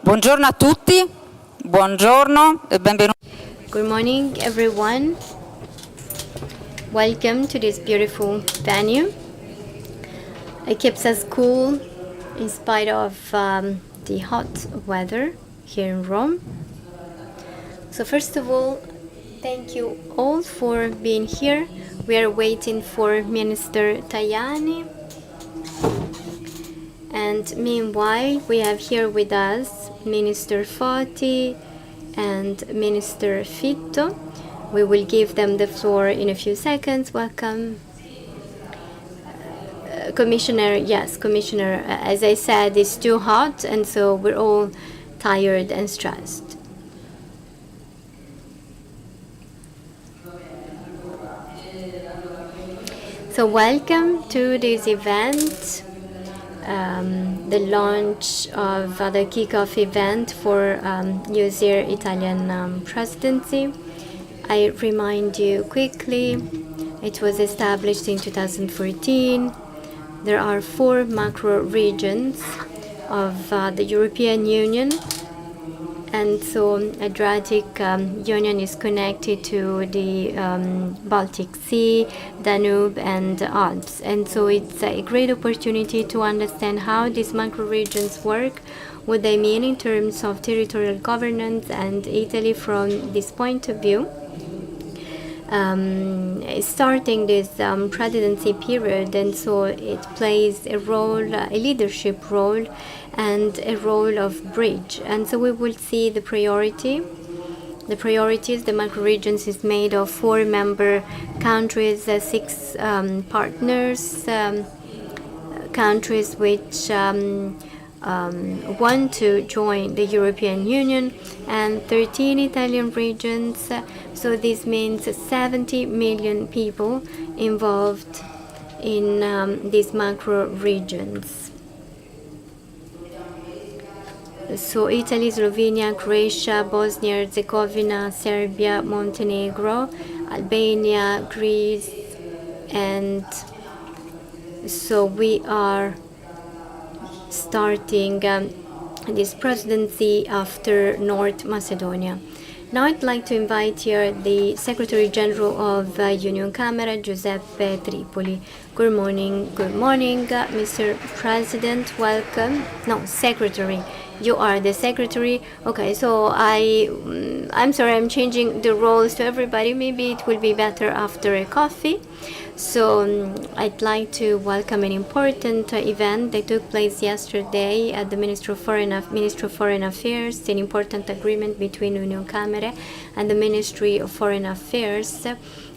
Buongiorno a tutti, buongiorno e benvenuti. Good morning, everyone. Welcome to this beautiful venue. It keeps us cool in spite of the hot weather here in Rome. So first of all, thank you all for being here. We are waiting for Minister Tajani. And meanwhile, we have here with us Minister Foti and Minister Fitto. We will give them the floor in a few seconds. Welcome. Commissioner, yes, Commissioner, as I said, it's too hot, and so we're all tired and stressed. So welcome to this event. The launch of the kickoff event for EUSAIR Italian presidency. I remind you quickly, it was established in 2014. There are 4 macro regions of the European Union, and so Adriatic-Ionian is connected to the Baltic Sea, Danube, and Alps. And so it's a great opportunity to understand how these macro regions work, what they mean in terms of territorial governance, and Italy from this point of view. Starting this presidency period, and so it plays a role, a leadership role, and a role of bridge. And so we will see the priorities. The macro regions is made of 4 member countries, 6 partners, countries which want to join the European Union, and 13 Italian regions. So this means 70 million people involved in these macro regions. So Italy, Slovenia, Croatia, Bosnia, Herzegovina, Serbia, Montenegro, Albania, Greece, and so we are starting this presidency after North Macedonia. Now I'd like to invite here the Secretary General of Union Camera, Giuseppe Tripoli. Good morning, Mr. President, welcome. No, Secretary. You are the secretary. Okay, so I'm sorry, I'm changing the roles to everybody. Maybe it will be better after a coffee. So I'd like to welcome an important event that took place yesterday at the Ministry of Foreign Affairs, an important agreement between Union Camere and the Ministry of Foreign Affairs,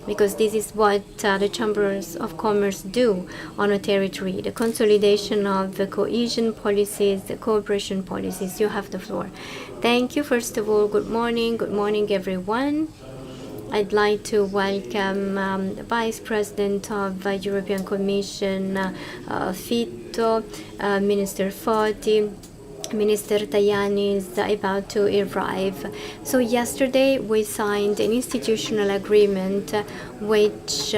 because this is what the Chambers of Commerce do on a territory, the consolidation of the cohesion policies, the cooperation policies. You have the floor. Thank you. First of all, good morning everyone. I'd like to welcome the Vice President of the European Commission, Fitto, Minister Foti. Minister Tajani is about to arrive. So yesterday we signed an institutional agreement which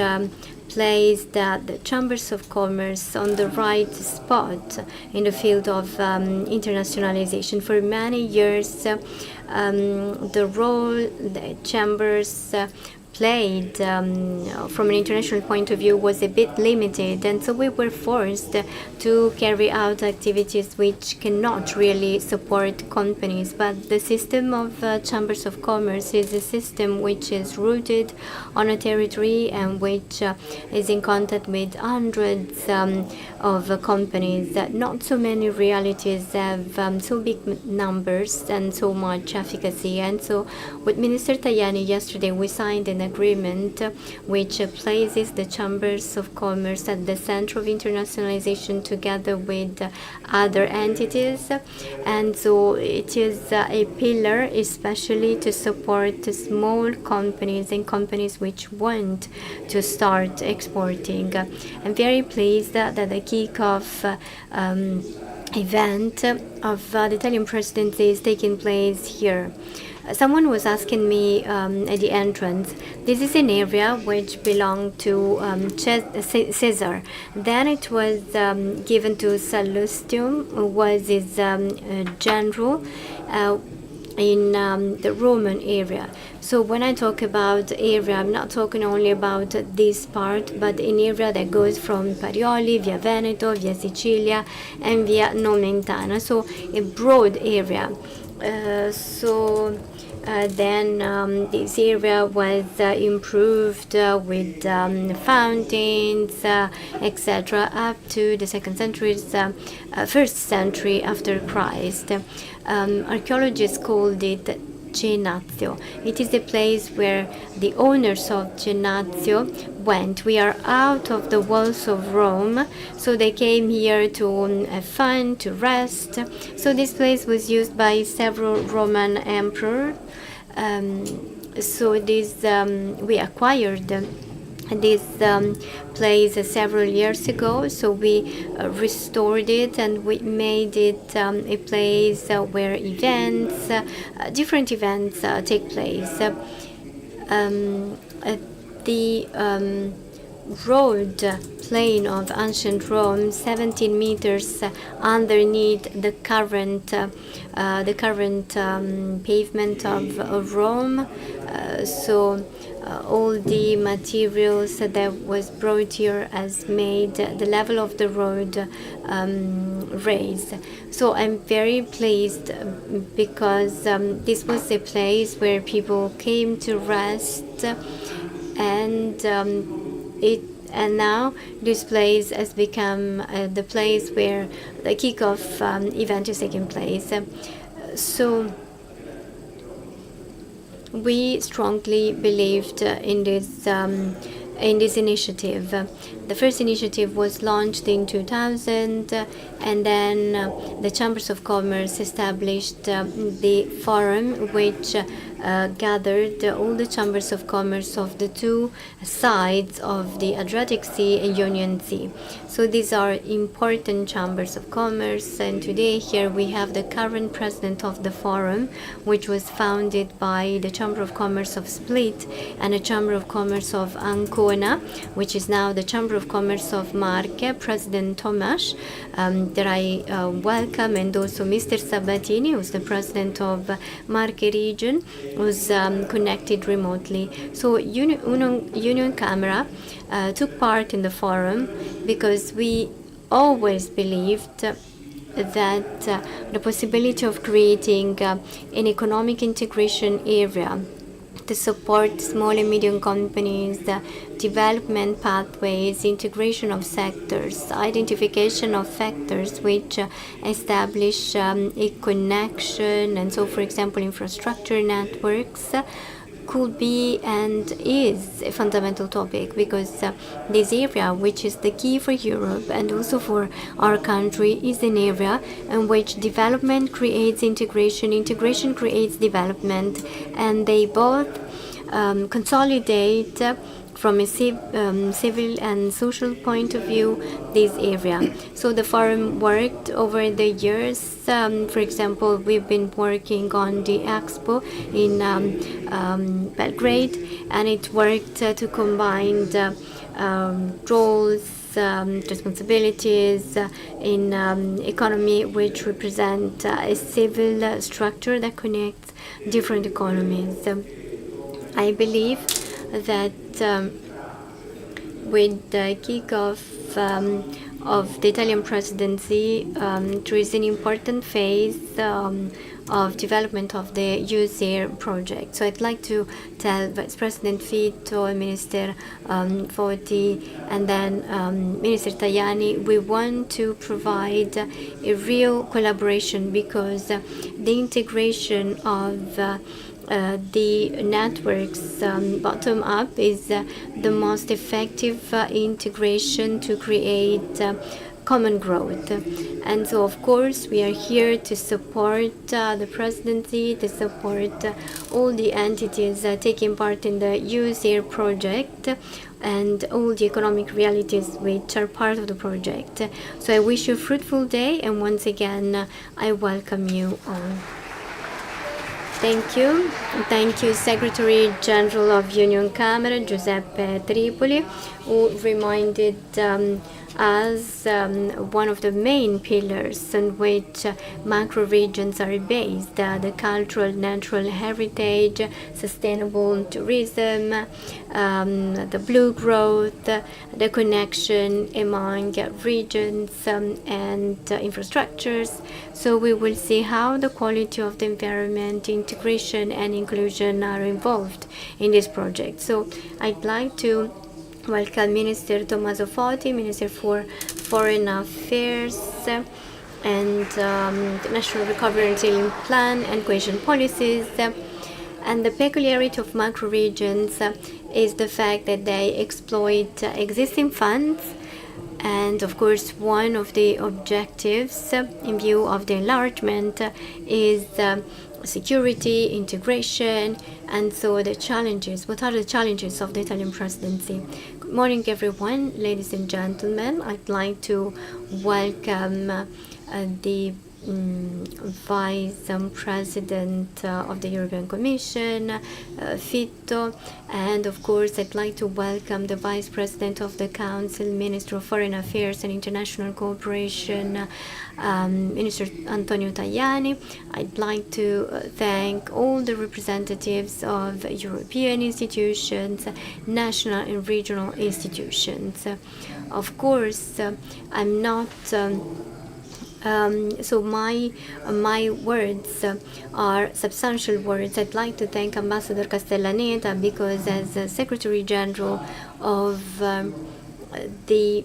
placed the Chambers of Commerce on the right spot in the field of internationalization. For many years, the role the Chambers played from an international point of view was a bit limited, and so we were forced to carry out activities which cannot really support companies. But the system of Chambers of Commerce is a system which is rooted on a territory and which is in contact with hundreds of companies. Not so many realities have so big numbers and so much efficacy. And so with Minister Tajani yesterday we signed an agreement which places the Chambers of Commerce at the center of internationalization together with other entities, and so it is a pillar especially to support small companies and companies which want to start exporting. I'm very pleased that the kickoff event of the Italian presidency is taking place here. Someone was asking me at the entrance, this is an area which belonged to Caesar. Then it was given to Sallustium, who was his general in the Roman area. So when I talk about area, I'm not talking only about this part, but an area that goes from Parioli, via Veneto, via Sicilia, and via Nomentana. So a broad area. Then this area was improved with fountains, etc., up to the first century after Christ. Archaeologists called it Cenazio. It is the place where the owners of Cenazio went. We are out of the walls of Rome, so they came here to have fun, to rest. So this place was used by several Roman emperors. We acquired this place several years ago, so we restored it and we made it a place where different events take place. The road plain of ancient Rome, 17 meters underneath the current pavement of Rome. All the materials that was brought here has made the level of the road raised. So I'm very pleased because this was a place where people came to rest, and now this place has become the place where the kickoff event is taking place. So we strongly believed in this initiative. The first initiative was launched in 2000, and then the Chambers of Commerce established the forum, which gathered all the chambers of commerce of the two sides of the Adriatic Sea and Ionian Sea. So these are important chambers of commerce, and today here we have the current president of the forum, which was founded by the Chamber of Commerce of Split and the Chamber of Commerce of Ancona, which is now the Chamber of Commerce of Marche, President Tomas, that I welcome, and also Mr. Sabatini, who's the president of Marche region, who's connected remotely. So Union Camera took part in the forum because we always believed that the possibility of creating an economic integration area to support small and medium companies, development pathways, integration of sectors, identification of factors which establish a connection, and so, for example, infrastructure networks could be and is a fundamental topic, because this area, which is the key for Europe and also for our country, is an area in which development creates integration, integration creates development, and they both consolidate from a civil and social point of view this area. So the forum worked over the years. For example, we've been working on the expo in Belgrade, and it worked to combine the roles, responsibilities in economy, which represent a civil structure that connects different economies. I believe that with the kickoff of the Italian presidency, there is an important phase of development of the EUSAIR project. So I'd like to tell Vice President Fitto and Minister Foti and then Minister Tajani, we want to provide a real collaboration, because the integration of the networks bottom up is the most effective integration to create common growth. And so, of course, we are here to support the presidency, to support all the entities taking part in the EUSAIR project and all the economic realities which are part of the project. So I wish you a fruitful day, and once again, I welcome you all. Thank you. Thank you, Secretary General of Union Camera, Giuseppe Tripoli, who reminded us one of the main pillars on which macro regions are based, the cultural natural heritage, sustainable tourism, the blue growth, the connection among regions and infrastructures. So we will see how the quality of the environment, integration and inclusion are involved in this project. So I'd like to welcome Minister Tommaso Foti, Minister for Foreign Affairs and the National Recovery and Resilience Plan and Cohesion Policies. And the peculiarity of macro regions is the fact that they exploit existing funds. And of course, one of the objectives in view of the enlargement is security, integration, and so the challenges. What are the challenges of the Italian presidency? Good morning, everyone, ladies and gentlemen. I'd like to welcome the Vice President of the European Commission, Fitto, and of course I'd like to welcome the Vice President of the Council, Minister of Foreign Affairs and International Cooperation, Minister Antonio Tajani. I'd like to thank all the representatives of European institutions, national and regional institutions. Of course, I'm not so my words are substantial words. I'd like to thank Ambassador Castellaneta because as Secretary General of the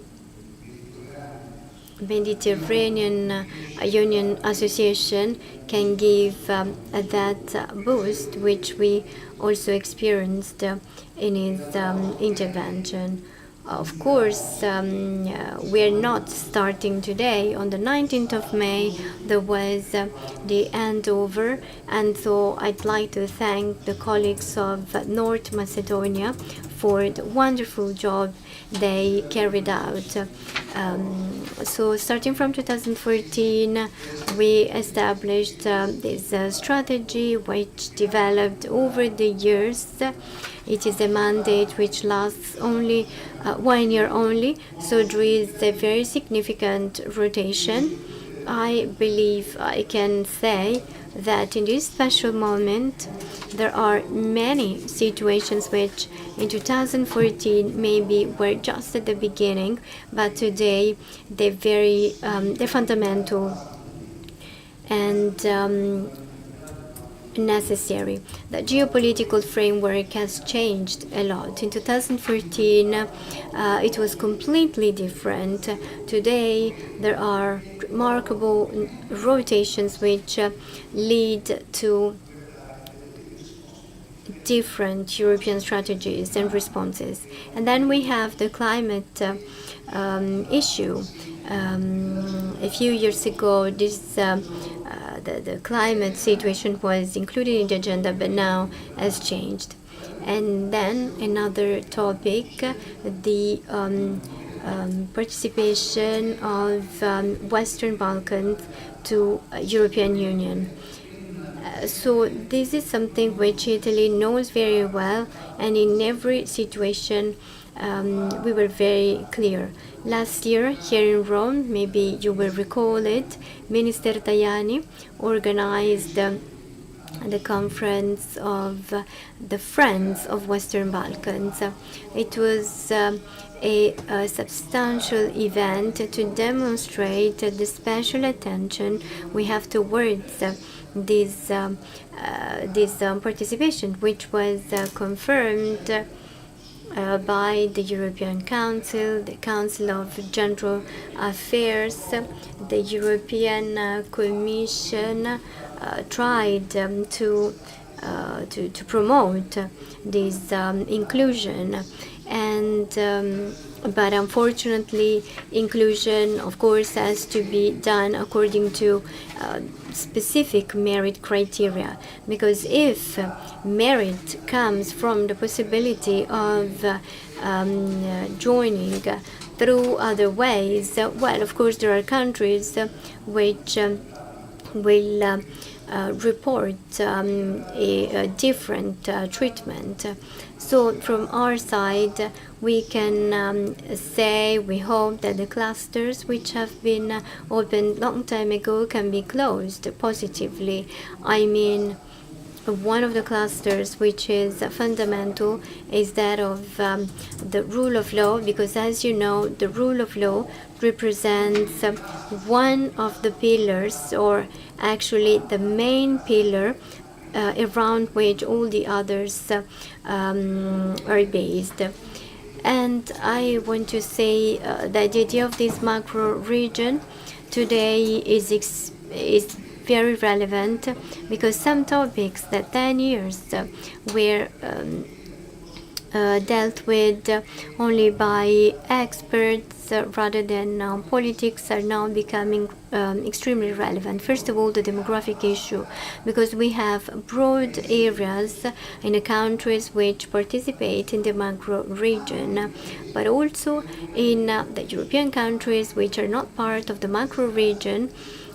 Mediterranean Union Association can give that boost which we also experienced in his intervention. Of course, we're not starting today. On the 19th of May, there was the handover, and so I'd like to thank the colleagues of North Macedonia for the wonderful job they carried out. So starting from 2014, we established this strategy which developed over the years. It is a mandate which lasts only 1 year only, so there is a very significant rotation. I believe I can say that in this special moment there are many situations which in 2014 maybe were just at the beginning, but today they're fundamental and necessary. The geopolitical framework has changed a lot. In 2014, it was completely different. Today, there are remarkable rotations which lead to different European strategies and responses. And then we have the climate issue. A few years ago, the climate situation was included in the agenda, but now has changed. And then another topic, the participation of Western Balkans to European Union. So this is something which Italy knows very well, and in every situation we were very clear. Last year here in Rome, maybe you will recall it, Minister Tajani organized the conference of the Friends of Western Balkans. It was a substantial event to demonstrate the special attention we have towards this participation, which was confirmed by the European Council, the Council of General Affairs, the European Commission tried to promote this inclusion, and but unfortunately inclusion of course has to be done according to specific merit criteria, because if merit comes from the possibility of joining through other ways, well, of course there are countries which will report a different treatment. So from our side, we can say we hope that the clusters which have been opened long time ago can be closed positively. I mean, one of the clusters which is fundamental is that of the rule of law, because as you know, the rule of law represents one of the pillars, or actually the main pillar, around which all the others are based. And I want to say that the idea of this macro region today is very relevant, because some topics that 10 years were dealt with only by experts rather than politics are now becoming extremely relevant. First of all, the demographic issue, because we have broad areas in the countries which participate in the macro region, but also in the European countries which are not part of the macro region.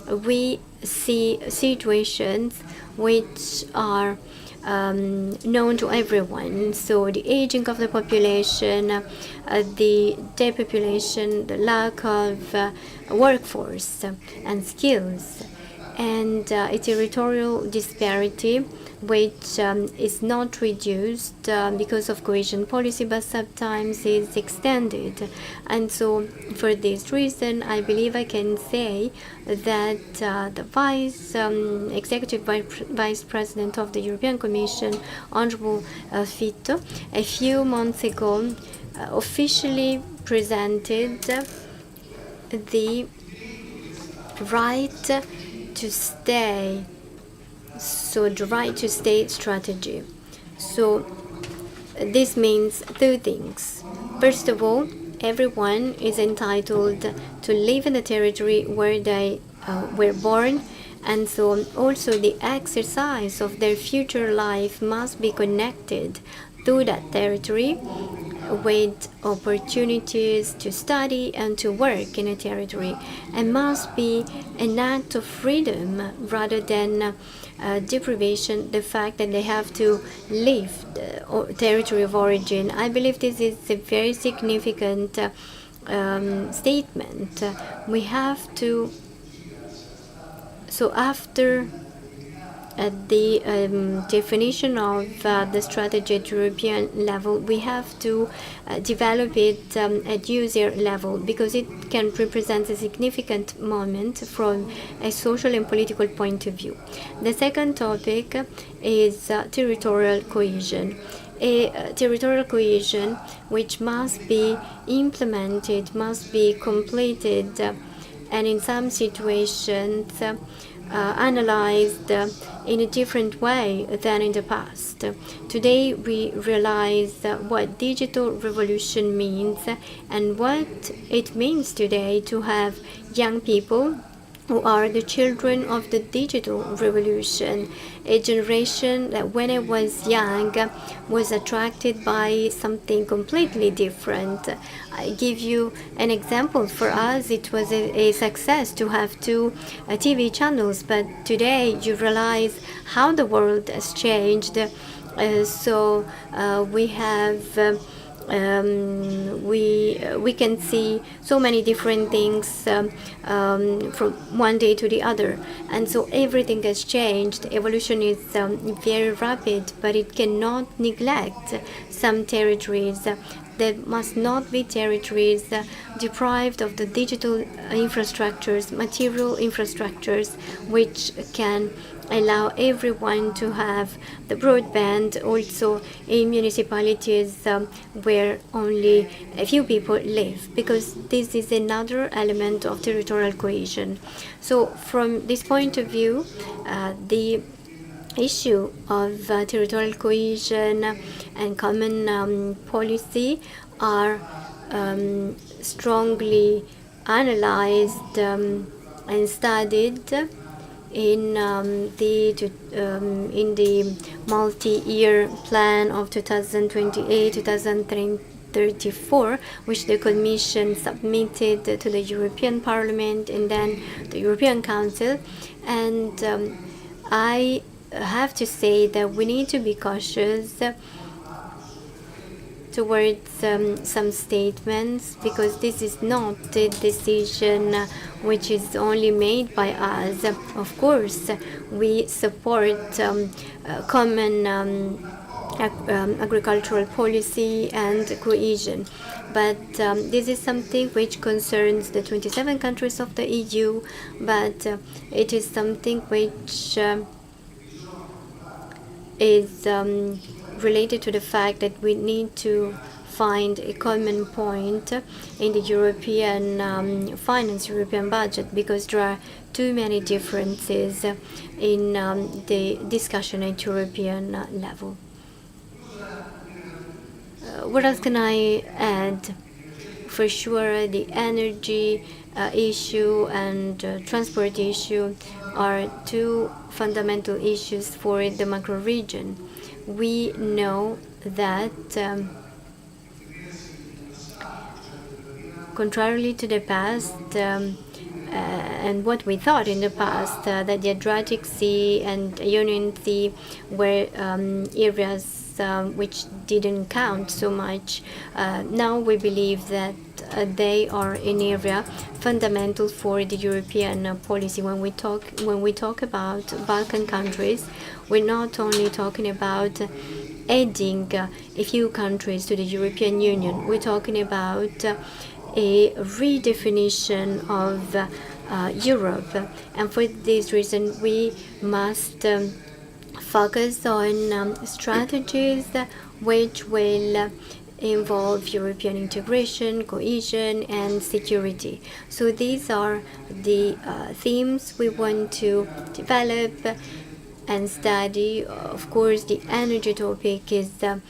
We see situations which are known to everyone. So the aging of the population, the depopulation, the lack of workforce and skills, and a territorial disparity which is not reduced because of cohesion policy, but sometimes is extended. And so for this reason, I believe I can say that the executive vice president of the European Commission, Honorable Fitto, a few months ago officially presented the right to stay, so the right to stay strategy. So this means two things. First of all, everyone is entitled to live in the territory where they were born, and so also the exercise of their future life must be connected to that territory, with opportunities to study and to work in a territory, and must be an act of freedom rather than deprivation, the fact that they have to leave the territory of origin. I believe this is a very significant statement. We have to, so after the definition of the strategy at European level, we have to develop it at EUSAIR level, because it can represent a significant moment from a social and political point of view. The second topic is territorial cohesion. A territorial cohesion which must be implemented, must be completed, and in some situations analyzed in a different way than in the past. Today we realize what digital revolution means and what it means today to have young people who are the children of the digital revolution, a generation that when it was young was attracted by something completely different. I give you an example. For us, it was a success to have two TV channels, but today you realize how the world has changed. So we have we can see so many different things from one day to the other, and so everything has changed. Evolution is very rapid, but it cannot neglect some territories. There must not be territories deprived of the digital infrastructures, material infrastructures, which can allow everyone to have the broadband, also in municipalities where only a few people live, because this is another element of territorial cohesion. So from this point of view, the issue of territorial cohesion and common policy are strongly analyzed and studied in the multi-year plan of 2028-2034, which the Commission submitted to the European Parliament and then the European Council. And I have to say that we need to be cautious towards some statements, because this is not a decision which is only made by us. Of course, we support common agricultural policy and cohesion, but this is something which concerns the 27 countries of the EU, but it is something which is related to the fact that we need to find a common point in the European finance, European budget, because there are too many differences in the discussion at European level. What else can I add? For sure, the energy issue and transport issue are two fundamental issues for the macro region. We know that contrarily to the past, and what we thought in the past, that the Adriatic Sea and Ionian Sea were areas which didn't count so much. Now we believe that they are an area fundamental for the European policy. When we talk about Balkan countries, we're not only talking about adding a few countries to the European Union. We're talking about a redefinition of Europe, and for this reason we must focus on strategies which will involve European integration, cohesion, and security. So these are the themes we want to develop and study. Of course, the energy topic is an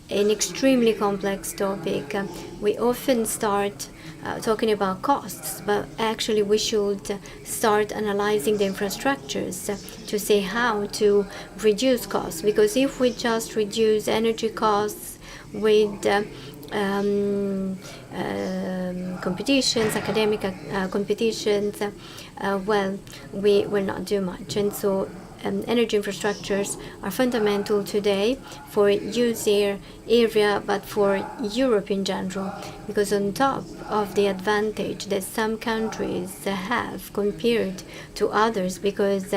extremely complex topic. We often start talking about costs, but actually we should start analyzing the infrastructures to see how to reduce costs, because if we just reduce energy costs with competitions, academic competitions, well, we will not do much. And so energy infrastructures are fundamental today for EUSAIR area, but for Europe in general, because on top of the advantage that some countries have compared to others, because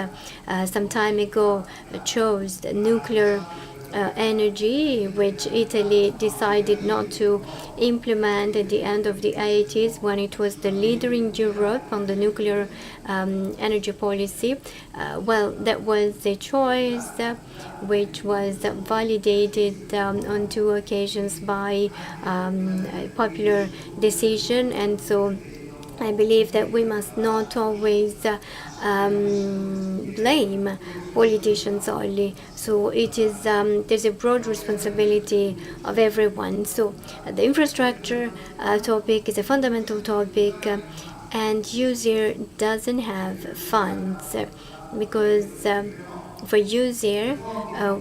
some time ago chose nuclear energy, which Italy decided not to implement at the end of the 80s, when it was the leader in Europe on the nuclear energy policy. Well, that was a choice which was validated on two occasions by a popular decision, and so I believe that we must not always blame politicians only. So it is there's a broad responsibility of everyone. So the infrastructure topic is a fundamental topic, and EUSAIR doesn't have funds because for EUSAIR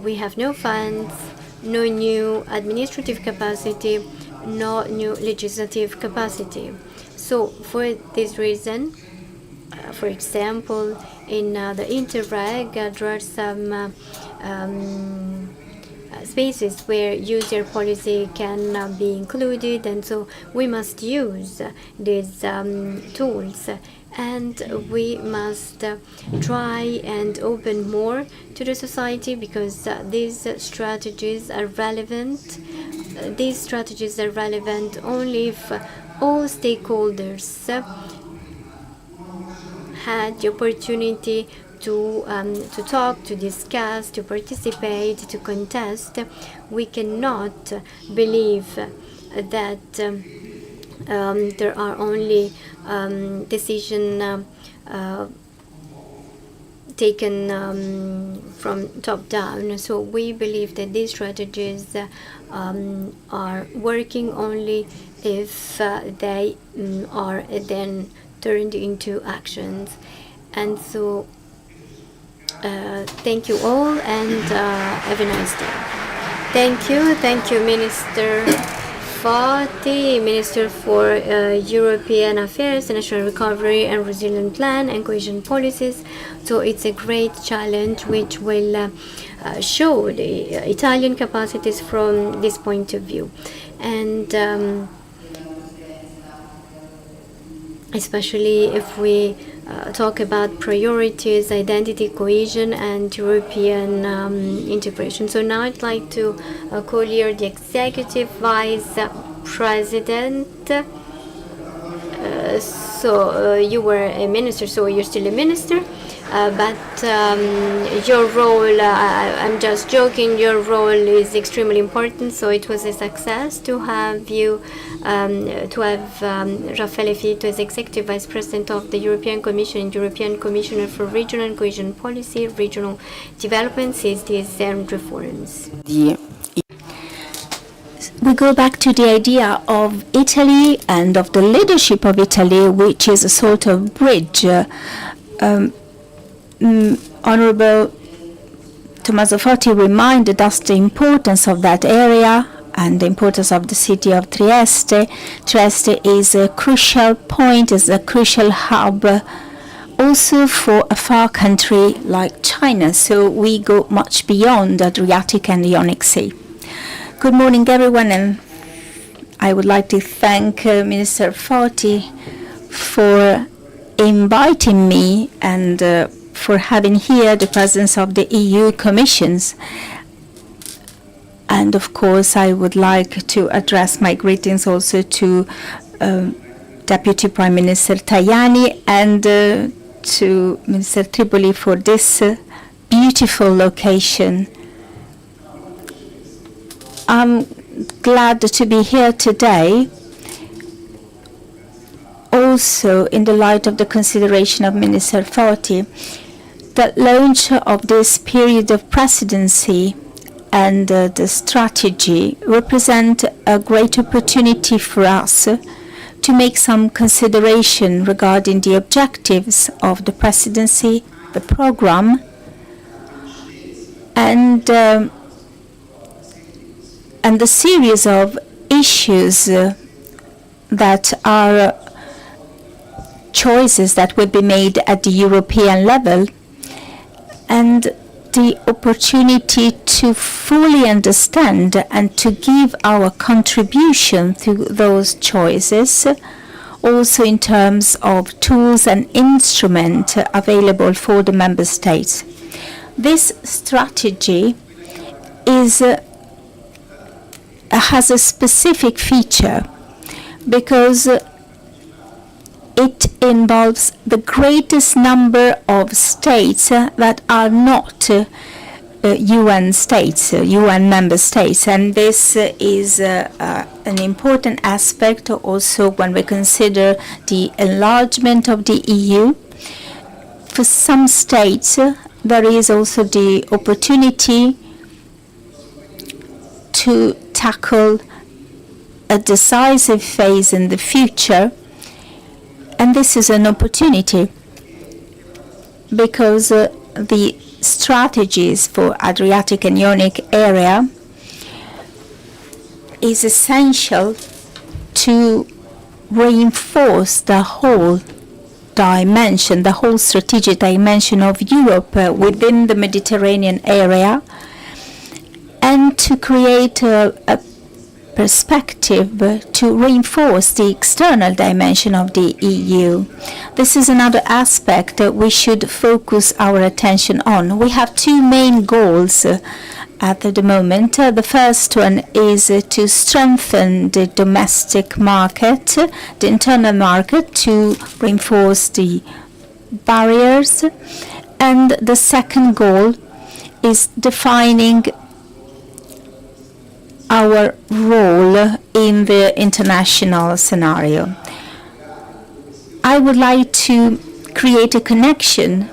we have no funds, no new administrative capacity, no new legislative capacity. So for this reason, for example, in the Interreg, there are some spaces where EUSAIR policy can be included, and so we must use these tools, and we must try and open more to the society, because these strategies are relevant. These strategies are relevant only if all stakeholders had the opportunity to talk, to discuss, to participate, to contest. We cannot believe that there are only decisions taken from top down. So we believe that these strategies are working only if they are then turned into actions. And so thank you all, and have a nice day. Thank you, Minister, Fati, Minister for European Affairs, National Recovery and Resilience Plan and Cohesion Policies. So it's a great challenge which will show the Italian capacities from this point of view. And especially if we talk about priorities, identity, cohesion, and European integration. So now I'd like to call here the Executive Vice President. So you were a minister, so you're still a minister. But your role, I'm just joking, your role is extremely important, so it was a success to have you, Raffaele Fitto as Executive Vice President of the European Commission and European Commissioner for Regional and Cohesion Policy, Regional Development, Cities and Reforms. We go back to the idea of Italy and of the leadership of Italy, which is a sort of bridge. Honorable Tommaso Foti reminded us the importance of that area and the importance of the city of Trieste. Trieste is a crucial point, is a crucial hub also for a far country like China. So we go much beyond the Adriatic and Ionic Sea. Good morning, everyone, and I would like to thank Minister Foti for inviting me and for having here the presence of the EU Commissions. And of course, I would like to address my greetings also to Deputy Prime Minister Tajani and to Minister Tripoli for this beautiful location. I'm glad to be here today, also in the light of the consideration of Minister Foti. The launch of this period of presidency and the strategy represent a great opportunity for us to make some consideration regarding the objectives of the presidency, the program, and the series of issues that are choices that will be made at the European level, and the opportunity to fully understand and to give our contribution to those choices, also in terms of tools and instruments available for the member states. This strategy has a specific feature because it involves the greatest number of states that are not UN states, UN member states, and this is an important aspect also when we consider the enlargement of the EU. For some states, there is also the opportunity to tackle a decisive phase in the future. And this is an opportunity because the strategies for Adriatic and Ionic area is essential to reinforce the whole dimension, the whole strategic dimension of Europe within the Mediterranean area, and to create a perspective to reinforce the external dimension of the EU. This is another aspect that we should focus our attention on. We have two main goals at the moment. The first one is to strengthen the domestic market, the internal market, to reinforce the barriers. And the second goal is defining our role in the international scenario. I would like to create a connection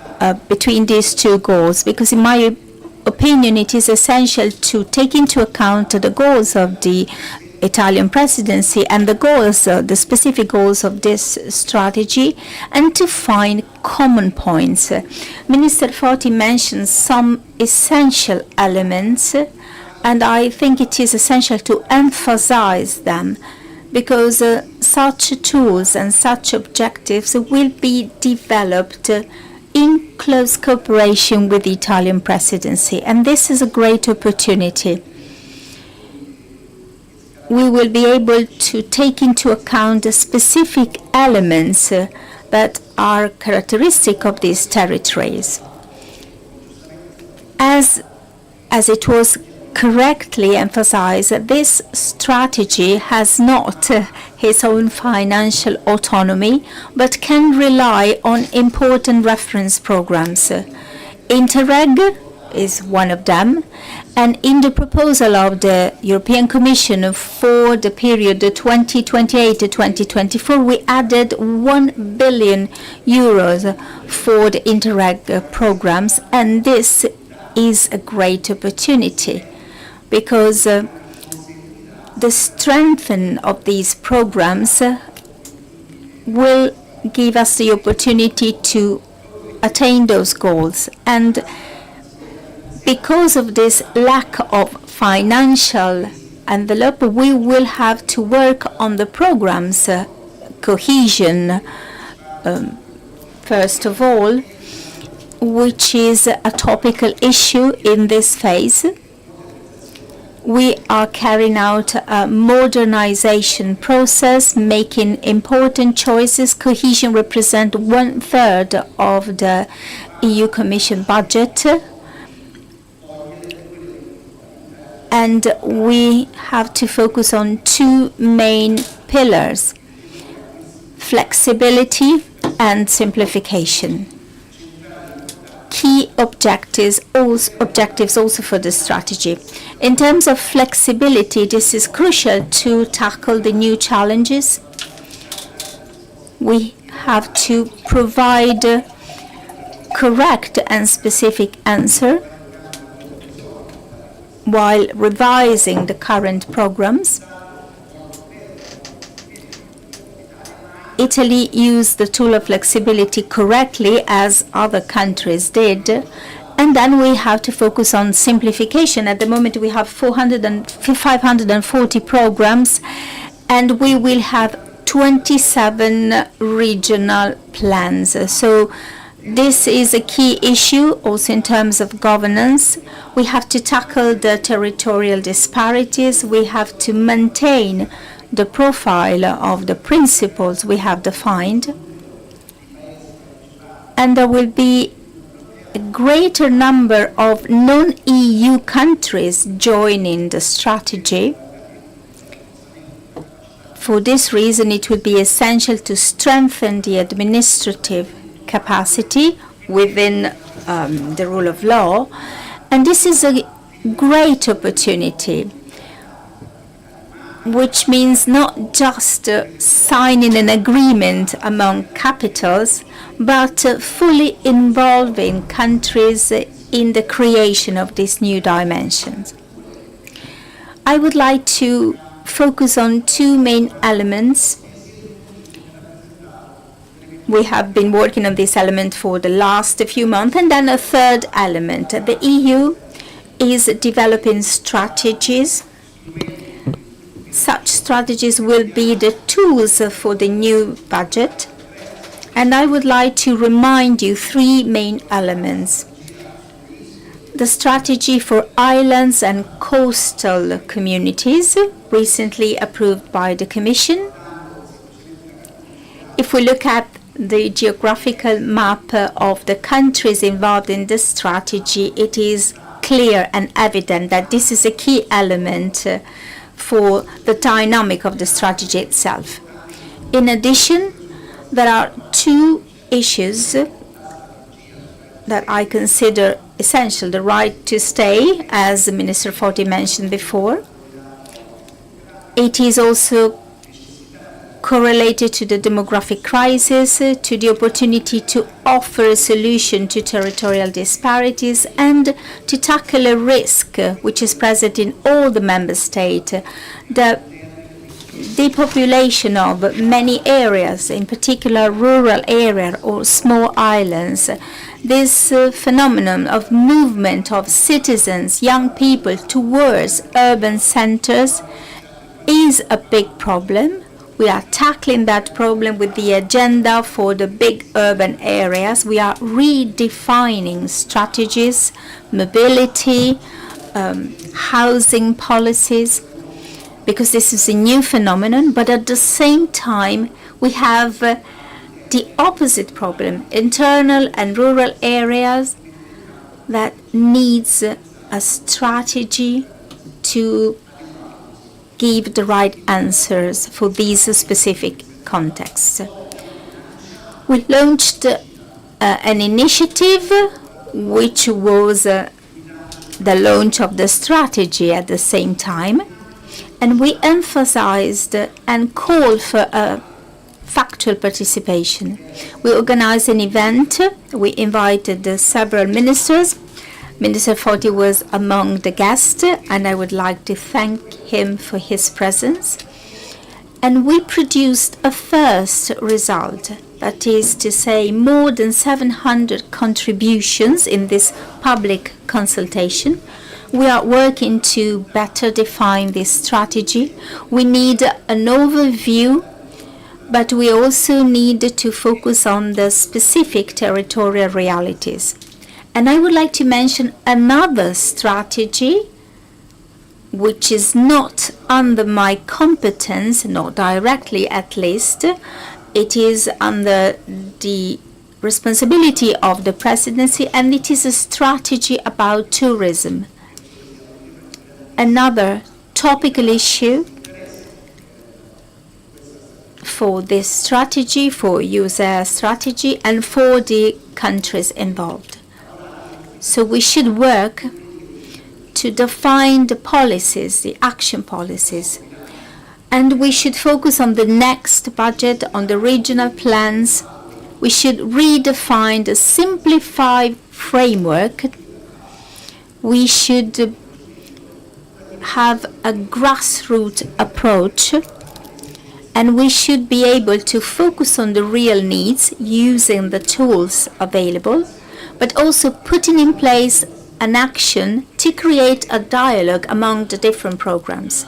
between these two goals because, in my opinion, it is essential to take into account the goals of the Italian presidency and the goals, the specific goals of this strategy, and to find common points. Minister Foti mentioned some essential elements And I think it is essential to emphasize them, because such tools and such objectives will be developed in close cooperation with the Italian presidency. And this is a great opportunity. We will be able to take into account the specific elements that are characteristic of these territories. As it was correctly emphasized, this strategy has not its own financial autonomy, but can rely on important reference programs. Interreg is one of them, and in the proposal of the European Commission for the period 2028 to 2024, we added 1 billion euros for the Interreg programs, and this is a great opportunity, because the strengthening of these programs will give us the opportunity to attain those goals. And because of this lack of financial envelope, we will have to work on the programs, cohesion, first of all, which is a topical issue in this phase. We are carrying out a modernization process, making important choices. Cohesion represents 1/3 of the EU Commission budget. And we have to focus on two main pillars: flexibility and simplification. Key objectives also for the strategy. In terms of flexibility, this is crucial to tackle the new challenges. We have to provide a correct and specific answer while revising the current programs. Italy used the tool of flexibility correctly, as other countries did. And then we have to focus on simplification. At the moment, we have 540 programs, and we will have 27 regional plans. So this is a key issue also in terms of governance. We have to tackle the territorial disparities. We have to maintain the profile of the principles we have defined. And there will be a greater number of non-EU countries joining the strategy. For this reason, it will be essential to strengthen the administrative capacity within the rule of law. And this is a great opportunity, which means not just signing an agreement among capitals, but fully involving countries in the creation of these new dimensions. I would like to focus on two main elements. We have been working on this element for the last few months, and then a third element. The EU is developing strategies. Such strategies will be the tools for the new budget. And I would like to remind you three main elements. The strategy for islands and coastal communities, recently approved by the Commission. If we look at the geographical map of the countries involved in this strategy, it is clear and evident that this is a key element for the dynamic of the strategy itself. In addition, there are two issues that I consider essential. The right to stay, as Minister Foti mentioned before. It is also correlated to the demographic crisis, to the opportunity to offer a solution to territorial disparities, and to tackle a risk which is present in all the member states, the depopulation of many areas, in particular rural area or small islands. This phenomenon of movement of citizens, young people towards urban centers is a big problem. We are tackling that problem with the agenda for the big urban areas. We are redefining strategies, mobility, housing policies, because this is a new phenomenon. But at the same time, we have the opposite problem, internal and rural areas that needs a strategy to give the right answers for these specific contexts. We launched an initiative which was the launch of the strategy at the same time, and we emphasized and called for a factual participation. We organized an event. We invited several ministers. Minister Foti was among the guests, and I would like to thank him for his presence. And we produced a first result, that is to say, more than 700 contributions in this public consultation. We are working to better define this strategy. We need an overview, but we also need to focus on the specific territorial realities. And I would like to mention another strategy which is not under my competence, not directly at least. It is under the responsibility of the presidency, and it is a strategy about tourism. Another topical issue for this strategy, for EUSAIR strategy, and for the countries involved. So we should work to define the policies, the action policies. And we should focus on the next budget, on the regional plans. We should redefine the simplified framework. We should have a grassroots approach, and we should be able to focus on the real needs using the tools available, but also putting in place an action to create a dialogue among the different programs.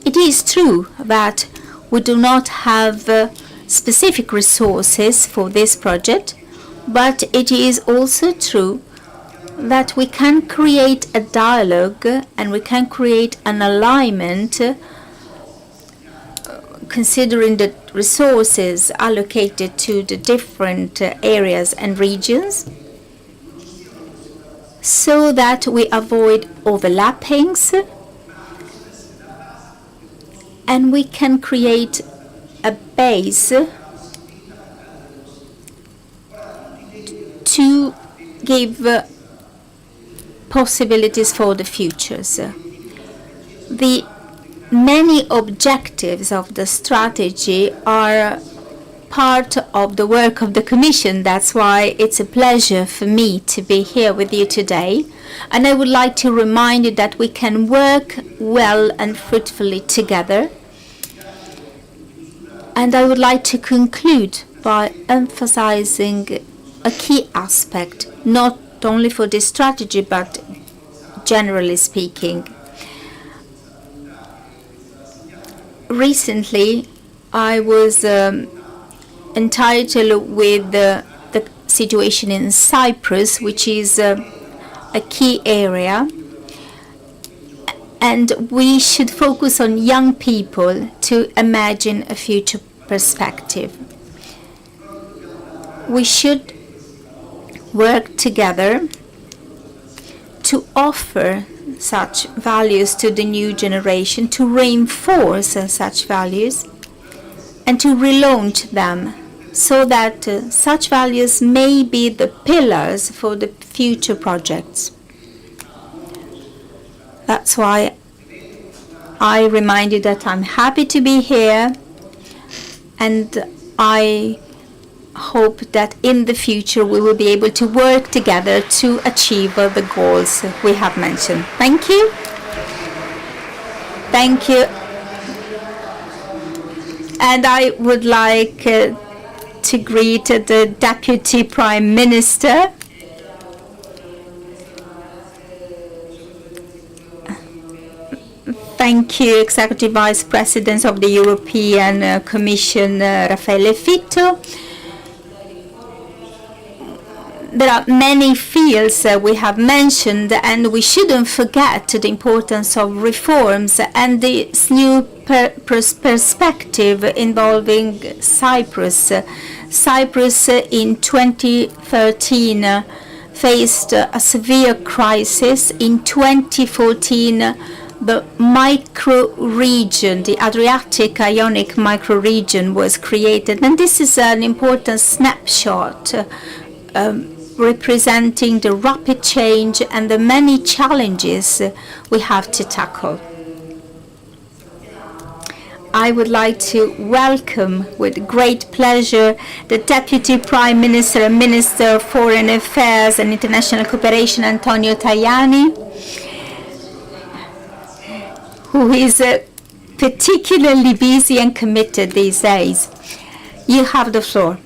It is true that we do not have specific resources for this project, but it is also true that we can create a dialogue and we can create an alignment considering the resources allocated to the different areas and regions, so that we avoid overlappings and we can create a base to give possibilities for the futures. The many objectives of the strategy are part of the work of the Commission. That's why it's a pleasure for me to be here with you today. And I would like to remind you that we can work well and fruitfully together. And I would like to conclude by emphasizing a key aspect, not only for this strategy, but generally speaking. Recently, I was entitled with the situation in Cyprus, which is a key area, and we should focus on young people to imagine a future perspective. We should work together to offer such values to the new generation, to reinforce such values, and to relaunch them, so that such values may be the pillars for the future projects. That's why I remind you that I'm happy to be here, and I hope that in the future we will be able to work together to achieve the goals we have mentioned. Thank you. Thank you. And I would like to greet the Deputy Prime Minister. Thank you, Executive Vice President of the European Commission, Raffaele Fitto. There are many fields we have mentioned, and we shouldn't forget the importance of reforms and this new perspective involving Cyprus. Cyprus in 2013 faced a severe crisis. In 2014, the micro-region, the Adriatic-Ionian micro-region was created, and this is an important snapshot representing the rapid change and the many challenges we have to tackle. I would like to welcome with great pleasure the Deputy Prime Minister and Minister of Foreign Affairs and International Cooperation, Antonio Tajani, who is particularly busy and committed these days. You have the floor.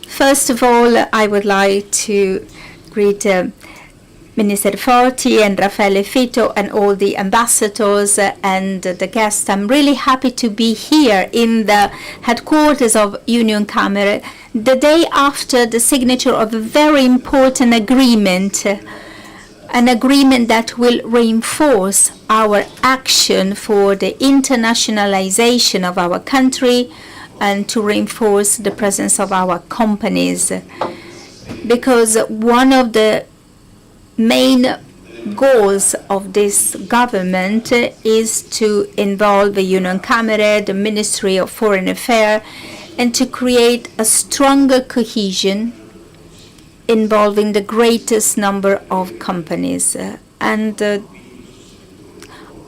First of all, I would like to greet Minister Forti and Raffaele Fitto and all the ambassadors and the guests. I'm really happy to be here in the headquarters of Union Camera the day after the signature of a very important agreement, an agreement that will reinforce our action for the internationalization of our country and to reinforce the presence of our companies. Because one of the main goals of this government is to involve the Union Camera, the Ministry of Foreign Affairs, and to create a stronger cohesion involving the greatest number of companies.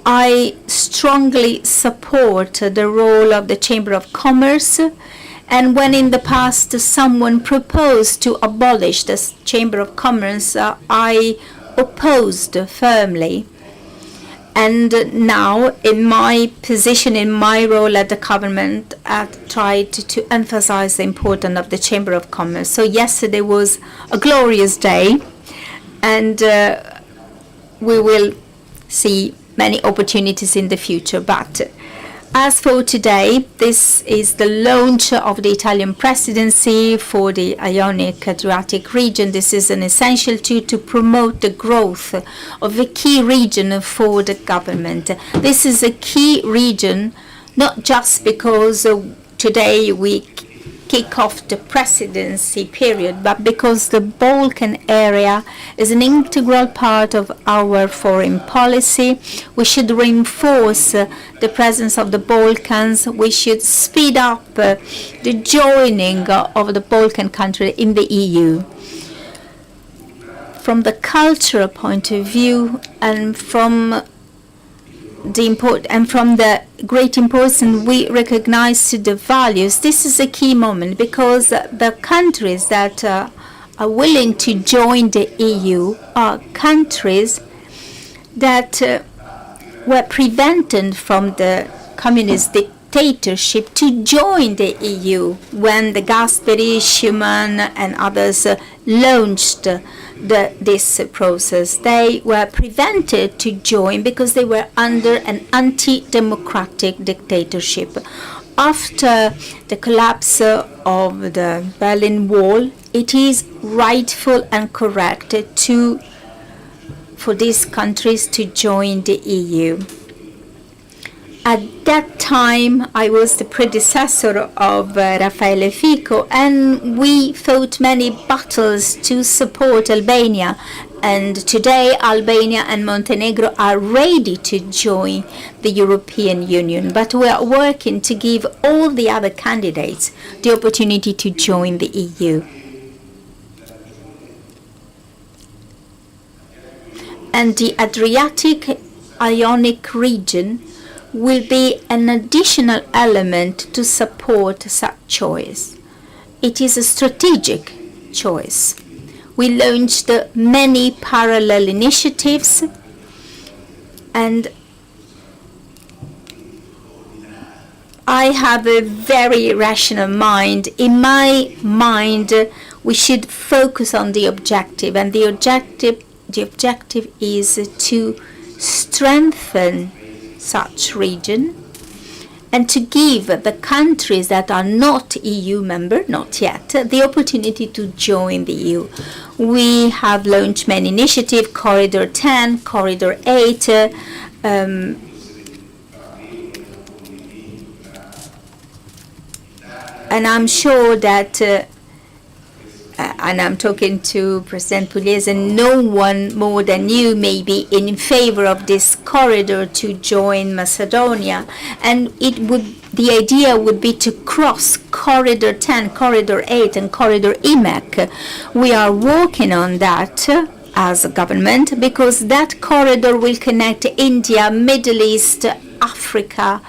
I strongly support the role of the Chamber of Commerce, and when in the past someone proposed to abolish the Chamber of Commerce, I opposed firmly. And now, in my position, in my role at the government, I've tried to emphasize the importance of the Chamber of Commerce. So yesterday was a glorious day, and we will see many opportunities in the future. But as for today, this is the launch of the Italian presidency for the Ionic Adriatic region. This is an essential tool to promote the growth of a key region for the government. This is a key region not just because today we kick off the presidency period, but because the Balkan area is an integral part of our foreign policy. We should reinforce the presence of the Balkans. We should speed up the joining of the Balkan country in the EU. From the cultural point of view and from the great importance we recognize to the values, this is a key moment, because the countries that are willing to join the EU are countries that were prevented from the communist dictatorship to join the EU when the Gasperi, Schuman and others launched this process. They were prevented to join because they were under an anti-democratic dictatorship. After the collapse of the Berlin Wall, it is rightful and correct for these countries to join the EU. At that time, I was the predecessor of Raffaele Fico, and we fought many battles to support Albania. And today, Albania and Montenegro are ready to join the European Union. But we are working to give all the other candidates the opportunity to join the EU. And the Adriatic-Ionic region will be an additional element to support such choice. It is a strategic choice. We launched many parallel initiatives, and I have a very rational mind. In my mind, we should focus on the objective, and the objective is to strengthen such region and to give the countries that are not EU member, not yet, the opportunity to join the EU. We have launched many initiatives, Corridor 10, Corridor 8, and I'm sure that, and I'm talking to President Pugliese, and no one more than you may be in favor of this corridor to join Macedonia. And the idea would be to cross Corridor 10, Corridor 8, and Corridor EMEC. We are working on that as a government because that corridor will connect India, Middle East, Africa,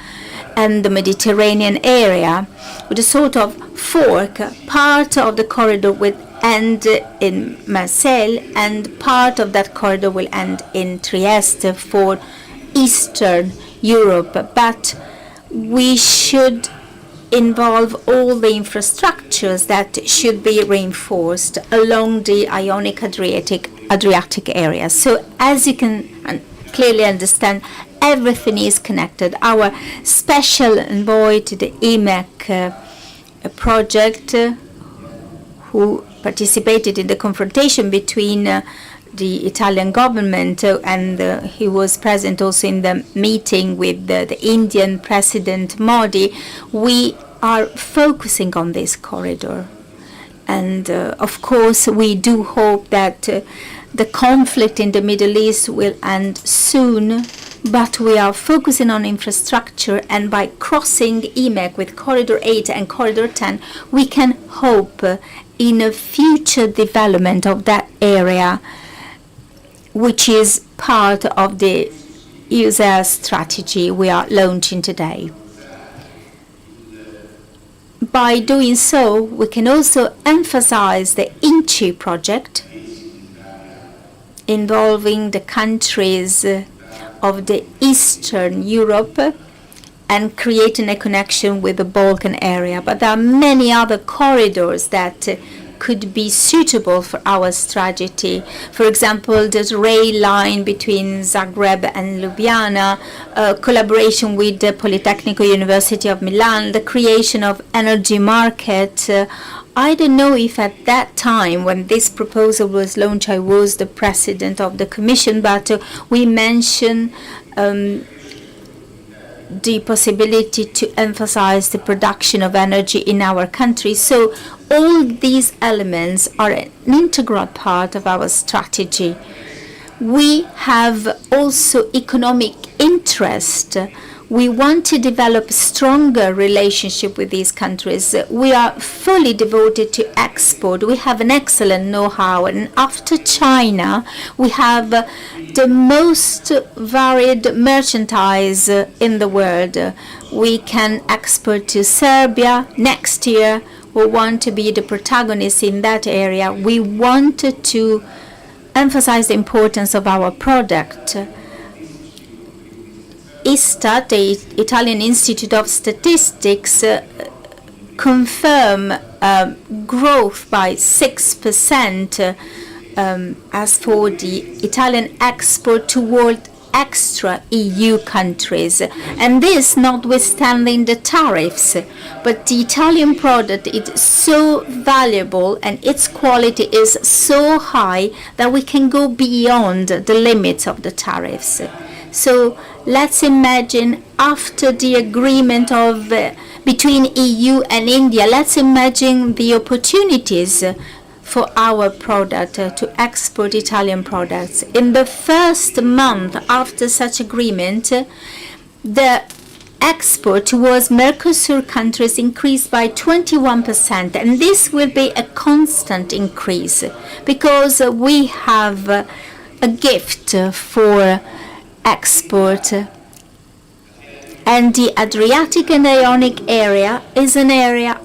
and the Mediterranean area with a sort of fork. Part of the corridor will end in Marseille, and part of that corridor will end in Trieste for Eastern Europe. But we should involve all the infrastructures that should be reinforced along the Ionic-Adriatic area. So as you can clearly understand, everything is connected. Our special envoy to the EMEC project, who participated in the confrontation between the Italian government, and he was present also in the meeting with the Indian President Modi. We are focusing on this corridor. And of course, we do hope that the conflict in the Middle East will end soon, but we are focusing on infrastructure, and by crossing EMEC with Corridor 8 and Corridor 10, we can hope in a future development of that area, which is part of the EUSAIR strategy we are launching today. By doing so, we can also emphasize the ENG project involving the countries of the Eastern Europe and creating a connection with the Balkan area. But there are many other corridors that could be suitable for our strategy. For example, the rail line between Zagreb and Ljubljana, collaboration with the Polytechnical University of Milan, the creation of energy market. I don't know if at that time when this proposal was launched I was the president of the commission, but we mentioned the possibility to emphasize the production of energy in our country. So all these elements are an integral part of our strategy. We have also economic interest. We want to develop a stronger relationship with these countries. We are fully devoted to export. We have an excellent know-how, and after China, we have the most varied merchandise in the world. We can export to Serbia next year. We want to be the protagonist in that area. We want to emphasize the importance of our product. ISTAT, the Italian Institute of Statistics, confirm growth by 6% as for the Italian export toward extra EU countries, and this notwithstanding the tariffs. But the Italian product is so valuable and its quality is so high that we can go beyond the limits of the tariffs. So let's imagine after the agreement of between EU and India, let's imagine the opportunities for our product to export Italian products. In the first month after such agreement, the export towards Mercosur countries increased by 21%, and this will be a constant increase because we have a gift for export, and the Adriatic and Ionic area is an area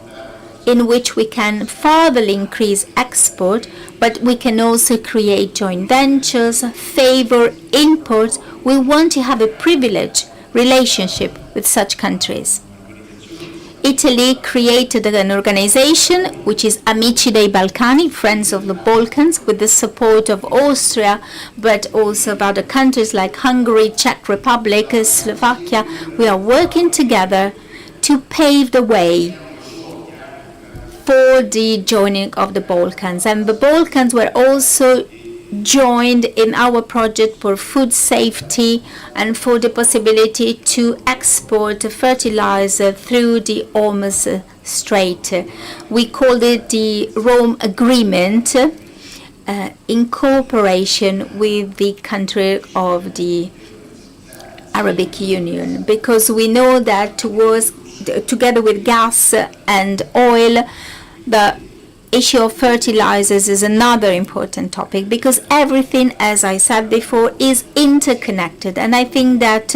in which we can further increase export, but we can also create joint ventures, favor imports. We want to have a privileged relationship with such countries. Italy created an organization which is Amici dei Balcani, Friends of the Balkans, with the support of Austria, but also of other countries like Hungary, Czech Republic, Slovakia. We are working together to pave the way for the joining of the Balkans. And the Balkans were also joined in our project for food safety and for the possibility to export fertilizer through the Hormuz Strait. We called it the Rome Agreement in cooperation with the country of the Arabic Union, because we know that together with gas and oil, the issue of fertilizers is another important topic, because everything, as I said before, is interconnected. And I think that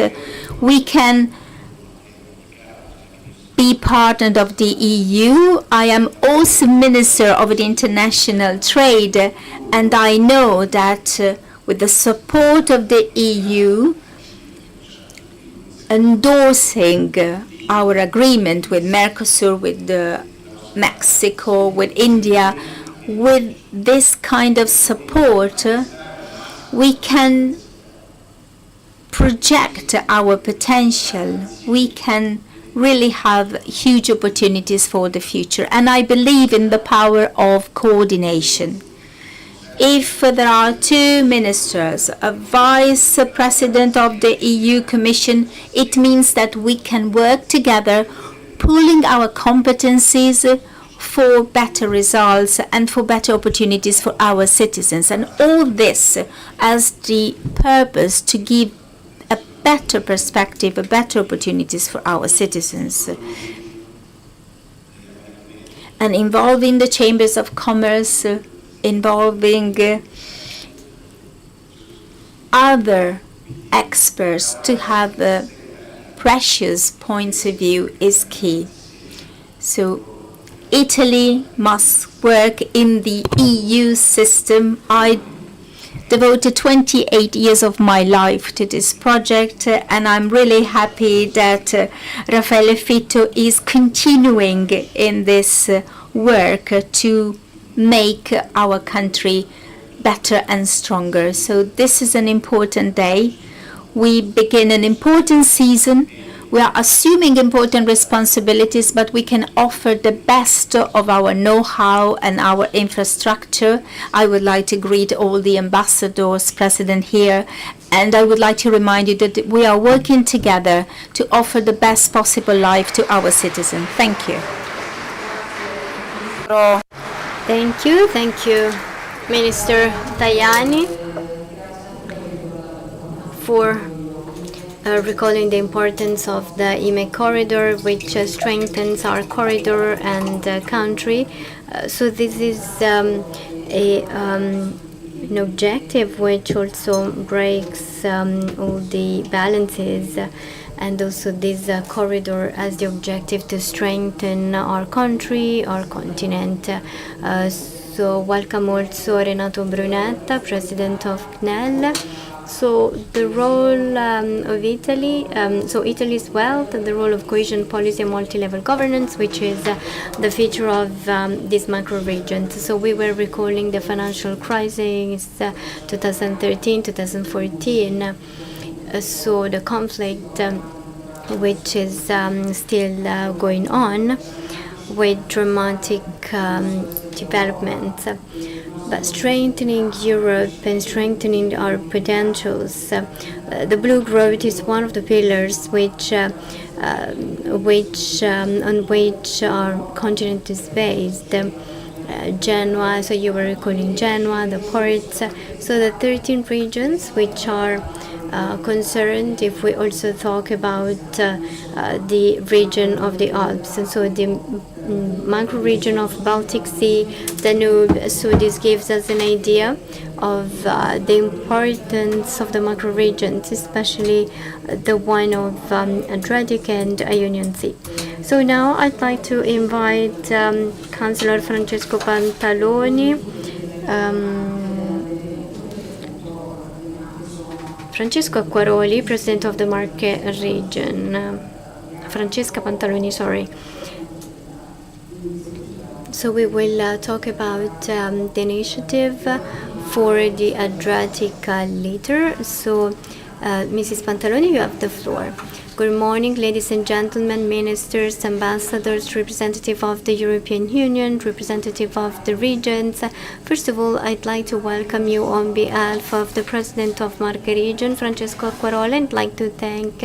we can be partnered of the EU. I am also Minister of the International Trade, and I know that with the support of the EU endorsing our agreement with Mercosur, with Mexico, with India, with this kind of support, we can project our potential. We can really have huge opportunities for the future. And I believe in the power of coordination. If there are two ministers, a vice president of the EU Commission, it means that we can work together, pooling our competencies for better results and for better opportunities for our citizens. And all this as the purpose to give a better perspective, better opportunities for our citizens. And involving the chambers of commerce, involving other experts to have precious points of view is key. So Italy must work in the EU system. I devoted 28 years of my life to this project, and I'm really happy that Raffaele Fitto is continuing in this work to make our country better and stronger. So this is an important day. We begin an important season. We are assuming important responsibilities, but we can offer the best of our know-how and our infrastructure. I would like to greet all the ambassadors present here, and I would like to remind you that we are working together to offer the best possible life to our citizens. Thank you. Thank you, Minister Tajani, for recalling the importance of the EMEC corridor, which strengthens our corridor and country. So this is an objective which also breaks all the balances, and also this corridor has the objective to strengthen our country, our continent. So welcome also Renato Brunetta, President of CNEL. So the role of Italy, Italy's wealth, the role of cohesion policy and multi-level governance, which is the feature of this macro region. So we were recalling the financial crisis, 2013, 2014. So the conflict, which is still going on, with dramatic developments. But strengthening Europe and strengthening our potentials, the blue growth is one of the pillars on which our continent is based. Genoa, so you were recalling Genoa, the ports, so the 13 regions which are concerned, if we also talk about the region of the Alps, and so the macro region of Baltic Sea, Danube. So this gives us an idea of the importance of the macro regions, especially the one of Adriatic and Ionian Sea. So now I'd like to invite Councillor Francesco Pantaloni, Francesco Acquaroli, President of the Marche region. Francesca Pantaloni, sorry. So we will talk about the initiative for the Adriatic later. So Mrs. Pantaloni, you have the floor. Good morning, ladies and gentlemen, ministers, ambassadors, representative of the European Union, representative of the regions. First of all, I'd like to welcome you on behalf of the President of Marche Region, Francesco Acquarola, and I'd like to thank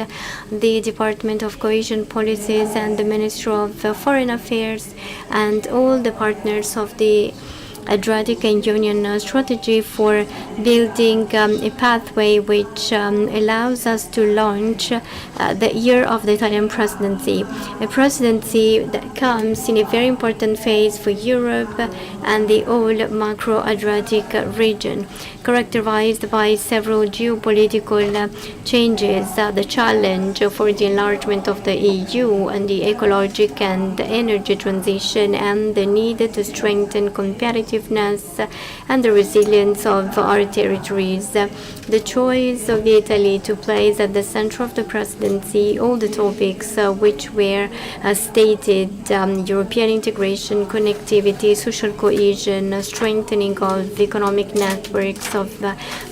the Department of Cohesion Policies and the Ministry of Foreign Affairs and all the partners of the Adriatic-Ionian strategy for building a pathway which allows us to launch the year of the Italian presidency, a presidency that comes in a very important phase for Europe and the whole macro-Adriatic region, characterized by several geopolitical changes, the challenge for the enlargement of the EU and the ecological and energy transition, and the need to strengthen competitiveness and the resilience of our territories. The choice of Italy to place at the center of the presidency all the topics which were stated: European integration, connectivity, social cohesion, strengthening of economic networks of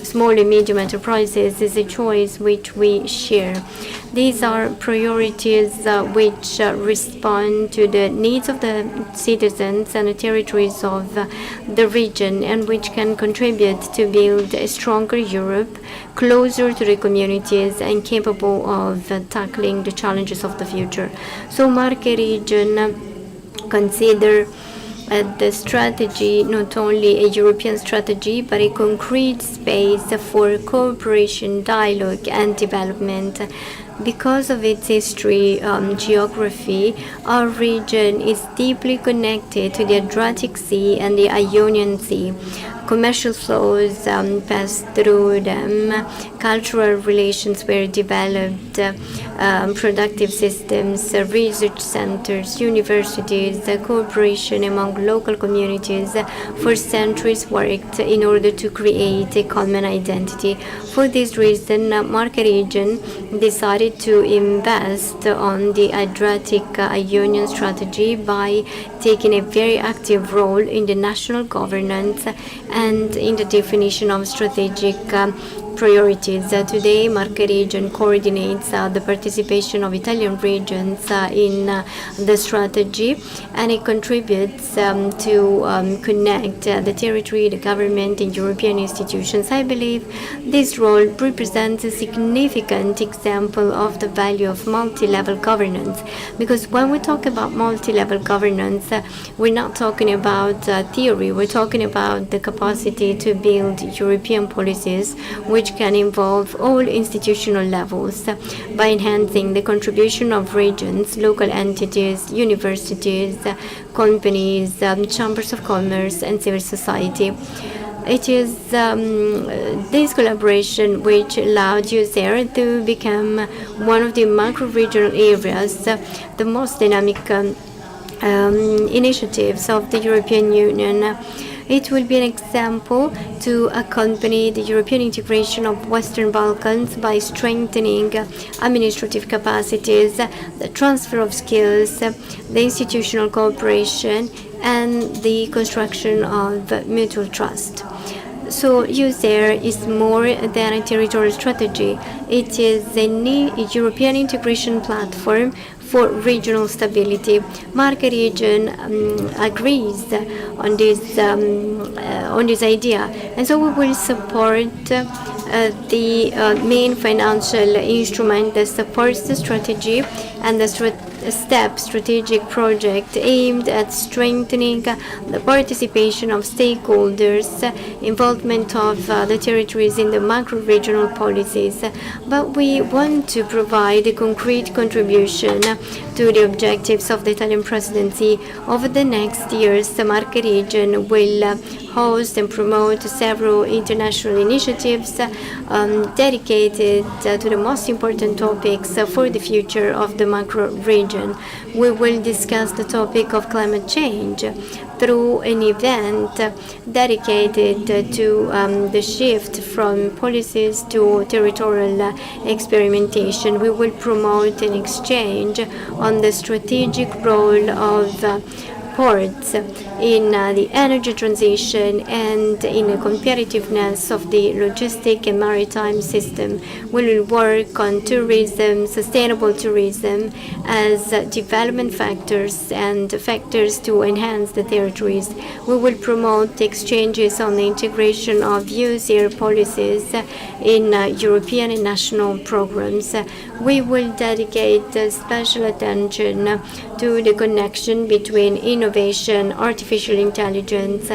small and medium enterprises, is a choice which we share. These are priorities which respond to the needs of the citizens and the territories of the region, and which can contribute to build a stronger Europe, closer to the communities and capable of tackling the challenges of the future. So Marche region consider the strategy not only a European strategy, but a concrete space for cooperation, dialogue and development. Because of its history, geography, our region is deeply connected to the Adriatic Sea and the Ionian Sea. Commercial flows passed through them, cultural relations were developed, productive systems, research centers, universities, cooperation among local communities for centuries worked in order to create a common identity. For this reason, Marche region decided to invest on the Adriatic-Ionian strategy by taking a very active role in the national governance and in the definition of strategic priorities. Today, Marche region coordinates the participation of Italian regions in the strategy, and it contributes to connect the territory, the government, and European institutions. I believe this role represents a significant example of the value of multi-level governance, because when we talk about multi-level governance, we're not talking about theory, we're talking about the capacity to build European policies which can involve all institutional levels by enhancing the contribution of regions, local entities, universities, companies, chambers of commerce, and civil society. It is this collaboration which allowed EUSAIR to become one of the macro-regional areas, the most dynamic initiatives of the European Union. It will be an example to accompany the European integration of Western Balkans by strengthening administrative capacities, the transfer of skills, the institutional cooperation, and the construction of mutual trust. So EUSAIR is more than a territorial strategy. It is a European integration platform for regional stability. Marche region agrees on this idea, and so we will support the main financial instrument that supports the strategy and the strategic project aimed at strengthening the participation of stakeholders, involvement of the territories in the macro-regional policies. But we want to provide a concrete contribution to the objectives of the Italian presidency. Over the next years, the Marche region will host and promote several international initiatives dedicated to the most important topics for the future of the macro region. We will discuss the topic of climate change through an event dedicated to the shift from policies to territorial experimentation. We will promote an exchange on the strategic role of ports in the energy transition and in the competitiveness of the logistic and maritime system. We will work on tourism, sustainable tourism, as development factors and factors to enhance the territories. We will promote exchanges on the integration of EUSAIR policies in European and national programs. We will dedicate special attention to the connection between innovation, artificial intelligence,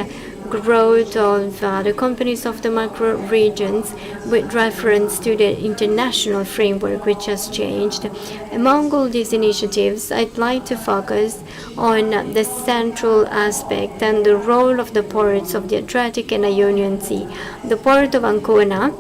growth of the companies of the macro regions with reference to the international framework which has changed. Among all these initiatives, I'd like to focus on the central aspect and the role of the ports of the Adriatic and Ionian Sea. The port of Ancona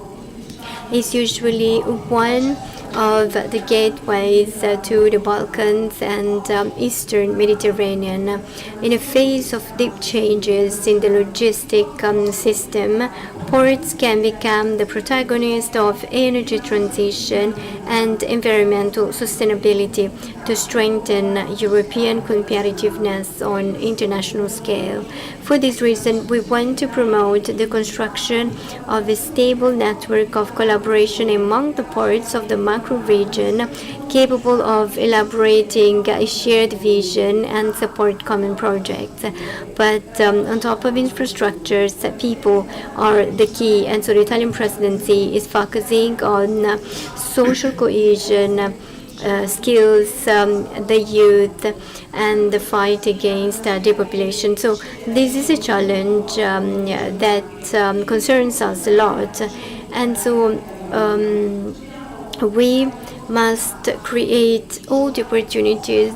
is usually one of the gateways to the Balkans and Eastern Mediterranean. In a phase of deep changes in the logistic system, ports can become the protagonist of energy transition and environmental sustainability to strengthen European competitiveness on international scale. For this reason, we want to promote the construction of a stable network of collaboration among the ports of the macro region, capable of elaborating a shared vision and support common projects. But on top of infrastructures, people are the key, and so the Italian presidency is focusing on social cohesion, skills, the youth, and the fight against depopulation. So this is a challenge that concerns us a lot, and so we must create all the opportunities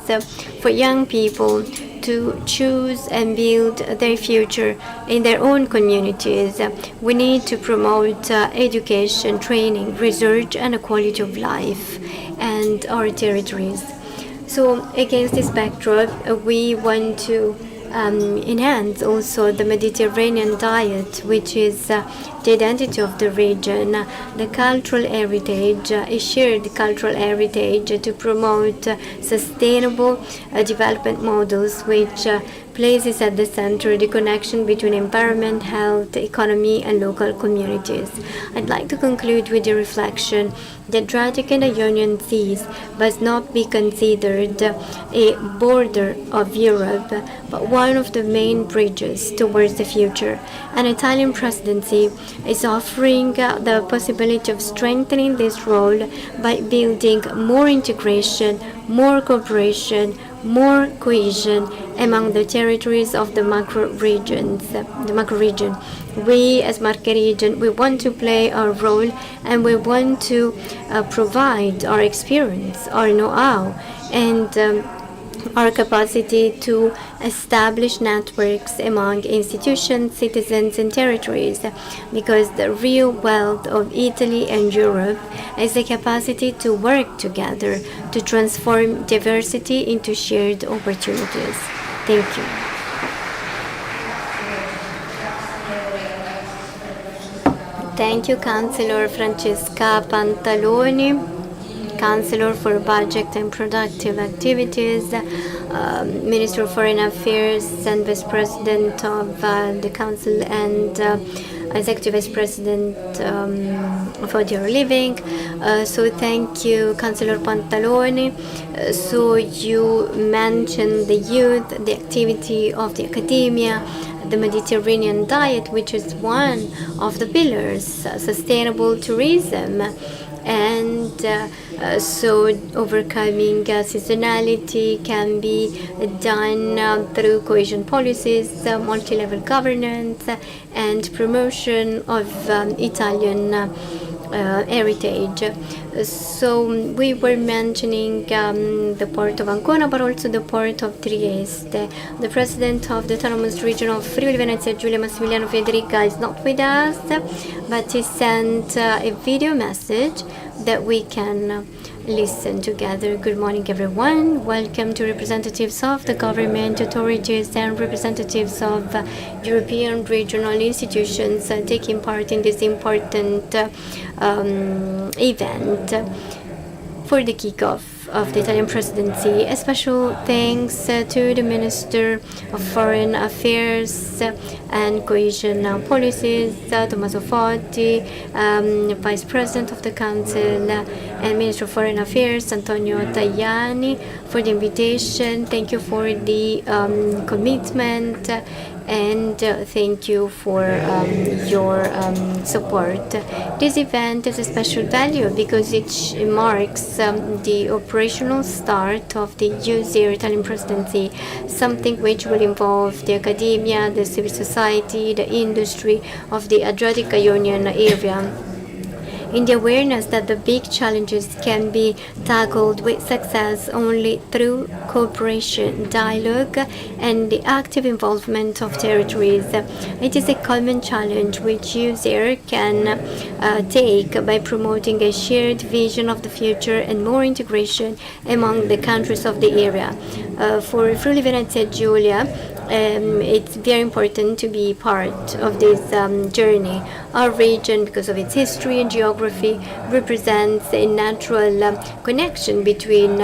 for young people to choose and build their future in their own communities. We need to promote education, training, research, and a quality of life and our territories. So against this backdrop, we want to enhance also the Mediterranean diet, which is the identity of the region, the cultural heritage, a shared cultural heritage to promote sustainable development models, which places at the center the connection between environment, health, economy, and local communities. I'd like to conclude with the reflection that Adriatic and Ionian seas must not be considered a border of Europe, but one of the main bridges towards the future. An Italian presidency is offering the possibility of strengthening this role by building more integration, more cooperation, more cohesion among the territories of the macro region. We as Marche region, we want to play our role, and we want to provide our experience, our know-how, and our capacity to establish networks among institutions, citizens, and territories, because the real wealth of Italy and Europe is the capacity to work together to transform diversity into shared opportunities. Thank you. Thank you, Councillor Francesca Pantaloni, Councillor for Budget and Productive Activities, Minister of Foreign Affairs and Vice President of the Council, and Executive Vice President for Your Living. So thank you, Councillor Pantaloni. So you mentioned the youth, the activity of the academia, the Mediterranean diet, which is one of the pillars, sustainable tourism, and so overcoming seasonality can be done through cohesion policies, multi-level governance, and promotion of Italian heritage. So we were mentioning the port of Ancona, but also the port of Trieste. The president of the autonomous region of Friuli Venezia Giulia Massimiliano Federica is not with us, but he sent a video message that we can listen together. Good morning, everyone. Welcome to representatives of the government, authorities, and representatives of European regional institutions taking part in this important event for the kickoff of the Italian presidency. A special thanks to the Minister of Foreign Affairs and Cohesion Policies, Tommaso Foti, Vice President of the Council and Minister of Foreign Affairs, Antonio Tajani, for the invitation. Thank you for the commitment and thank you for your support. This event has a special value because it marks the operational start of the EUSAIR Italian presidency, something which will involve the academia, the civil society, the industry of the Adriatic-Ionian area, in the awareness that the big challenges can be tackled with success only through cooperation, dialogue, and the active involvement of territories. It is a common challenge which EUSAIR can take by promoting a shared vision of the future and more integration among the countries of the area. For Friuli Venezia Giulia, it's very important to be part of this journey. Our region, because of its history and geography, represents a natural connection between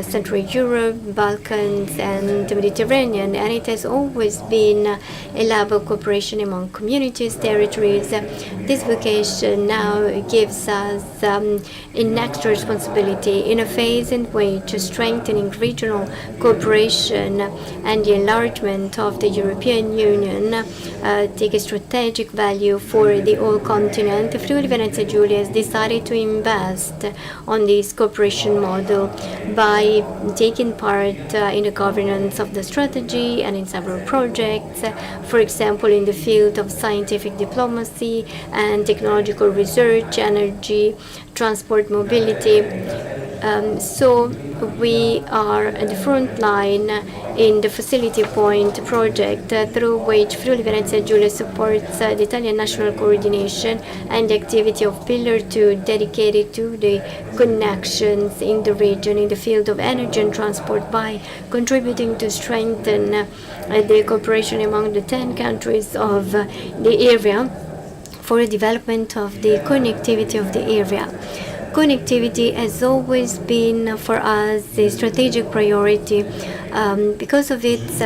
Central Europe, Balkans, and the Mediterranean, and it has always been a lab of cooperation among communities, territories. This vocation now gives us an extra responsibility in a phase in which strengthening regional cooperation and the enlargement of the European Union take a strategic value for the whole continent. Friuli Venezia Giulia has decided to invest on this cooperation model by taking part in the governance of the strategy and in several projects, for example in the field of scientific diplomacy and technological research, energy, transport, mobility. So we are at the front line in the Facility Point project, through which Friuli Venezia Giulia supports the Italian national coordination and the activity of Pillar 2 dedicated to the connections in the region in the field of energy and transport by contributing to strengthen the cooperation among the 10 countries of the area for the development of the connectivity of the area. Connectivity has always been for us a strategic priority because of its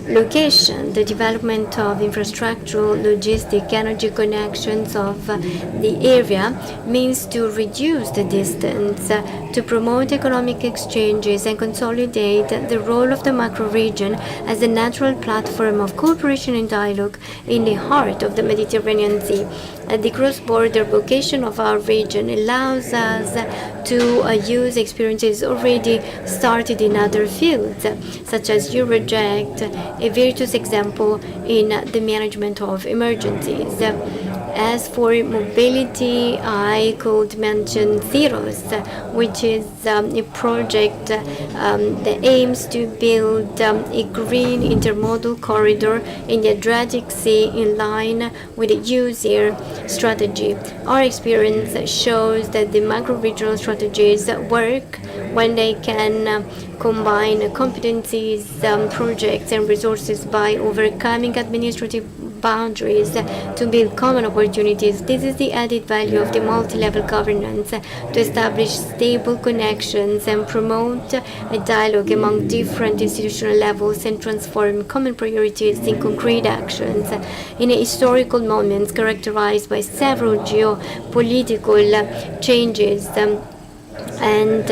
location. The development of infrastructural, logistic, energy connections of the area means to reduce the distance, to promote economic exchanges and consolidate the role of the macro region as a natural platform of cooperation and dialogue in the heart of the Mediterranean Sea. The cross-border vocation of our region allows us to use experiences already started in other fields, such as Euroject, a virtuous example in the management of emergencies. As for mobility, I could mention Zeros, which is a project that aims to build a green intermodal corridor in the Adriatic Sea in line with the EUSAIR strategy. Our experience shows that the macro-regional strategies work when they can combine competencies, projects, and resources by overcoming administrative boundaries to build common opportunities. This is the added value of the multi-level governance, to establish stable connections and promote a dialogue among different institutional levels and transform common priorities in concrete actions. In a historical moment characterized by several geopolitical changes, and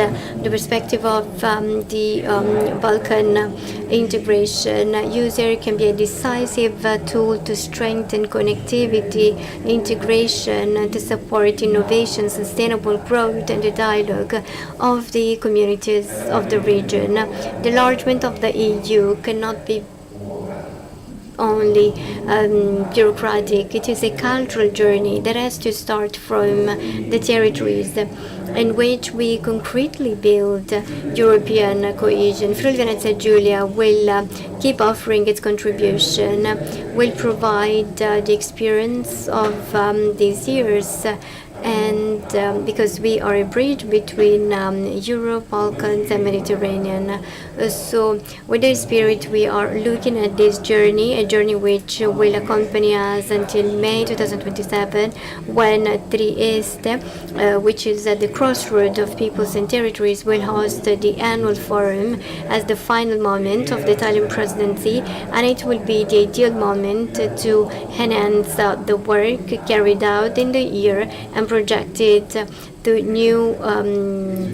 the perspective of the Balkan integration, EUSAIR can be a decisive tool to strengthen connectivity, integration, to support innovation, sustainable growth, and the dialogue of the communities of the region. The enlargement of the EU cannot be only bureaucratic. It is a cultural journey that has to start from the territories in which we concretely build European cohesion. Friuli Venezia Giulia will keep offering its contribution, will provide the experience of these years and because we are a bridge between Europe, Balkans, and Mediterranean. So with this spirit, we are looking at this journey, a journey which will accompany us until May 2027, when Trieste, which is at the crossroad of peoples and territories, will host the annual forum as the final moment of the Italian presidency, and it will be the ideal moment to enhance the work carried out in the year and projected to new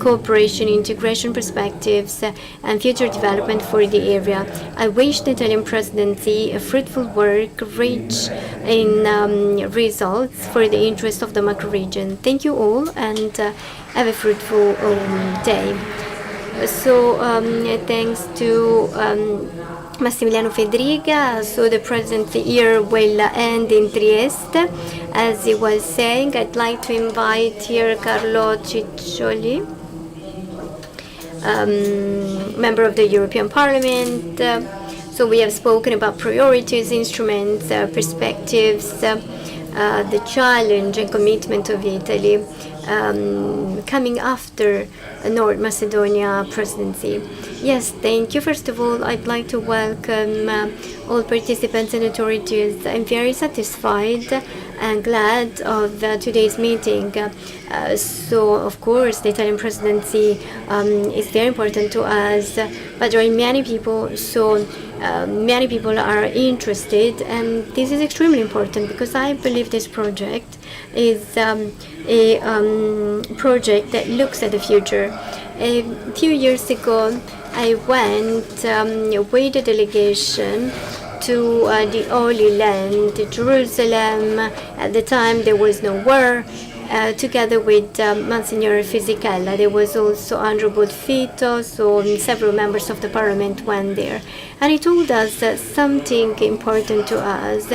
cooperation, integration perspectives, and future development for the area. I wish the Italian presidency a fruitful work rich in results for the interest of the macro region. Thank you all, and have a fruitful day. So thanks to Massimiliano Federica. So the presidency year will end in Trieste. As he was saying, I'd like to invite here Carlo Ciccioli, member of the European Parliament. So we have spoken about priorities, instruments, perspectives, the challenge and commitment of Italy coming after North Macedonia presidency. Yes, thank you. First of all, I'd like to welcome all participants and authorities. I'm very satisfied and glad of today's meeting. So, of course, the Italian presidency is very important to us, but there are many people, so many people are interested, and this is extremely important because I believe this project is a project that looks at the future. A few years ago, I went with a delegation to the Holy Land, Jerusalem. At the time, there was no war. Together with Monsignor Fisichella, there was also Andrew Bolfito, so several members of the parliament went there. And he told us something important to us.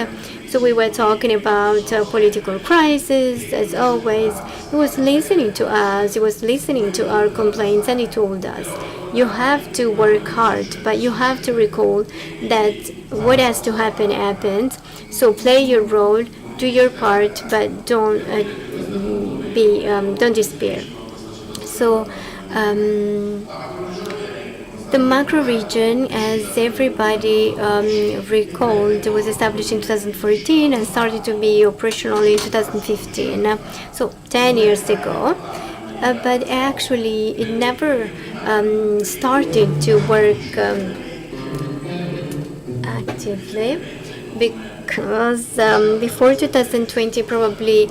So we were talking about political crisis, as always. He was listening to us, he was listening to our complaints, and he told us, you have to work hard, but you have to recall that what has to happen happens. So play your role, do your part, but don't despair. So the macro region, as everybody recalled, was established in 2014 and started to be operational in 2015. So 10 years ago. But actually, it never started to work actively because before 2020 probably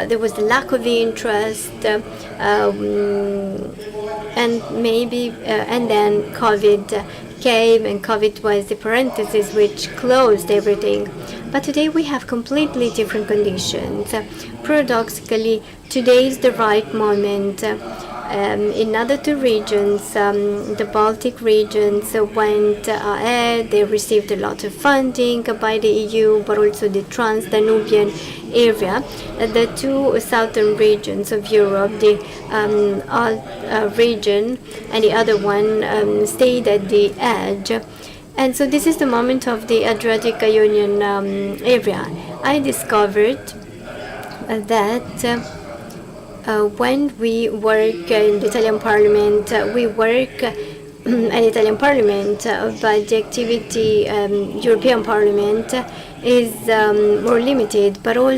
there was a lack of interest and maybe and then COVID came, and COVID was the parenthesis which closed everything. But today we have completely different conditions. Paradoxically, today is the right moment. In other two regions, the Baltic regions went ahead. They received a lot of funding by the EU, but also the Trans-Danubian area. The two southern regions of Europe, the region and the other one, stayed at the edge. And so this is the moment of the Adriatic-Ionian area. I discovered that when we work in the Italian Parliament, we work at the Italian Parliament, but the activity European Parliament is more limited. But all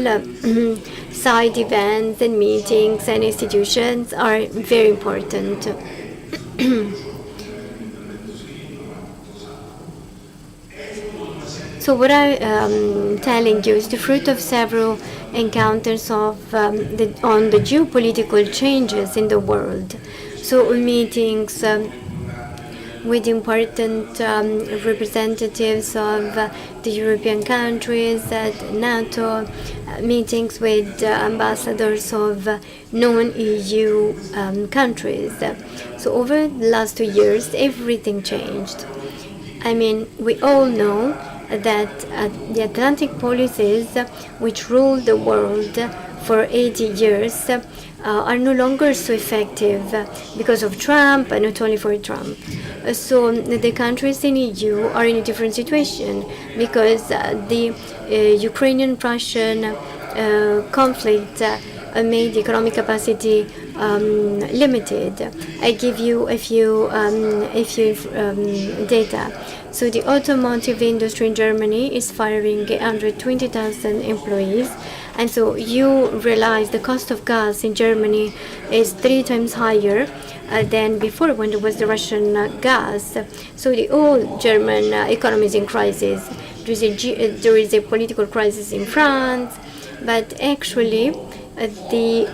side events and meetings and institutions are very important. So what I'm telling you is the fruit of several encounters of on the geopolitical changes in the world. So meetings with important representatives of the European countries at NATO, meetings with ambassadors of non-EU countries. So over the last 2 years, everything changed. I mean, we all know that the Atlantic policies which ruled the world for 80 years are no longer so effective because of Trump, and not only for Trump. So the countries in EU are in a different situation because the Ukrainian-Russian conflict made economic capacity limited. I give you a few data. So the automotive industry in Germany is firing 120,000 employees. And so you realize the cost of gas in Germany is 3 times higher than before when there was the Russian gas. So the whole German economy is in crisis. There is a political crisis in France, but actually the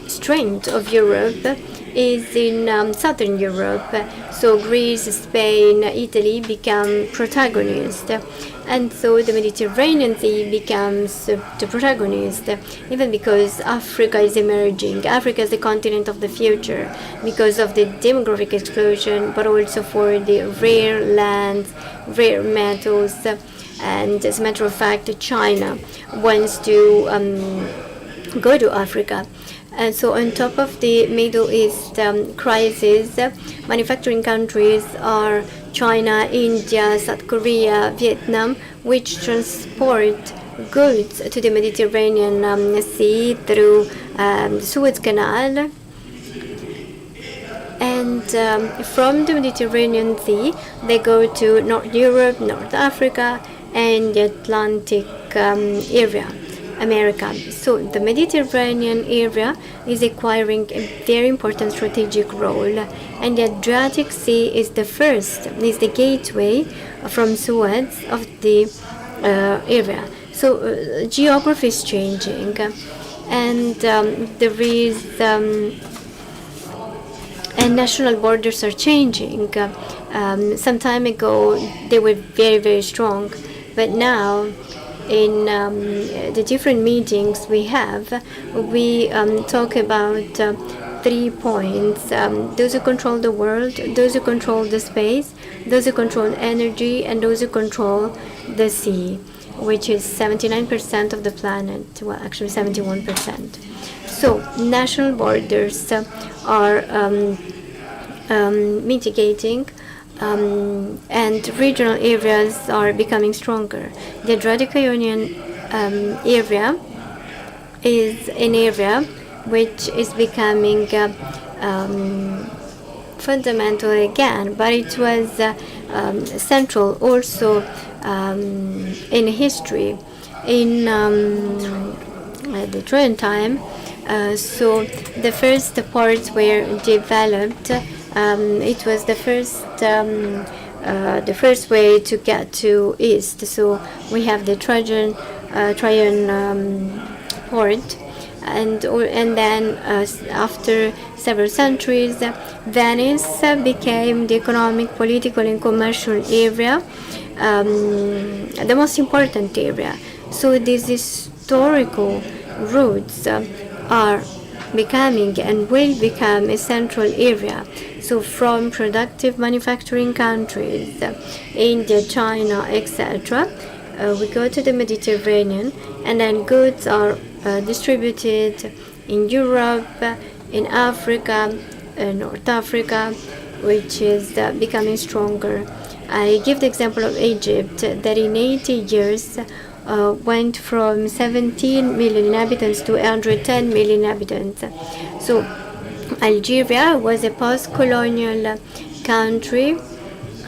strength of Europe is in southern Europe. So Greece, Spain, Italy become protagonists, and so the Mediterranean Sea becomes the protagonist, even because Africa is emerging. Africa is the continent of the future because of the demographic explosion, but also for the rare lands, rare metals, and as a matter of fact, China wants to go to Africa. And so on top of the Middle East crisis, manufacturing countries are China, India, South Korea, Vietnam, which transport goods to the Mediterranean Sea through the Suez Canal. And from the Mediterranean Sea, they go to North Europe, North Africa, and the Atlantic area. America. So the Mediterranean area is acquiring a very important strategic role, and the Adriatic Sea is the gateway from Suez of the area. So geography is changing, and there is and national borders are changing. Some time ago they were very, very strong, but now in the different meetings we have, we talk about 3 points. Those who control the world, those who control the space, those who control energy, and those who control the sea, which is 79% of the planet. Well, actually 71%. So national borders are mitigating, and regional areas are becoming stronger. The Adriatic-Ionian area is an area which is becoming fundamental again, but it was central also in history in the Trojan time. So the first parts were developed. It was the first way to get to east. So we have the Trojan port, and then after several centuries, Venice became the economic, political, and commercial area, the most important area. So these historical routes are becoming and will become a central area. So from productive manufacturing countries, India, China, etc., we go to the Mediterranean, and then goods are distributed in Europe, in Africa, North Africa, which is becoming stronger. I give the example of Egypt, that in 80 years went from 17 million inhabitants to 110 million inhabitants. So Algeria was a post-colonial country,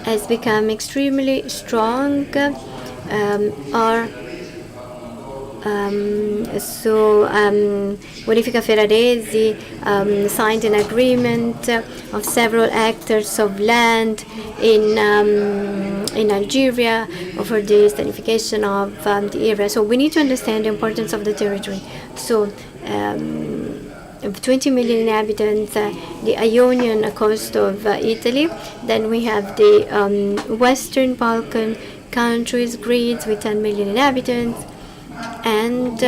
has become extremely strong. Bonifica Ferraresi signed an agreement of several hectares of land in Algeria for the stanification of the area. So we need to understand the importance of the territory. So 20 million inhabitants, the Ionian coast of Italy. Then we have the Western Balkan countries, Greece with 10 million inhabitants. And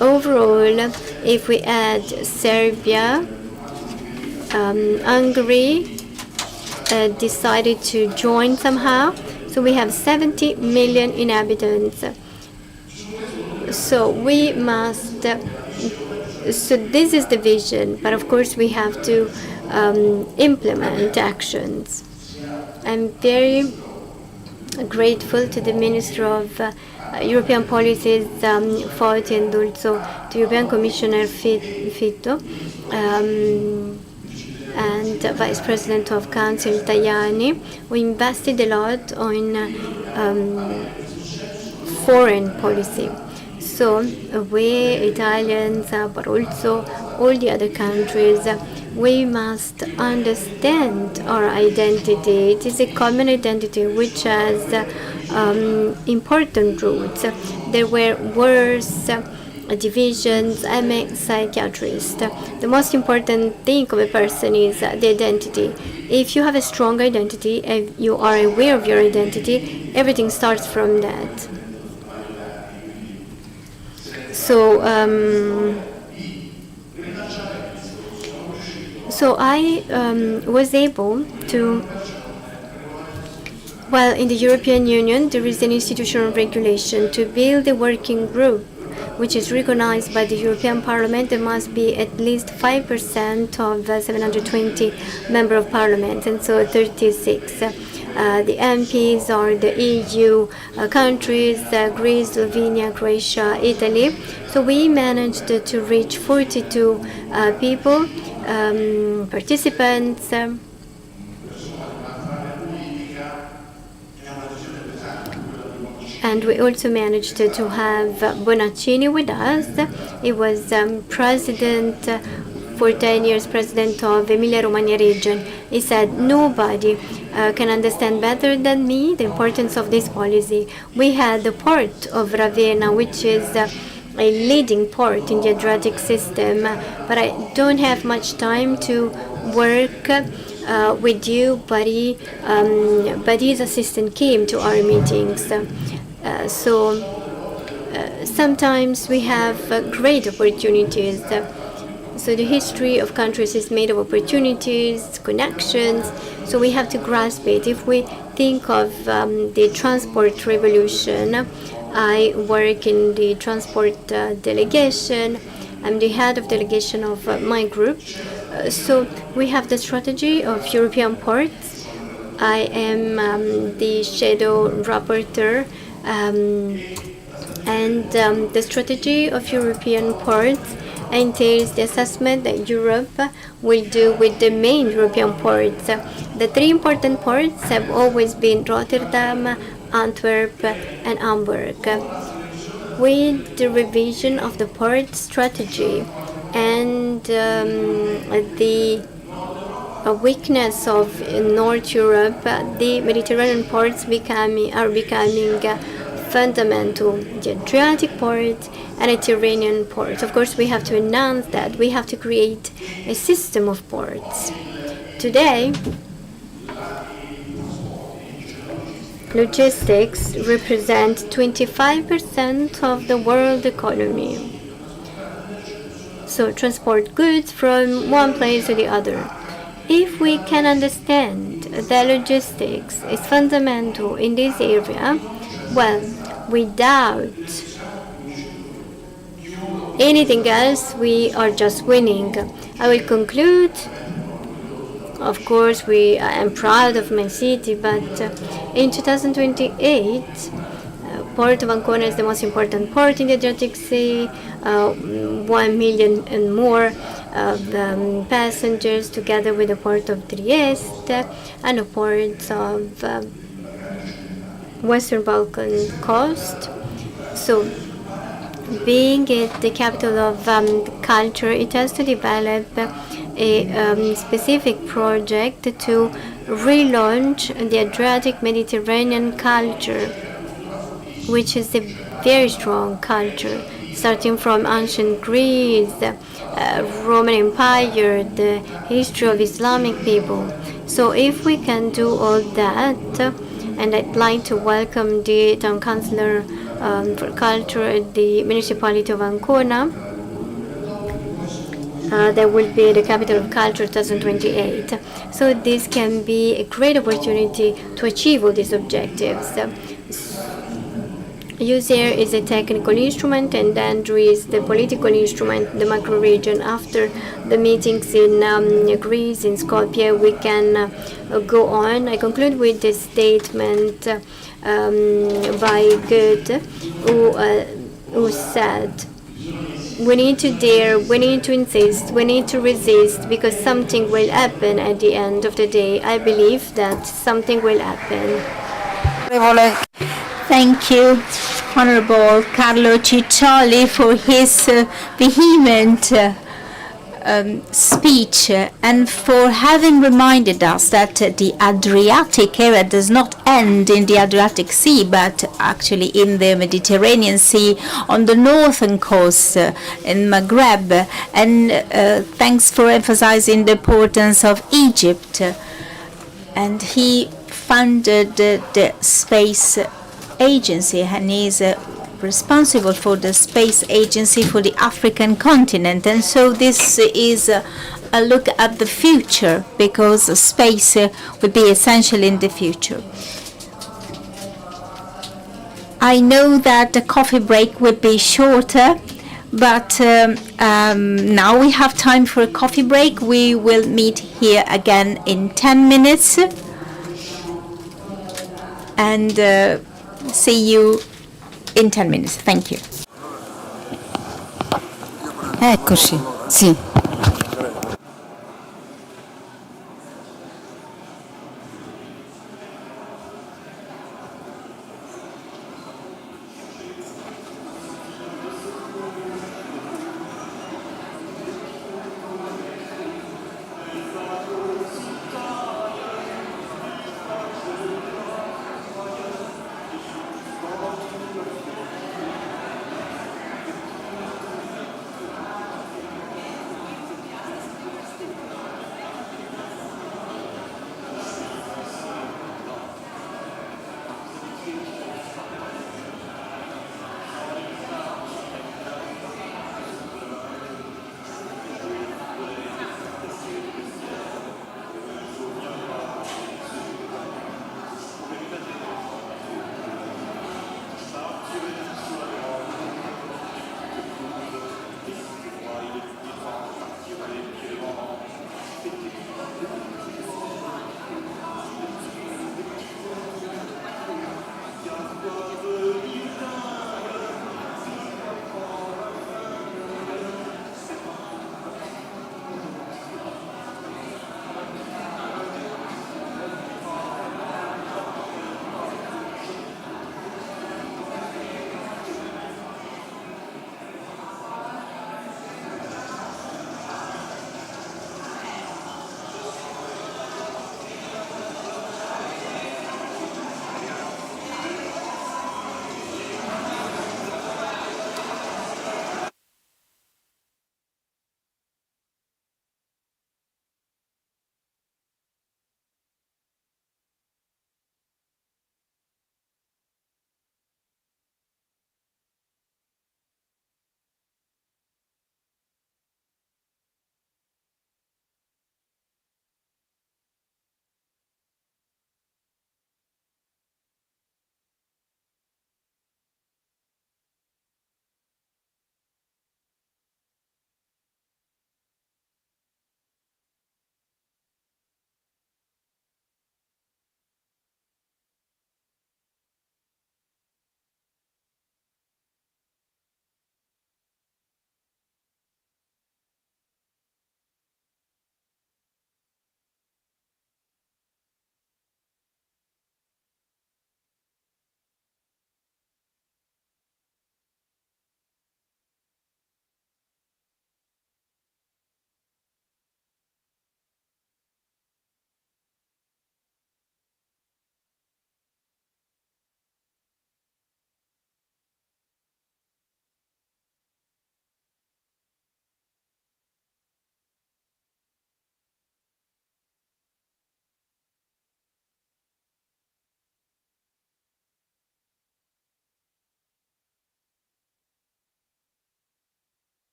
overall, if we add Serbia, Hungary decided to join somehow. So we have 70 million inhabitants. So we must, so this is the vision, but of course we have to implement actions. I'm very grateful to the Minister of European Policies, Foti, and also to European Commissioner Fitto, and Vice President of Council Tajani. We invested a lot on foreign policy. So we Italians, but also all the other countries, we must understand our identity. It is a common identity which has important roots. There were wars, divisions. I'm a psychiatrist. The most important thing of a person is the identity. If you have a strong identity, if you are aware of your identity, everything starts from that. So I was able to, well, in the European Union, there is an institutional regulation to build a working group which is recognized by the European Parliament. There must be at least 5% of 720 member of Parliament, and so 36. The MPs are the EU countries, Greece, Slovenia, Croatia, Italy. So we managed to reach 42 people, participants. And we also managed to have Bonaccini with us. He was president for 10 years, president of Emilia-Romagna region. He said, nobody can understand better than me the importance of this policy. We had the port of Ravenna, which is a leading port in the Adriatic system, but I don't have much time to work with you, but his assistant came to our meetings. Sometimes we have great opportunities. So the history of countries is made of opportunities, connections, so we have to grasp it. If we think of the transport revolution, I work in the transport delegation. I'm the head of delegation of my group. So we have the strategy of European ports. I am the shadow rapporteur, and the strategy of European ports entails the assessment that Europe will do with the main European ports. The three important ports have always been Rotterdam, Antwerp, and Hamburg. With the revision of the port strategy and the weakness of North Europe, the Mediterranean ports are becoming fundamental. The Adriatic port and Mediterranean ports. Of course, we have to announce that we have to create a system of ports. Today, logistics represent 25% of the world economy. So transport goods from one place to the other. If we can understand that logistics is fundamental in this area, well, without anything else, we are just winning. I will conclude. Of course, I am proud of my city, but in 2028, Port of Ancona is the most important port in the Adriatic Sea. 1 million and more passengers, together with the port of Trieste and the ports of Western Balkan coast. So, being it the capital of culture, it has to develop a specific project to relaunch the Adriatic Mediterranean culture, which is a very strong culture, starting from ancient Greece, Roman Empire, the history of Islamic people. So if we can do all that, and I'd like to welcome the town councillor for culture at the municipality of Ancona, that will be the capital of culture 2028. So this can be a great opportunity to achieve all these objectives. EUSAIR is a technical instrument, and then there is the political instrument, the macro region. After the meetings in Greece, in Skopje, we can go on. I conclude with this statement by Goethe, who said, we need to dare, we need to insist, we need to resist, because something will happen at the end of the day. I believe that something will happen. Thank you, Honorable Carlo Ciccioli, for his vehement speech and for having reminded us that the Adriatic area does not end in the Adriatic Sea, but actually in the Mediterranean Sea on the northern coast in Maghreb. And thanks for emphasizing the importance of Egypt. And he founded the Space Agency, and is responsible for the Space Agency for the African continent. And so this is a look at the future, because space will be essential in the future. I know that the coffee break will be shorter, but now we have time for a coffee break. We will meet here again in 10 minutes. And see you in 10 minutes. Thank you. Eccoci, sì.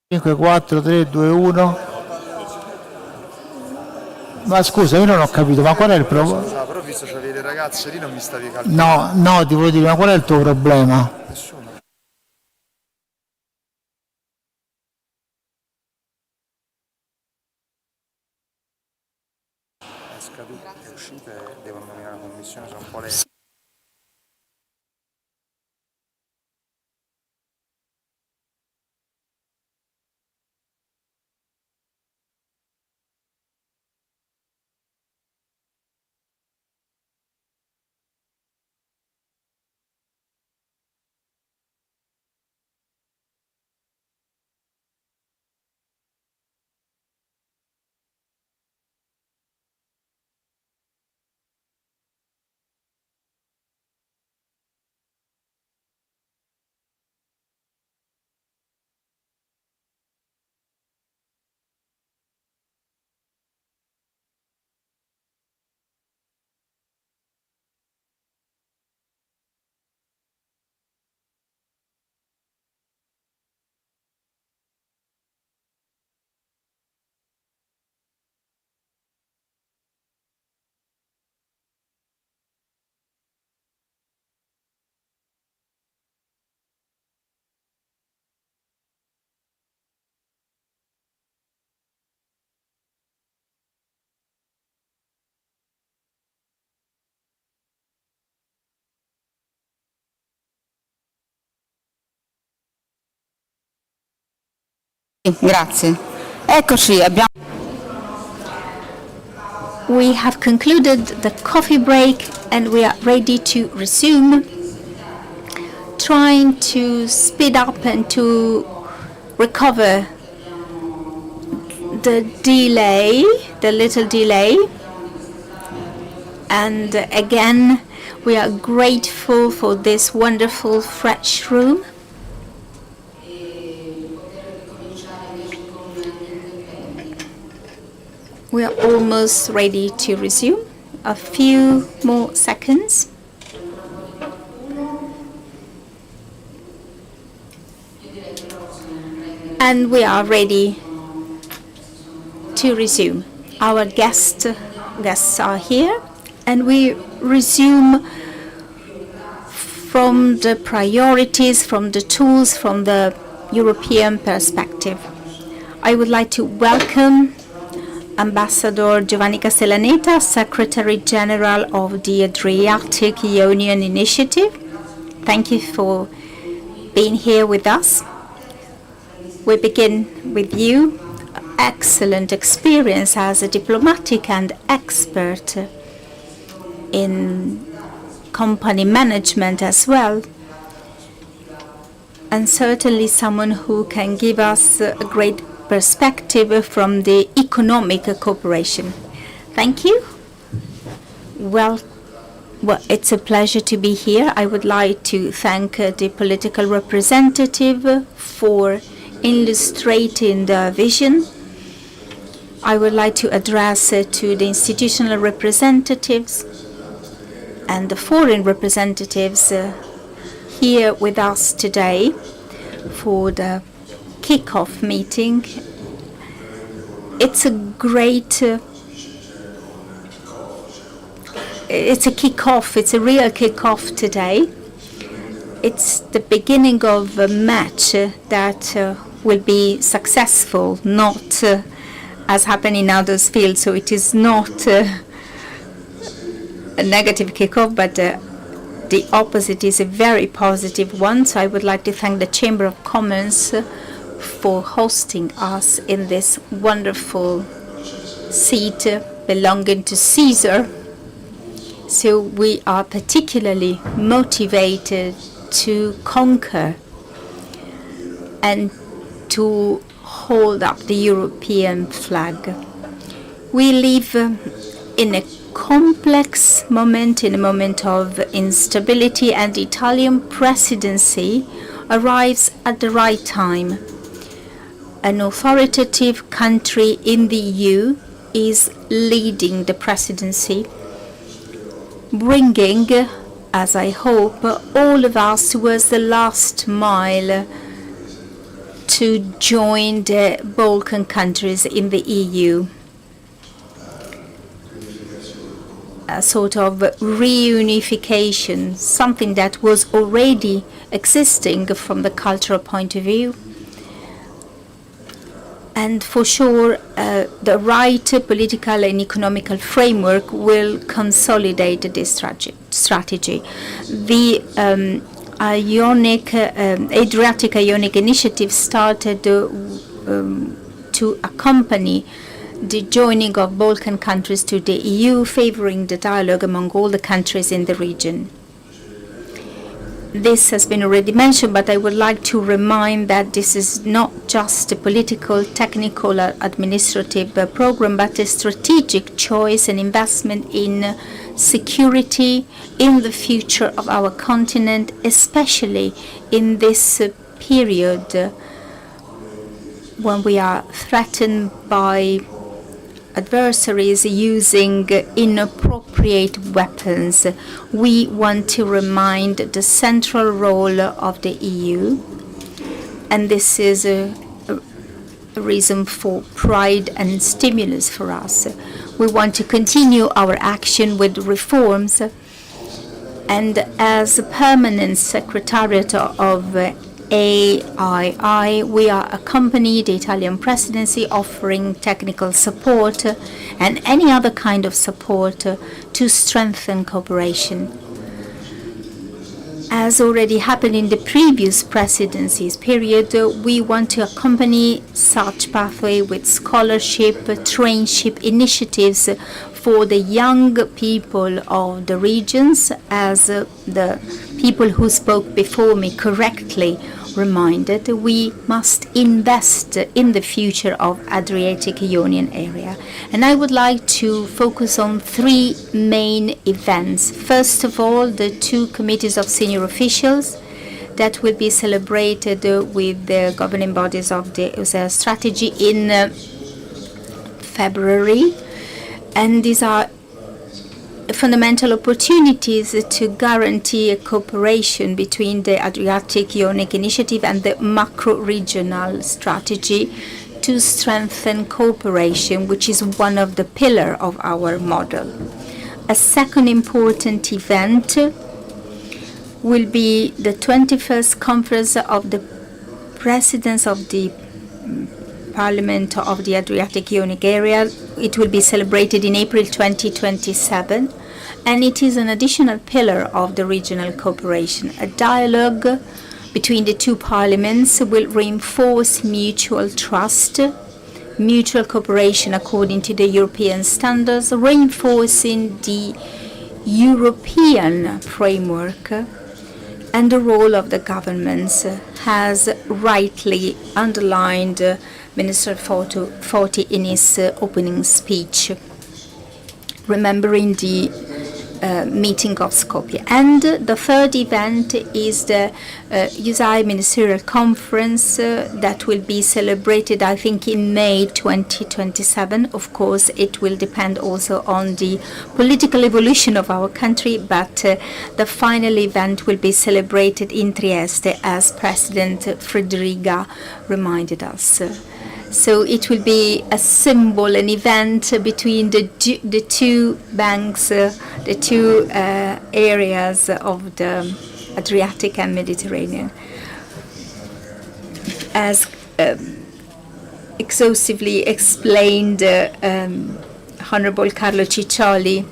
5, 4, 3, 2, 1. Ma scusa, io non ho capito, ma qual è il problema? Però visto che c'avevi le ragazze lì non mi stavi calcolando. No, ti volevo dire, ma qual è il tuo problema? Nessuno. Scaduti, le uscite devono nominare una commissione, sono un po' lenti. Grazie. Eccoci, abbiamo... We have concluded the coffee break and we are ready to resume, trying to speed up and to recover the delay, the little delay. And again, we are grateful for this wonderful fresh room. We are almost ready to resume. A few more seconds. And we are ready to resume. Our guests are here, and we resume from the priorities, from the tools, from the European perspective. I would like to welcome Ambassador Giovanni Castellaneta, Secretary General of the Adriatic-Ionian Initiative. Thank you for being here with us. We begin with you. Excellent experience as a diplomatic and expert in company management as well, and certainly someone who can give us a great perspective from the economic cooperation. Thank you. Well, it's a pleasure to be here. I would like to thank the political representative for illustrating the vision. I would like to address to the institutional representatives and the foreign representatives here with us today for the kick-off meeting. It's a great, it's a kick-off, it's a real kick-off today. It's the beginning of a match that will be successful, not as happened in other fields. So it is not a negative kick-off, but the opposite is a very positive one. So I would like to thank the Chamber of Commerce for hosting us in this wonderful seat belonging to Caesar. So we are particularly motivated to conquer and to hold up the European flag. We live in a complex moment, in a moment of instability, and the Italian presidency arrives at the right time. An authoritative country in the EU is leading the presidency, bringing, as I hope, all of us towards the last mile to join the Balkan countries in the EU. A sort of reunification, something that was already existing from the cultural point of view. And for sure, the right political and economical framework will consolidate this strategy. The Adriatic-Ionian initiative started to accompany the joining of Balkan countries to the EU, favoring the dialogue among all the countries in the region. This has been already mentioned, but I would like to remind that this is not just a political, technical, or administrative program, but a strategic choice and investment in security, in the future of our continent, especially in this period when we are threatened by adversaries using inappropriate weapons. We want to remind the central role of the EU, and this is a reason for pride and stimulus for us. We want to continue our action with reforms, and as a permanent secretariat of AII, we are accompanying the Italian presidency, offering technical support and any other kind of support to strengthen cooperation. As already happened in the previous presidency's period, we want to accompany such pathway with scholarship, trainship initiatives for the young people of the regions, as the people who spoke before me correctly reminded. We must invest in the future of Adriatic-Ionian area. And I would like to focus on three main events. First of all, the two committees of senior officials that will be celebrated with the governing bodies of the EUSAIR strategy in February. And these are fundamental opportunities to guarantee a cooperation between the Adriatic-Ionian initiative and the macro-regional strategy to strengthen cooperation, which is one of the pillars of our model. A second important event will be the 21st Conference of the Presidents of the Parliament of the Adriatic-Ionian area. It will be celebrated in April 2027, and it is an additional pillar of the regional cooperation. A dialogue between the two parliaments will reinforce mutual trust, mutual cooperation according to the European standards, reinforcing the European framework and the role of the governments, has rightly underlined Minister Forti in his opening speech, remembering the meeting of Skopje. And the third event is the EUSAIR Ministerial Conference that will be celebrated, I think, in May 2027. Of course, it will depend also on the political evolution of our country, but the final event will be celebrated in Trieste, as President Frederica reminded us. So it will be a symbol, an event between the two banks, the two areas of the Adriatic and Mediterranean. As exhaustively explained Honorable Carlo Ciccioli,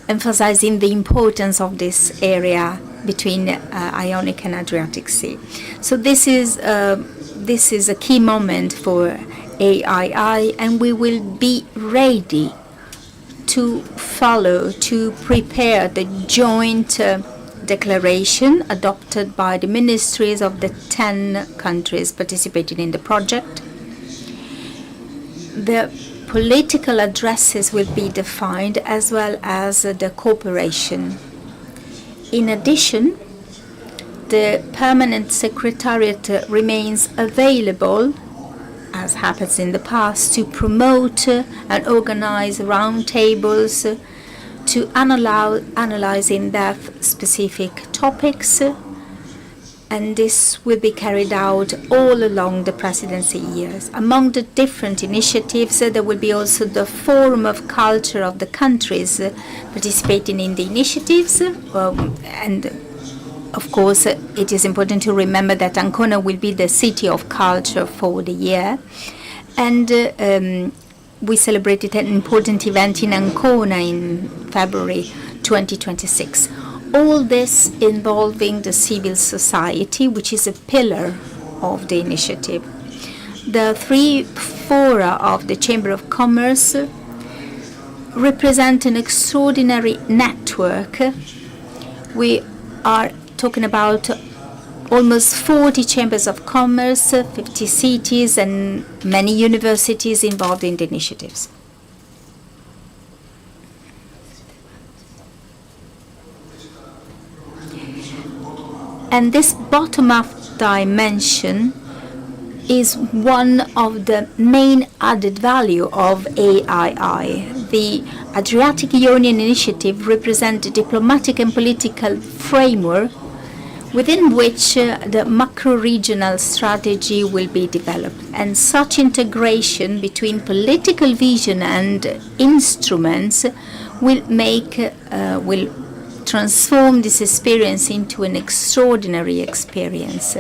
emphasizing the importance of this area between Ionic and Adriatic Sea. So this is a key moment for AII, and we will be ready to follow, to prepare the joint declaration adopted by the ministries of the 10 countries participating in the project. The political addresses will be defined, as well as the cooperation. In addition, the permanent secretariat remains available, as happens in the past, to promote and organize roundtables to analyze in depth specific topics and this will be carried out all along the presidency years. Among the different initiatives, there will be also the Forum of Culture of the countries participating in the initiatives, and of course, it is important to remember that Ancona will be the city of culture for the year. And we celebrated an important event in Ancona in February 2026. All this involving the civil society, which is a pillar of the initiative. The 3 fora of the Chamber of Commerce represent an extraordinary network. We are talking about almost 40 chambers of commerce, 50 cities, and many universities involved in the initiatives. And this bottom-up dimension is one of the main added value of AII. The Adriatic-Ionian initiative represents a diplomatic and political framework within which the macro-regional strategy will be developed. And such integration between political vision and instruments will transform this experience into an extraordinary experience.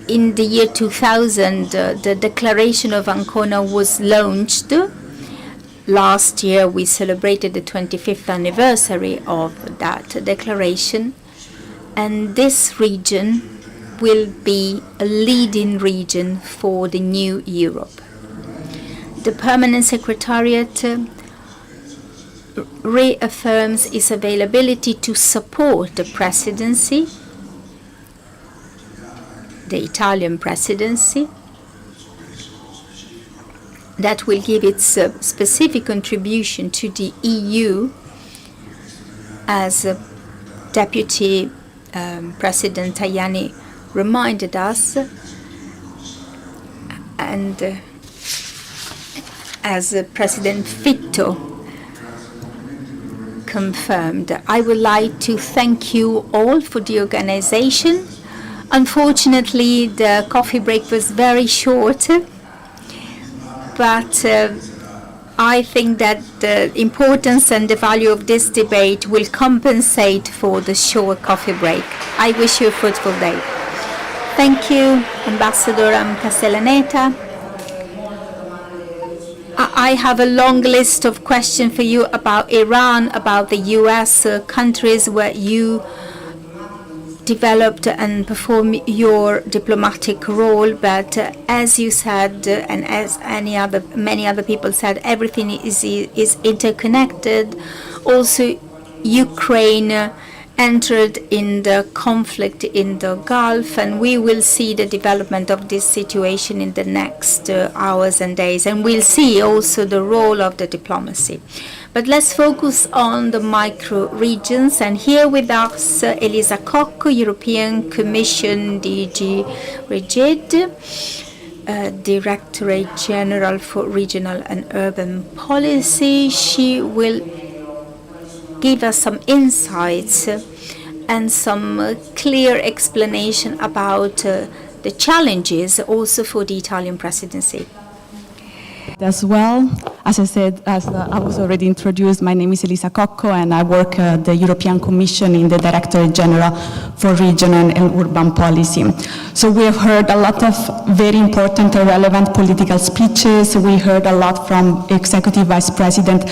In the year 2000, the Declaration of Ancona was launched. Last year, we celebrated the 25th anniversary of that declaration. And this region will be a leading region for the new Europe. The Permanent Secretariat reaffirms its availability to support the presidency, the Italian presidency, that will give its specific contribution to the EU, as Deputy President Tajani reminded us, and as President Fitto confirmed. I would like to thank you all for the organization. Unfortunately, the coffee break was very short, but I think that the importance and the value of this debate will compensate for the short coffee break. I wish you a fruitful day. Thank you, Ambassador Castellaneta. I have a long list of questions for you about Iran, about the US, countries where you developed and perform your diplomatic role, but as you said, and as many other people said, everything is interconnected. Also, Ukraine entered in the conflict in the Gulf, and we will see the development of this situation in the next hours and days, and we'll see also the role of the diplomacy. But let's focus on the micro-regions, and here with us Elisa Cocco, European Commission DG Rigid, Directorate General for Regional and Urban Policy. She will give us some insights and some clear explanation about the challenges also for the Italian presidency. As well, as I said, as I was already introduced, my name is Elisa Cocco, and I work at the European Commission in the Directorate General for Regional and Urban Policy. So we have heard a lot of very important and relevant political speeches. We heard a lot from Executive Vice President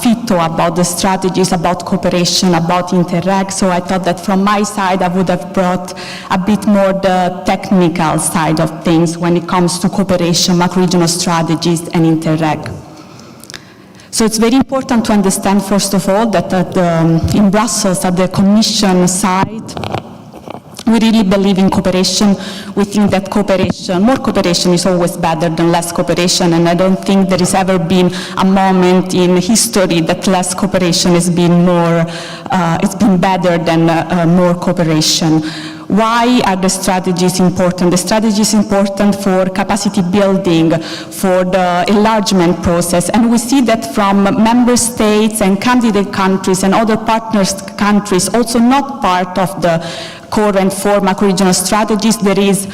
Fitto about the strategies, about cooperation, about Interreg. So I thought that from my side, I would have brought a bit more the technical side of things when it comes to cooperation, macro-regional strategies, and Interreg. So it's very important to understand, first of all, that in Brussels, at the Commission side, we really believe in cooperation. We think that more cooperation is always better than less cooperation, and I don't think there has ever been a moment in history that less cooperation has been it's been better than more cooperation. Why are the strategies important? The strategy is important for capacity building, for the enlargement process, and we see that from member states and candidate countries and other partners countries, also not part of the current 4 macro-regional strategies, there is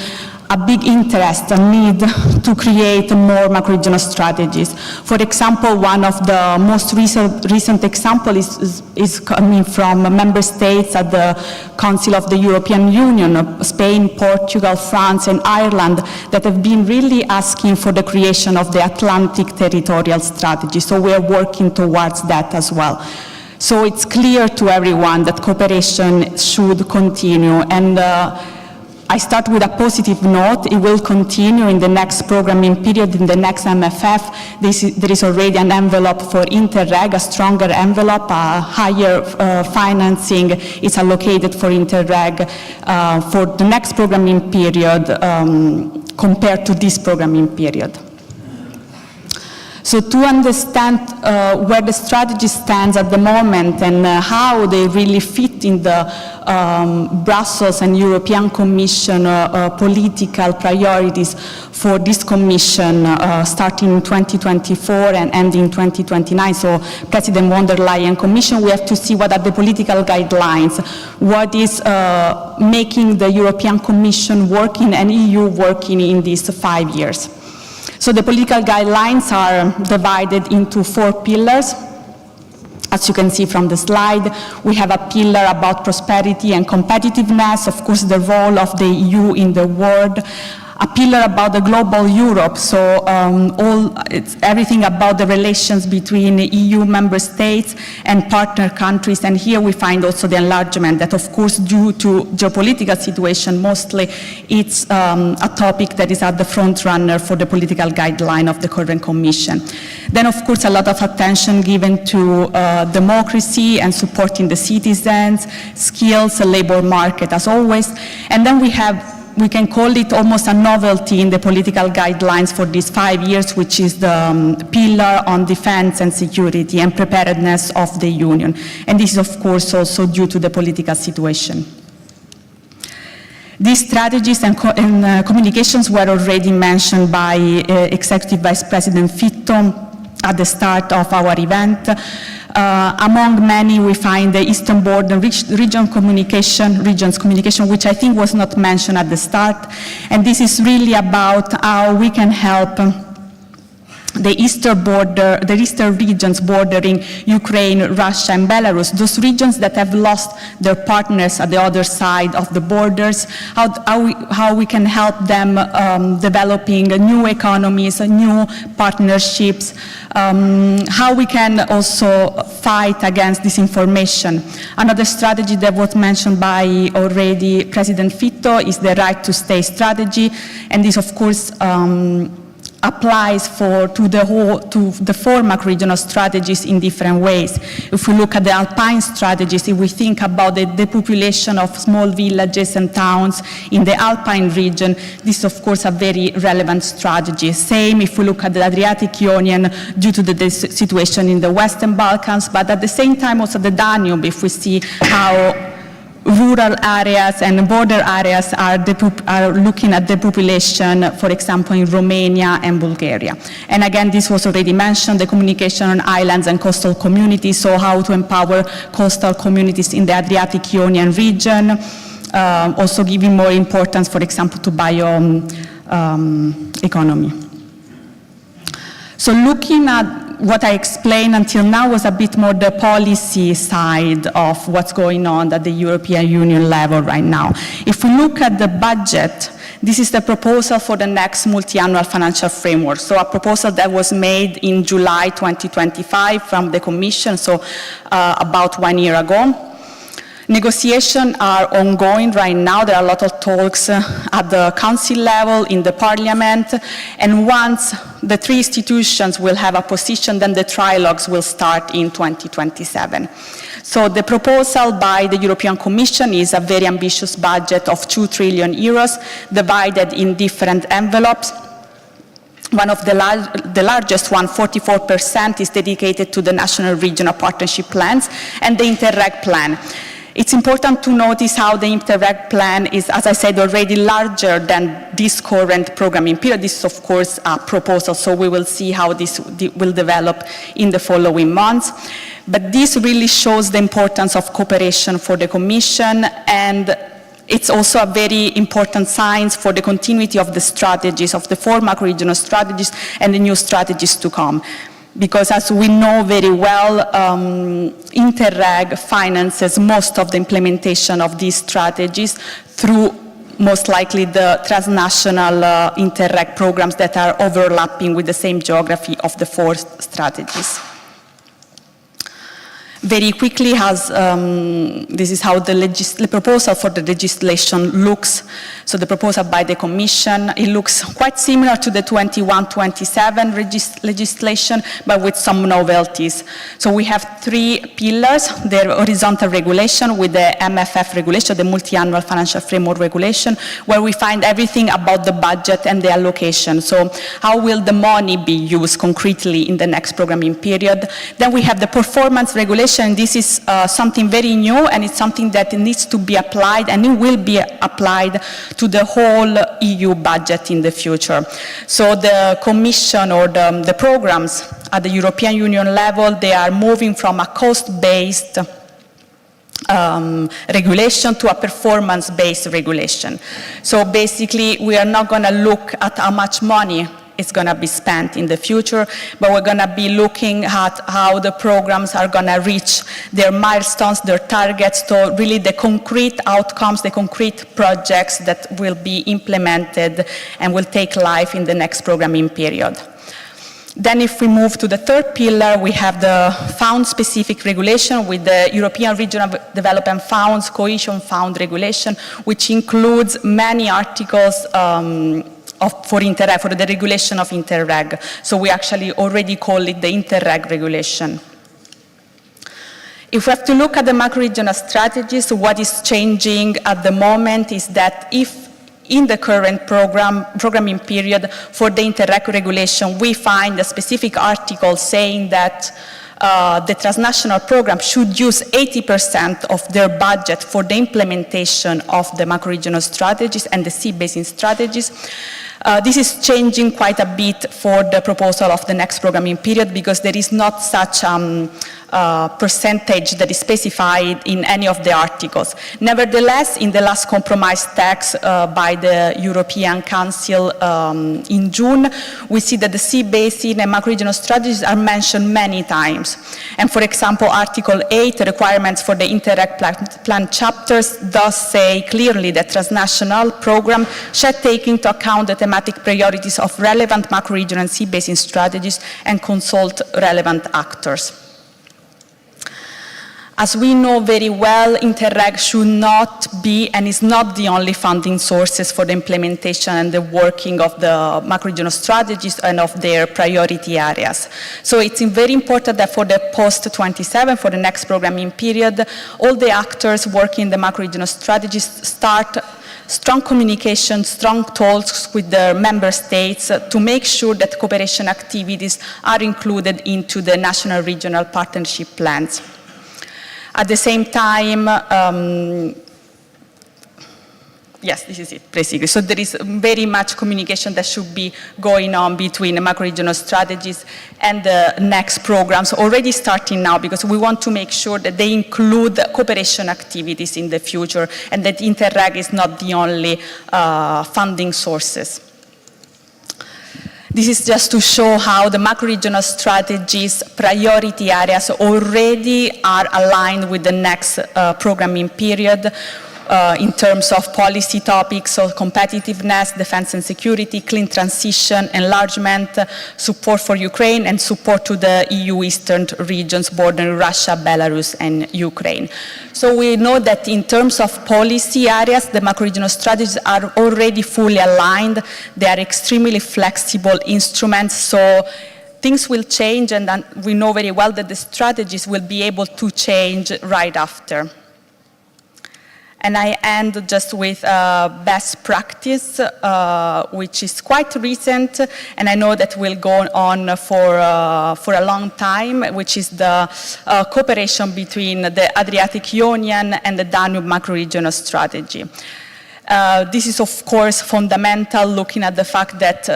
a big interest, a need to create more macro-regional strategies. For example, one of the most recent examples is coming from member states at the Council of the European Union, Spain, Portugal, France, and Ireland, that have been really asking for the creation of the Atlantic territorial strategy. So we are working towards that as well. So it's clear to everyone that cooperation should continue, and I start with a positive note. It will continue in the next programming period, in the next MFF. There is already an envelope for Interreg, a stronger envelope, a higher financing is allocated for Interreg for the next programming period compared to this programming period. So to understand where the strategy stands at the moment and how they really fit in the Brussels and European Commission political priorities for this Commission starting in 2024 and ending 2029. So President von der Leyen Commission, we have to see what are the political guidelines, what is making the European Commission working and EU working in these 5 years. So the political guidelines are divided into 4 pillars. As you can see from the slide, we have a pillar about prosperity and competitiveness, of course the role of the EU in the world, a pillar about the global Europe, so it's everything about the relations between EU member states and partner countries, and here we find also the enlargement that, of course, due to geopolitical situation, mostly it's a topic that is at the front runner for the political guideline of the current Commission. Then, of course, a lot of attention given to democracy and supporting the citizens, skills, a labor market as always, and then we can call it almost a novelty in the political guidelines for these 5 years, which is the pillar on defense and security and preparedness of the Union. And this is, of course, also due to the political situation. These strategies and communications were already mentioned by Executive Vice President Fitto at the start of our event. Among many, we find the Eastern Border regions communication, which I think was not mentioned at the start. And this is really about how we can help the eastern regions bordering Ukraine, Russia, and Belarus, those regions that have lost their partners at the other side of the borders, how we can help them developing new economies, new partnerships, how we can also fight against disinformation. Another strategy that was mentioned by already President Fitto is the right to stay strategy, and this, of course, applies to the 4 macro-regional strategies in different ways. If we look at the Alpine strategies, if we think about the depopulation of small villages and towns in the Alpine region, this is, of course, a very relevant strategy. Same if we look at the Adriatic-Ionian due to the situation in the Western Balkans, but at the same time also the Danube, if we see how rural areas and border areas are looking at the population, for example, in Romania and Bulgaria. And again, this was already mentioned, the communication on islands and coastal communities, so how to empower coastal communities in the Adriatic-Ionian region, also giving more importance, for example, to bioeconomy. So looking at what I explained until now was a bit more the policy side of what's going on at the European Union level right now. If we look at the budget, this is the proposal for the next multi-annual financial framework. So a proposal that was made in July 2025 from the Commission, so about 1 year ago. Negotiations are ongoing right now. There are a lot of talks at the Council level, in the Parliament, and once the 3 institutions will have a position, then the trilogues will start in 2027. So the proposal by the European Commission is a very ambitious budget of 2 trillion euros, divided in different envelopes. One of the largest one, 44%, is dedicated to the national regional partnership plans and the Interreg plan. It's important to notice how the Interreg plan is, as I said, already larger than this current programming period. This is, of course, a proposal, so we will see how this will develop in the following months. But this really shows the importance of cooperation for the Commission, and it's also a very important sign for the continuity of the strategies, of the four macro-regional strategies and the new strategies to come. Because as we know very well, Interreg finances most of the implementation of these strategies through most likely the transnational Interreg programs that are overlapping with the same geography of the four strategies. Very quickly, this is how the proposal for the legislation looks. So the proposal by the Commission, it looks quite similar to the 21-27 legislation, but with some novelties. So we have three pillars: the horizontal regulation with the MFF regulation, the multi-annual financial framework regulation, where we find everything about the budget and the allocation. So how will the money be used concretely in the next programming period? Then we have the performance regulation. This is something very new, and it's something that needs to be applied, and it will be applied to the whole EU budget in the future. So the Commission or the programs at the European Union level, they are moving from a cost-based regulation to a performance-based regulation. So basically, we are not going to look at how much money is going to be spent in the future, but we're going to be looking at how the programs are going to reach their milestones, their targets, so really the concrete outcomes, the concrete projects that will be implemented and will take life in the next programming period. Then if we move to the third pillar, we have the fund-specific regulation with the European Regional Development Funds, Cohesion Fund regulation, which includes many articles for Interreg, for the regulation of Interreg. So we actually already call it the Interreg regulation. If we have to look at the macro-regional strategies, what is changing at the moment is that if in the current programming period for the Interreg regulation, we find a specific article saying that the transnational program should use 80% of their budget for the implementation of the macro-regional strategies and the sea basin strategies. This is changing quite a bit for the proposal of the next programming period, because there is not such percentage that is specified in any of the articles. Nevertheless, in the last compromise text by the European Council in June, we see that the sea basin and macro-regional strategies are mentioned many times. And for example, Article 8, requirements for the Interreg plan chapters, does say clearly that transnational program shall take into account the thematic priorities of relevant macro-regional and sea basin strategies and consult relevant actors. As we know very well, Interreg should not be and is not the only funding sources for the implementation and the working of the macro-regional strategies and of their priority areas. So it's very important that for the post-27, for the next programming period, all the actors working in the macro-regional strategies start strong communication, strong talks with the member states to make sure that cooperation activities are included into the national regional partnership plans. At the same time, yes, this is it, basically. So there is very much communication that should be going on between the macro-regional strategies and the next programs, already starting now, because we want to make sure that they include cooperation activities in the future and that Interreg is not the only funding sources. This is just to show how the macro-regional strategies priority areas already are aligned with the next programming period in terms of policy topics, so competitiveness, defense and security, clean transition, enlargement, support for Ukraine, and support to the EU eastern regions bordering Russia, Belarus, and Ukraine. So we know that in terms of policy areas, the macro-regional strategies are already fully aligned. They are extremely flexible instruments, so things will change, and we know very well that the strategies will be able to change right after. And I end just with best practice, which is quite recent, and I know that will go on for a long time, which is the cooperation between the Adriatic-Ionian and the Danube macro-regional strategy. This is, of course, fundamental, looking at the fact that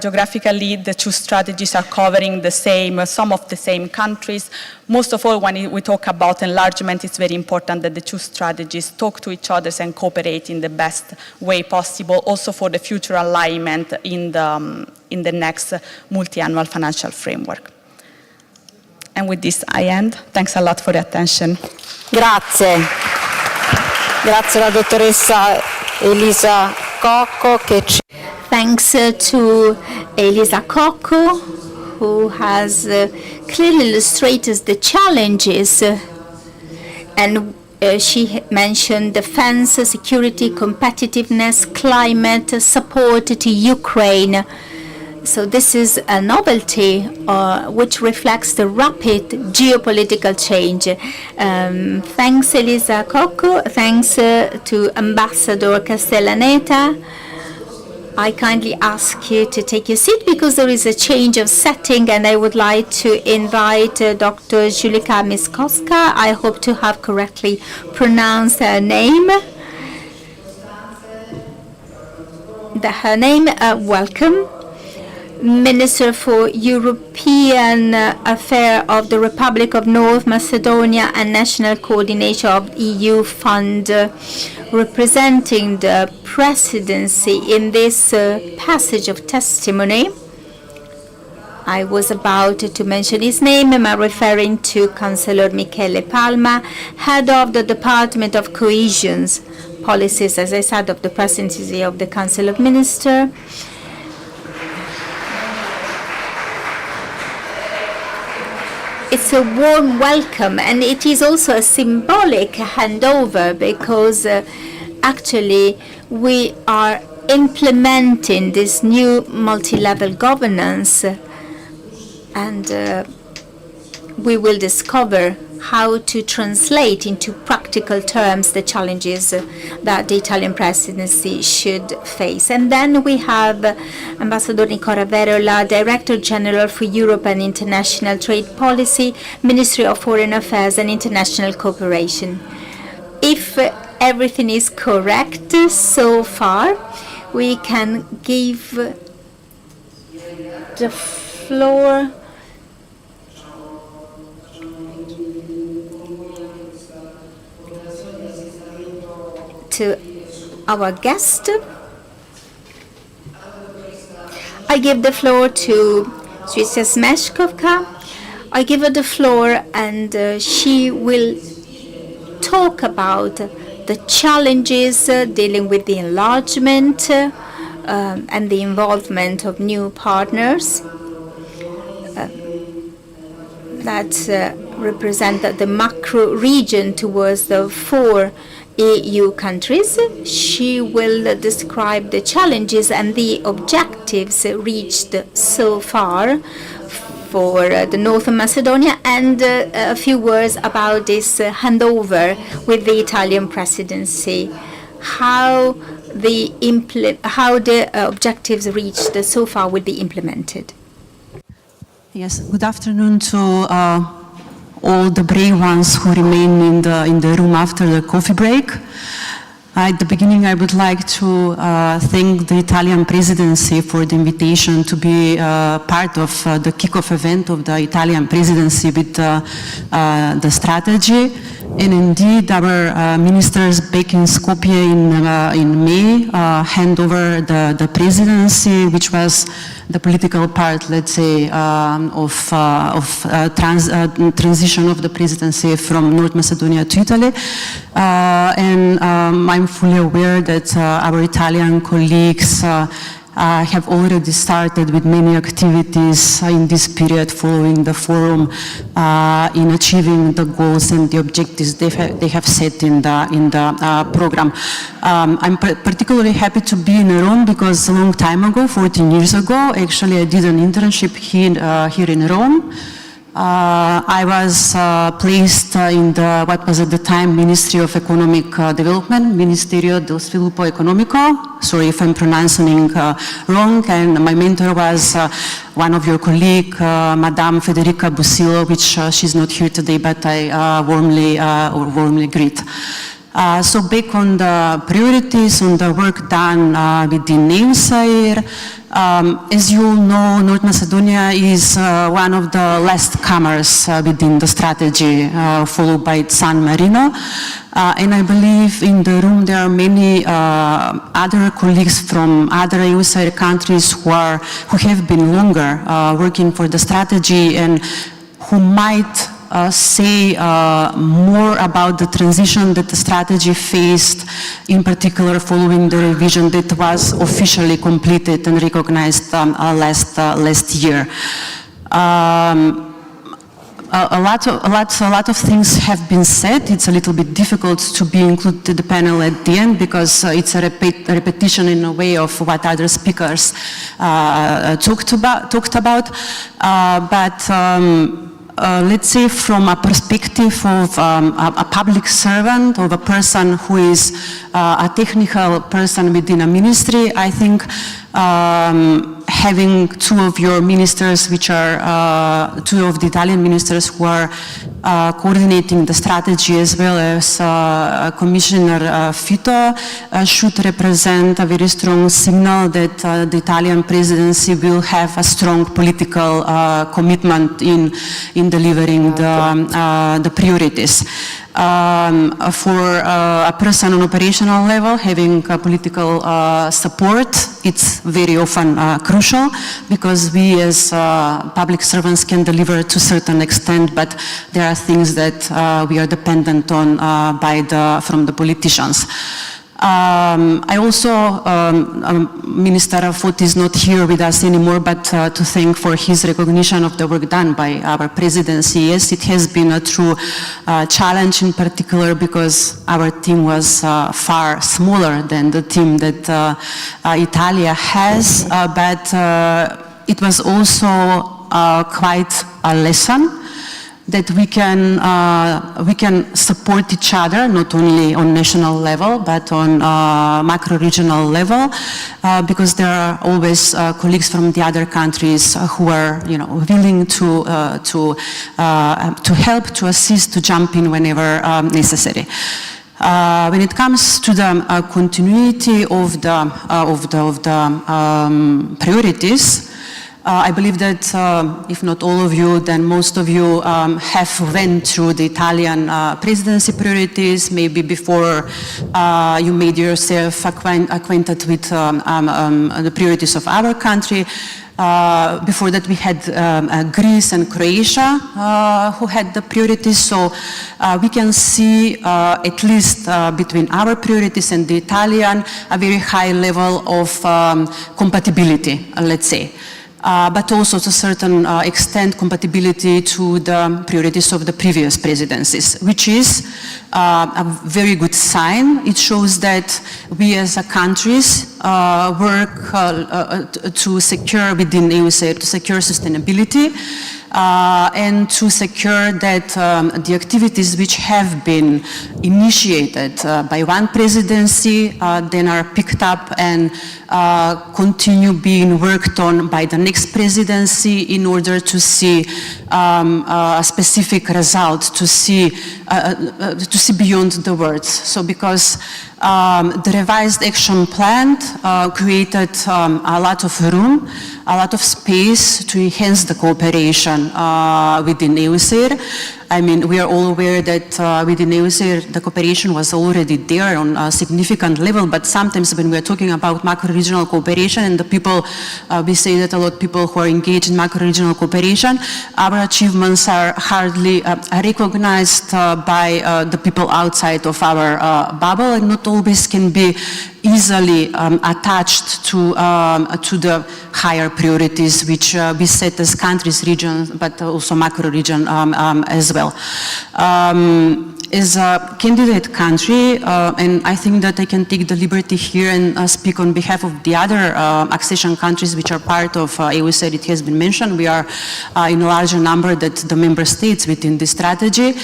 geographically the two strategies are covering some of the same countries. Most of all, when we talk about enlargement, it's very important that the two strategies talk to each other and cooperate in the best way possible, also for the future alignment in the next multi-annual financial framework. And with this, I end. Thanks a lot for the attention. Grazie. Grazie alla dottoressa Elisa Cocco Thanks to Elisa Cocco, who has clearly illustrated the challenges, and she mentioned defense, security, competitiveness, climate, support to Ukraine. So this is a novelty which reflects the rapid geopolitical change. Thanks, Elisa Cocco. Thanks to Ambassador Castellaneta. I kindly ask you to take your seat because there is a change of setting, and I would like to invite Dr. Julika Miskowska. I hope to have correctly pronounced her name. Welcome. Minister for European Affairs of the Republic of North Macedonia and National Coordination of EU Fund, representing the Presidency in this passage of testimony. I was about to mention his name. Am I referring to Councillor Michele Palma, head of the Department of Cohesion Policies, as I said, of the Presidency of the Council of Ministers. It's a warm welcome, and it is also a symbolic handover because actually we are implementing this new multi-level governance, and we will discover how to translate into practical terms the challenges that the Italian presidency should face. And then we have Ambassador Nicola Verola, Director General for Europe and International Trade Policy, Ministry of Foreign Affairs and International Cooperation. If everything is correct so far, we can give the floor to our guest. I give the floor to Zwisja Smeszkowska. I give her the floor, and she will talk about the challenges dealing with the enlargement and the involvement of new partners that represent the macro region towards the 4 EU countries. She will describe the challenges and the objectives reached so far for the Northern Macedonia, and a few words about this handover with the Italian presidency, how the objectives reached so far will be implemented. Yes, good afternoon to all the brave ones who remain in the room after the coffee break. At the beginning, I would like to thank the Italian presidency for the invitation to be part of the kickoff event of the Italian presidency with the strategy. And indeed, our ministers back in Skopje in May hand over the presidency, which was the political part, let's say, of transition of the presidency from North Macedonia to Italy. And I'm fully aware that our Italian colleagues have already started with many activities in this period following the forum in achieving the goals and the objectives they have set in the program. I'm particularly happy to be in Rome because a long time ago, 14 years ago, actually I did an internship here in Rome. I was placed in what was at the time Ministry of Economic Development, Ministerio del Sviluppo Economico. Sorry if I'm pronouncing wrong. And my mentor was one of your colleagues, Madame Federica Bussillo, which she's not here today, but I warmly greet. So back on the priorities, on the work done within EUSAIR, as you all know, North Macedonia is one of the last comers within the strategy, followed by San Marino. And I believe in the room there are many other colleagues from other EUSAIR countries who have been longer working for the strategy and who might say more about the transition that the strategy faced, in particular following the revision that was officially completed and recognized last year. A lot of things have been said. It's a little bit difficult to be included in the panel at the end because it's a repetition in a way of what other speakers talked about. Let's say from a perspective of a public servant, of a person who is a technical person within a ministry, I think having two of your ministers, which are two of the Italian ministers who are coordinating the strategy, as well as Commissioner Fito, should represent a very strong signal that the Italian presidency will have a strong political commitment in delivering the priorities. For a person on operational level, having political support, it's very often crucial because we as public servants can deliver to a certain extent, but there are things that we are dependent on from the politicians. I also, Minister Foti is not here with us anymore, but to thank for his recognition of the work done by our presidency. Yes, it has been a true challenge, in particular because our team was far smaller than the team that Italia has, but it was also quite a lesson that we can support each other, not only on national level, but on macro-regional level, because there are always colleagues from the other countries who are, willing to help, to assist, to jump in whenever necessary. When it comes to the continuity of the priorities, I believe that if not all of you, then most of you have went through the Italian presidency priorities, maybe before you made yourself acquainted with the priorities of our country. Before that we had Greece and Croatia who had the priorities, so we can see at least between our priorities and the Italian a very high level of compatibility, let's say. But also to a certain extent compatibility to the priorities of the previous presidencies, which is a very good sign. It shows that we as a countries work to secure within EUSAIR, to secure sustainability, and to secure that the activities which have been initiated by one presidency then are picked up and continue being worked on by the next presidency in order to see a specific result, to see beyond the words. So because the revised action plan created a lot of room, a lot of space to enhance the cooperation within EUSAIR. I mean, we are all aware that within EUSAIR the cooperation was already there on a significant level, but sometimes when we are talking about macro-regional cooperation and the people, we say that a lot of people who are engaged in macro-regional cooperation, our achievements are hardly recognized by the people outside of our bubble, and not always can be easily attached to the higher priorities which we set as countries, regions, but also macro-region as well. as a candidate country, and I think that I can take the liberty here and speak on behalf of the other accession countries which are part of EUSAIR. It has been mentioned we are in a larger number than the member states within this strategy.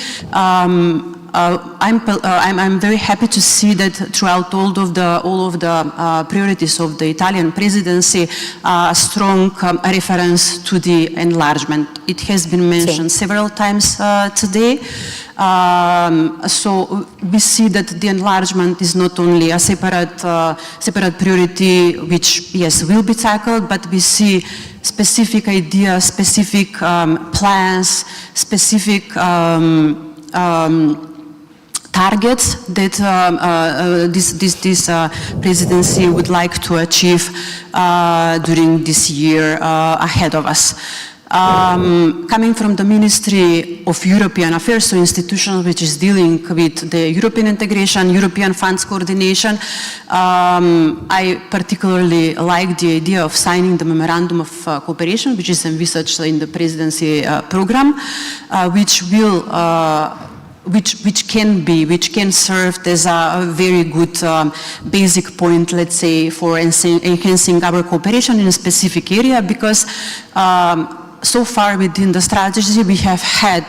I'm very happy to see that throughout all of the priorities of the Italian presidency, a strong reference to the enlargement. It has been mentioned several times today. So we see that the enlargement is not only a separate priority, which yes will be tackled, but we see specific ideas, specific plans, specific targets that this presidency would like to achieve during this year ahead of us. Coming from the Ministry of European Affairs, so institution which is dealing with the European integration, European funds coordination, I particularly like the idea of signing the Memorandum of Cooperation, which is envisaged in the presidency program, which can serve as a very good basic point, let's say, for enhancing our cooperation in a specific area, because so far within the strategy we have had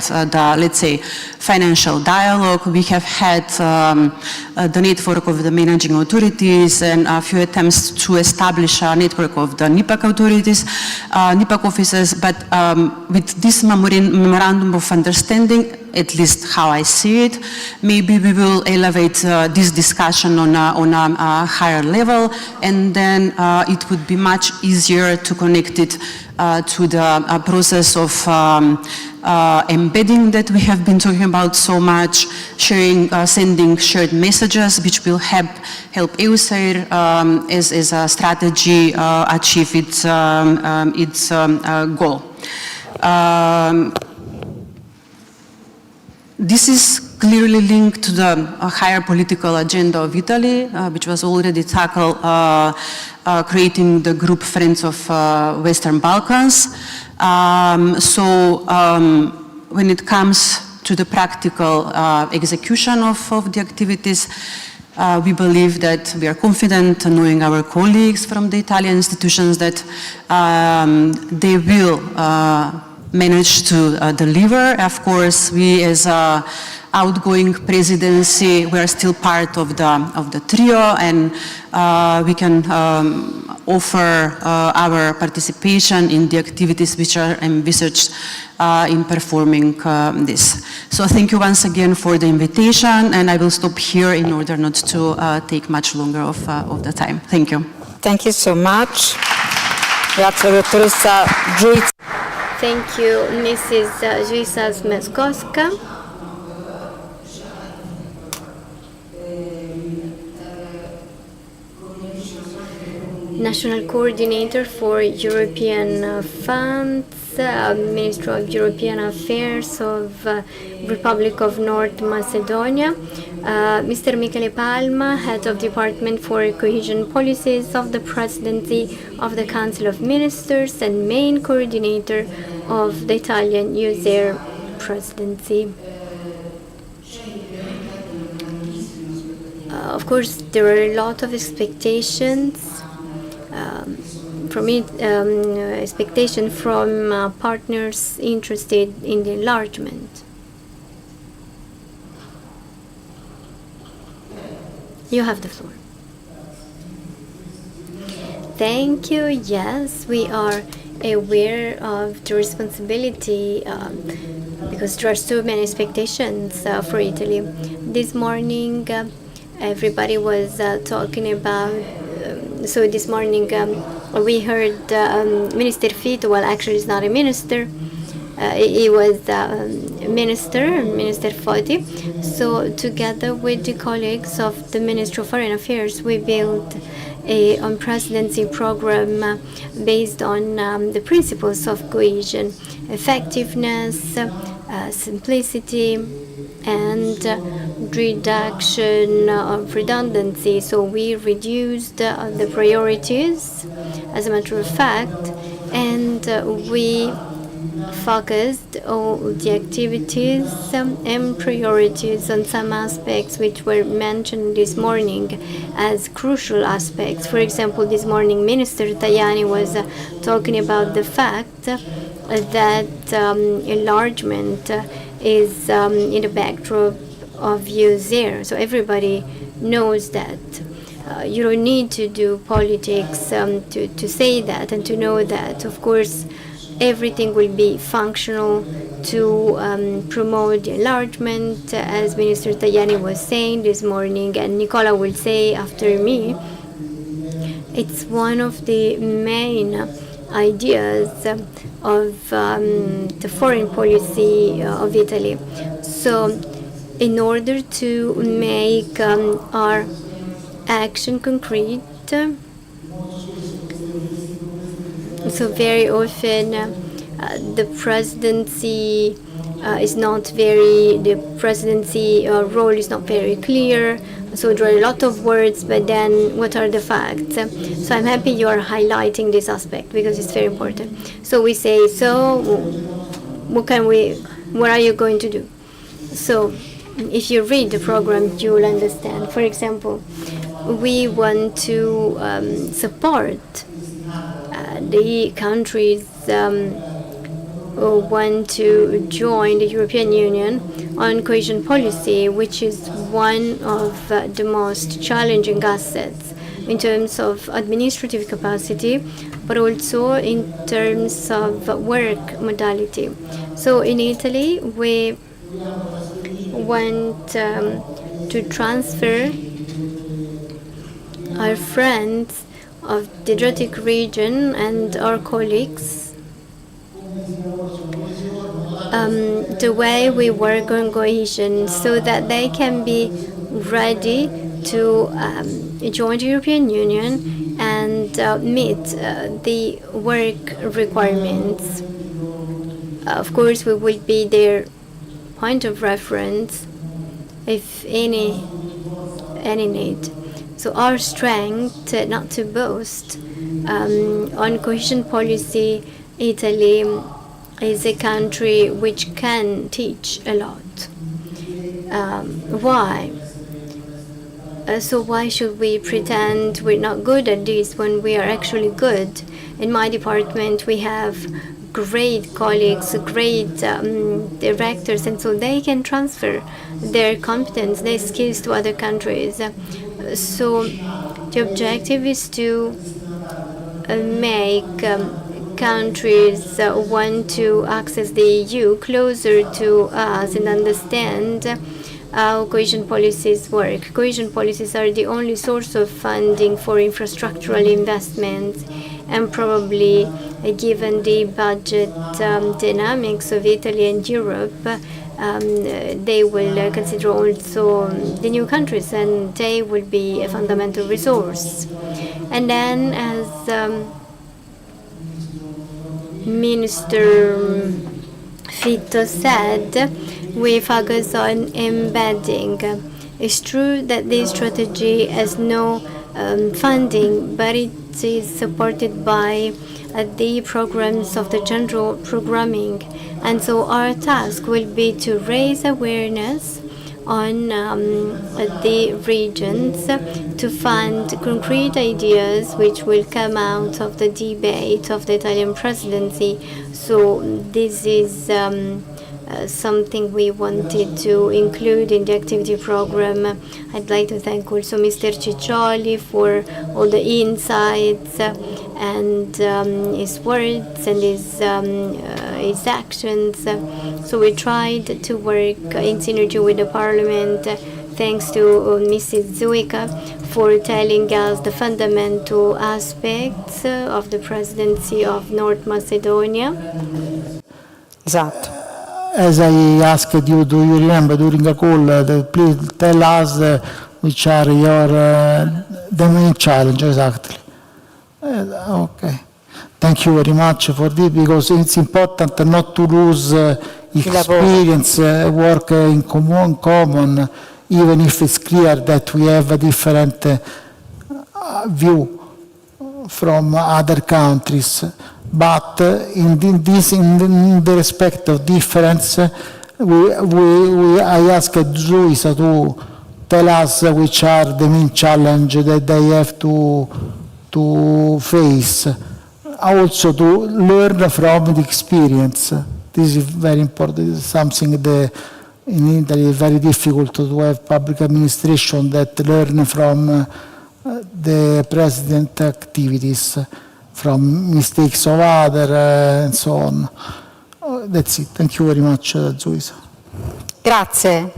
let's say, financial dialogue, we have had the network of the managing authorities and a few attempts to establish a network of the NIPAC authorities, NIPAC offices, but with this memorandum of understanding, at least how I see it, maybe we will elevate this discussion on a higher level, and then it would be much easier to connect it to the process of embedding that we have been talking about so much, sending shared messages, which will help EUSAIR as a strategy achieve its goal. This is clearly linked to the higher political agenda of Italy, which was already tackled, creating the group Friends of Western Balkans. When it comes to the practical execution of the activities, we believe that we are confident, knowing our colleagues from the Italian institutions, that they will manage to deliver. Of course, we as a outgoing presidency, we are still part of the trio, and we can offer our participation in the activities which are envisaged in performing this. So thank you once again for the invitation, and I will stop here in order not to take much longer of the time. Thank you. Thank you so much. Grazie, dottoressa Giuizza. Thank you, Mrs. Juica Smeskowska. National Coordinator for European Funds, Minister of European Affairs of Republic of North Macedonia, Mr. Michele Palma, Head of Department for Cohesion Policies of the Presidency of the Council of Ministers and main coordinator of the Italian EUSAIR Presidency. Of course, there are a lot of expectations expectation from partners interested in the enlargement. You have the floor. Thank you. Yes, we are aware of the responsibility because there are so many expectations for Italy. This morning, everybody was talking about. So this morning we heard Minister Fito. Well, actually, he's not a minister. He was Minister Foti. So together with the colleagues of the Ministry of Foreign Affairs, we built a presidency program based on the principles of cohesion, effectiveness, simplicity, and reduction of redundancy. So we reduced the priorities, as a matter of fact, and we focused all the activities and priorities on some aspects which were mentioned this morning as crucial aspects. For example, this morning Minister Tajani was talking about the fact that enlargement is in the backdrop of EUSAIR. So everybody knows that. You don't need to do politics to say that and to know that. Of course, everything will be functional to promote the enlargement, as Minister Tajani was saying this morning, and Nicola will say after me. It's one of the main ideas of the foreign policy of Italy. So, in order to make our action concrete, so very often the presidency role is not very clear. So there are a lot of words, but then what are the facts? So I'm happy you are highlighting this aspect because it's very important. So we say, so what are you going to do? So if you read the program, you'll understand. For example, we want to support the countries who want to join the European Union on cohesion policy, which is one of the most challenging assets in terms of administrative capacity, but also in terms of work modality. So in Italy, we want to transfer our friends of the Adriatic region and our colleagues the way we work on cohesion so that they can be ready to join the European Union and meet the work requirements. Of course, we will be their point of reference if any need. So our strength, not to boast, on cohesion policy, Italy is a country which can teach a lot. Why? So why should we pretend we're not good at this when we are actually good? In my department, we have great colleagues, great directors, and so they can transfer their competence, their skills to other countries. So the objective is to make countries want to access the EU closer to us and understand how cohesion policies work. Cohesion policies are the only source of funding for infrastructural investments, and probably given the budget dynamics of Italy and Europe, they will consider also the new countries, and they will be a fundamental resource. And then, as Minister Fitto said, we focus on embedding. It's true that this strategy has no funding, but it is supported by the programs of the general programming. And so our task will be to raise awareness on the regions to fund concrete ideas which will come out of the debate of the Italian presidency. So this is something we wanted to include in the activity program. I'd like to thank also Mr. Ciccioli for all the insights and his words and his actions. So we tried to work in synergy with the Parliament. Thanks to Mrs. Zuica for telling us the fundamental aspects of the presidency of North Macedonia. Esatto. As I asked you, do you remember during a call, please tell us which are your the main challenges exactly. Okay. Thank you very much for this, because it's important not to lose experience, work in common, even if it's clear that we have a different view from other countries. but in the respect of difference, I asked Luisa to tell us which are the main challenges that they have to face. Also to learn from the experience. This is very important. This is something that in Italy is very difficult to have public administration that learn from the president activities, from mistakes of others and so on. That's it. Thank you very much, Luisa. Grazie.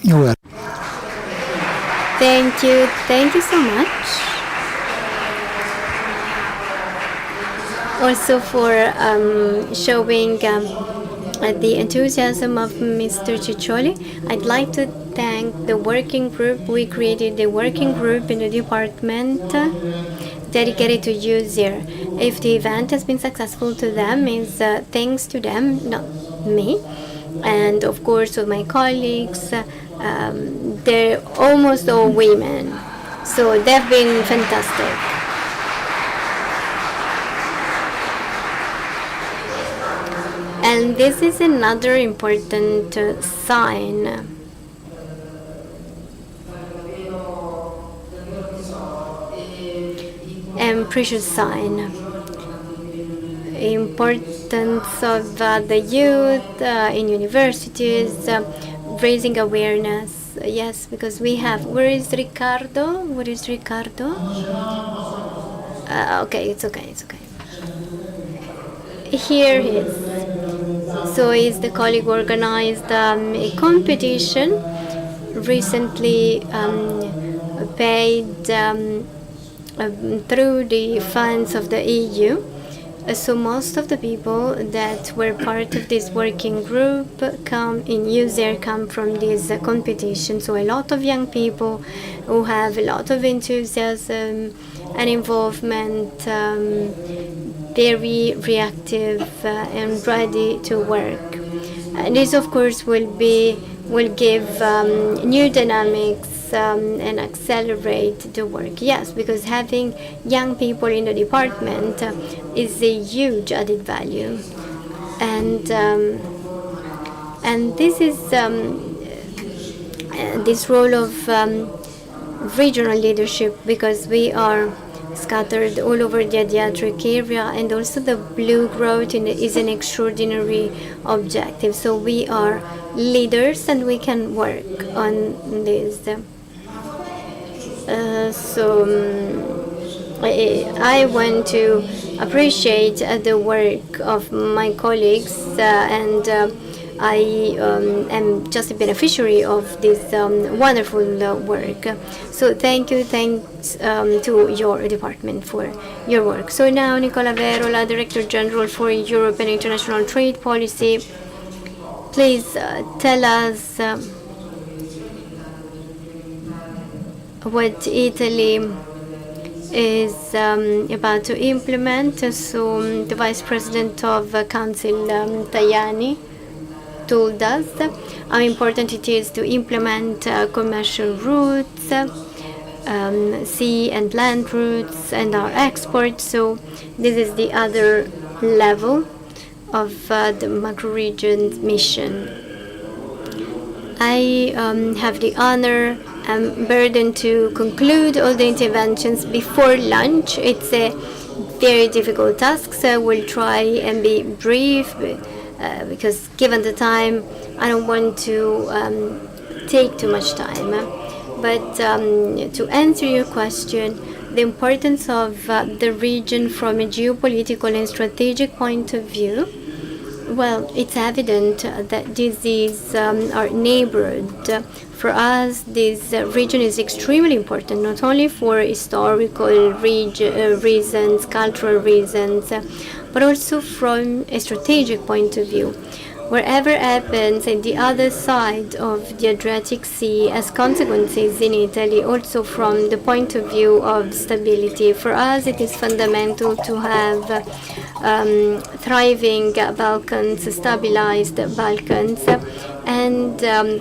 You're welcome. Thank you. Thank you so much. Also for showing the enthusiasm of Mr. Ciccioli. I'd like to thank the working group. We created a working group in the department dedicated to EUSAIR. If the event has been successful to them, is thanks to them, not me. And of course, with my colleagues, they're almost all women. So they've been fantastic. And this is another important sign. And precious sign. Importance of the youth in universities, raising awareness. Yes, because we have. Where is Riccardo? Where is Riccardo? Okay, it's okay, it's okay. Here he is. So is the colleague organized a competition recently paid through the funds of the EU. So most of the people that were part of this working group come from this competition. So a lot of young people who have a lot of enthusiasm and involvement, very reactive and ready to work. And this, of course, will give new dynamics and accelerate the work. Yes, because having young people in the department is a huge added value, and this is this role of regional leadership, because we are scattered all over the Adriatic area, and also the blue growth is an extraordinary objective. So we are leaders and we can work on this. I want to appreciate the work of my colleagues, and I am just a beneficiary of this wonderful work. So thanks to your department for your work. So now Nicola Verola, Director General for Europe and International Trade Policy, please tell us what Italy is about to implement. So the Vice President of Council, Tajani, told us how important it is to implement commercial routes, sea and land routes, and our exports. So this is the other level of the macro-region mission. I have the honor and burden to conclude all the interventions before lunch. It's a very difficult task, so we'll try and be brief, because given the time, I don't want to take too much time. But to answer your question, the importance of the region from a geopolitical and strategic point of view, well, it's evident that this is our neighborhood. For us, this region is extremely important, not only for historical reasons, cultural reasons, but also from a strategic point of view. Wherever happens at the other side of the Adriatic Sea has consequences in Italy, also from the point of view of stability. For us, it is fundamental to have thriving Balkans, stabilized Balkans, and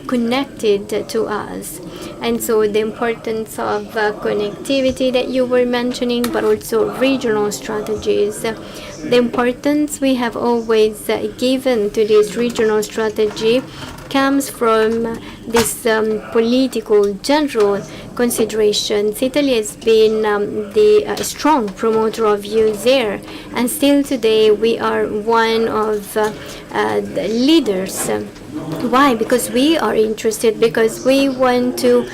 connected to us. And so the importance of connectivity that you were mentioning, but also regional strategies. The importance we have always given to this regional strategy comes from this political general considerations. Italy has been the strong promoter of EUSAIR, and still today we are one of the leaders. Why? Because we are interested, because we want to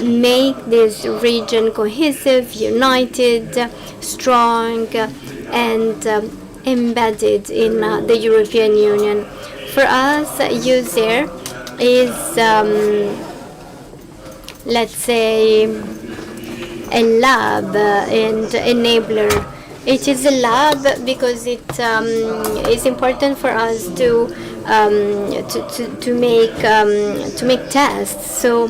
make this region cohesive, united, strong, and embedded in the European Union. For us, EUSAIR is, let's say, a lab and enabler. It is a lab because it is important for us to make tests. So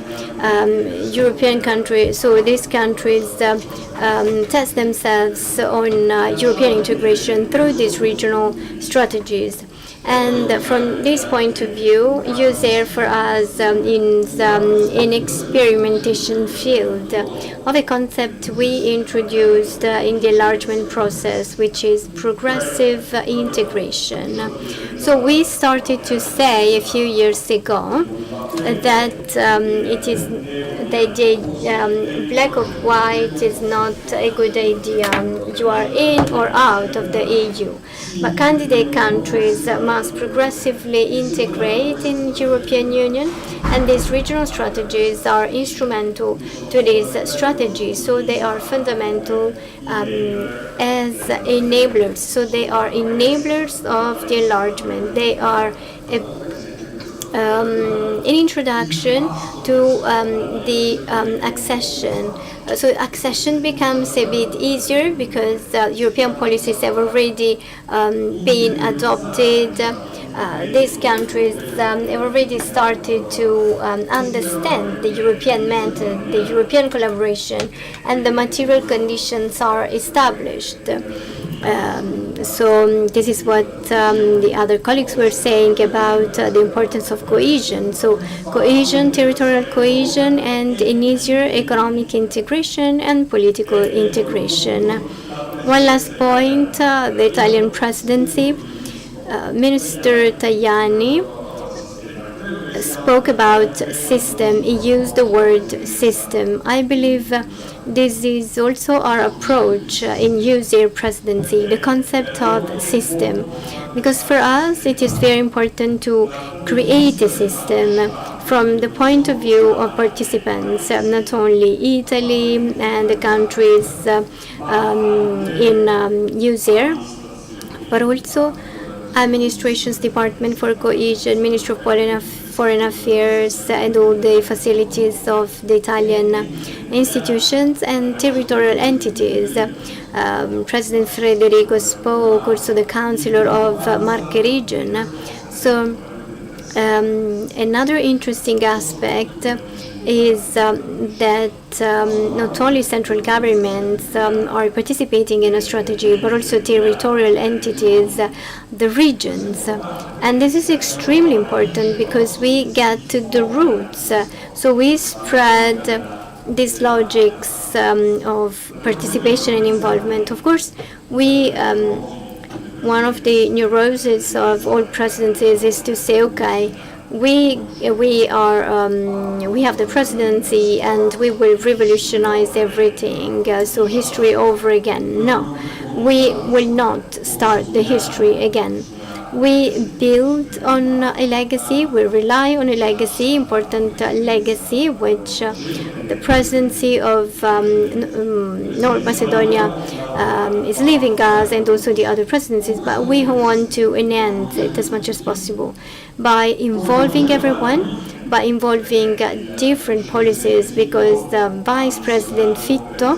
European countries, so these countries test themselves on European integration through these regional strategies. And from this point of view, EUSAIR for us is an experimentation field of a concept we introduced in the enlargement process, which is progressive integration. So we started to say a few years ago that it is black or white is not a good idea. You are in or out of the EU. But candidate countries must progressively integrate in European Union, and these regional strategies are instrumental to this strategy. So they are fundamental as enablers. So they are enablers of the enlargement. They are an introduction to the accession. So accession becomes a bit easier because European policies have already been adopted. These countries have already started to understand the European method, the European collaboration, and the material conditions are established. So this is what the other colleagues were saying about the importance of cohesion. So cohesion, territorial cohesion, and an easier economic integration and political integration. One last point, the Italian presidency. Minister Tajani spoke about system. He used the word system. I believe this is also our approach in EUSAIR presidency, the concept of system. Because for us, it is very important to create a system from the point of view of participants, not only Italy and the countries in EUSAIR, but also Administration's Department for Cohesion, Ministry of Foreign Affairs, and all the facilities of the Italian institutions and territorial entities. President Federico spoke, also the Councillor of Marche region. So another interesting aspect is that not only central governments are participating in a strategy, but also territorial entities, the regions. And this is extremely important because we get to the roots. So we spread these logics of participation and involvement. Of course, we one of the neuroses of all presidencies is to say, okay, we have the presidency and we will revolutionize everything. So history over again. No, we will not start the history again. We build on a legacy. We rely on a legacy, important legacy, which the presidency of North Macedonia is leaving us, and also the other presidencies. But we want to enhance it as much as possible by involving everyone, by involving different policies, because Vice President Fitto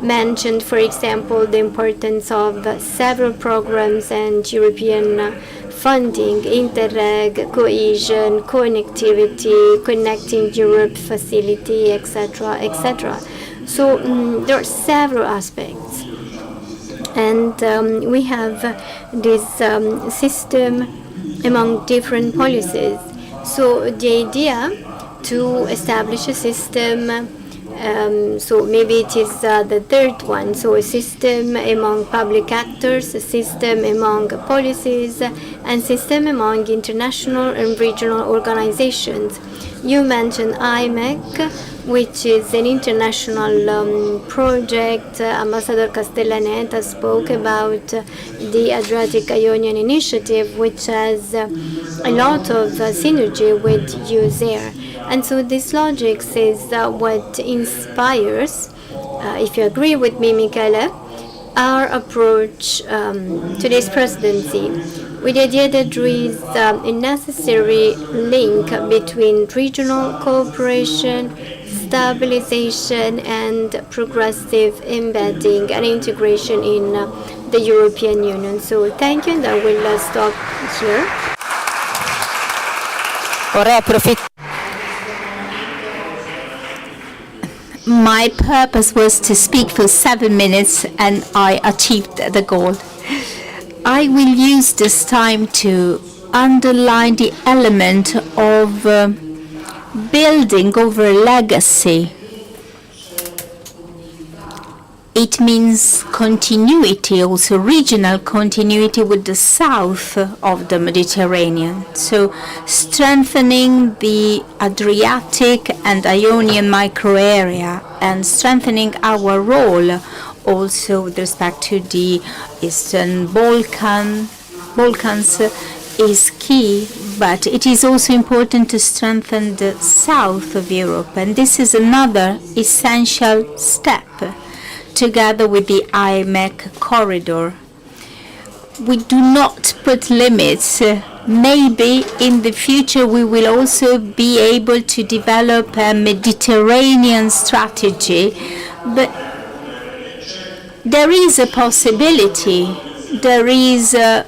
mentioned, for example, the importance of several programs and European funding, Interreg, cohesion, connectivity, Connecting Europe facility, etc., etc. So there are several aspects, and we have this system among different policies. So the idea to establish a system. So maybe it is the third one. So a system among public actors, a system among policies, and system among international and regional organizations. You mentioned IMEC, which is an international project. Ambassador Castellaneta spoke about the Adriatic-Ionian initiative, which has a lot of synergy with EUSAIR. And so this logic is what inspires, if you agree with me, Michele, our approach to this presidency, with the idea that there is a necessary link between regional cooperation, stabilization, and progressive embedding and integration in the European Union. So thank you, and I will stop here. My purpose was to speak for 7 minutes, and I achieved the goal. I will use this time to underline the element of building over a legacy. It means continuity, also regional continuity with the south of the Mediterranean. So strengthening the Adriatic and Ionian microarea and strengthening our role also with respect to the Eastern Balkans is key, but it is also important to strengthen the south of Europe, and this is another essential step together with the IMEC corridor. We do not put limits. Maybe in the future we will also be able to develop a Mediterranean strategy, but there is a possibility. There is an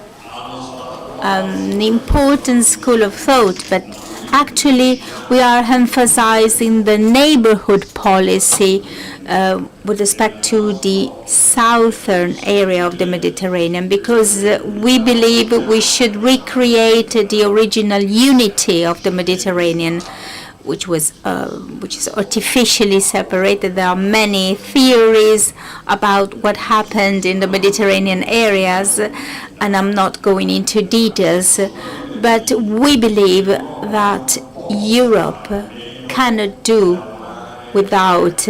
important school of thought, but actually we are emphasizing the neighborhood policy with respect to the southern area of the Mediterranean, because we believe we should recreate the original unity of the Mediterranean, which is artificially separated. There are many theories about what happened in the Mediterranean areas, and I'm not going into details, but we believe that Europe cannot do without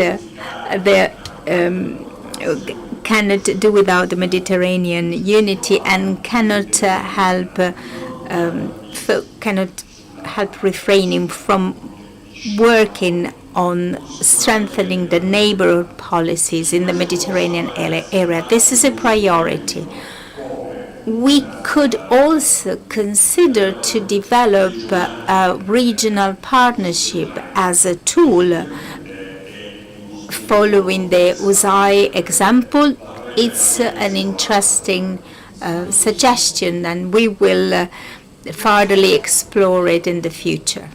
the Mediterranean unity, and cannot help refraining from working on strengthening the neighborhood policies in the Mediterranean area. This is a priority. We could also consider to develop a regional partnership as a tool. Following the EUSAIR example, it's an interesting suggestion, and we will furtherly explore it in the future.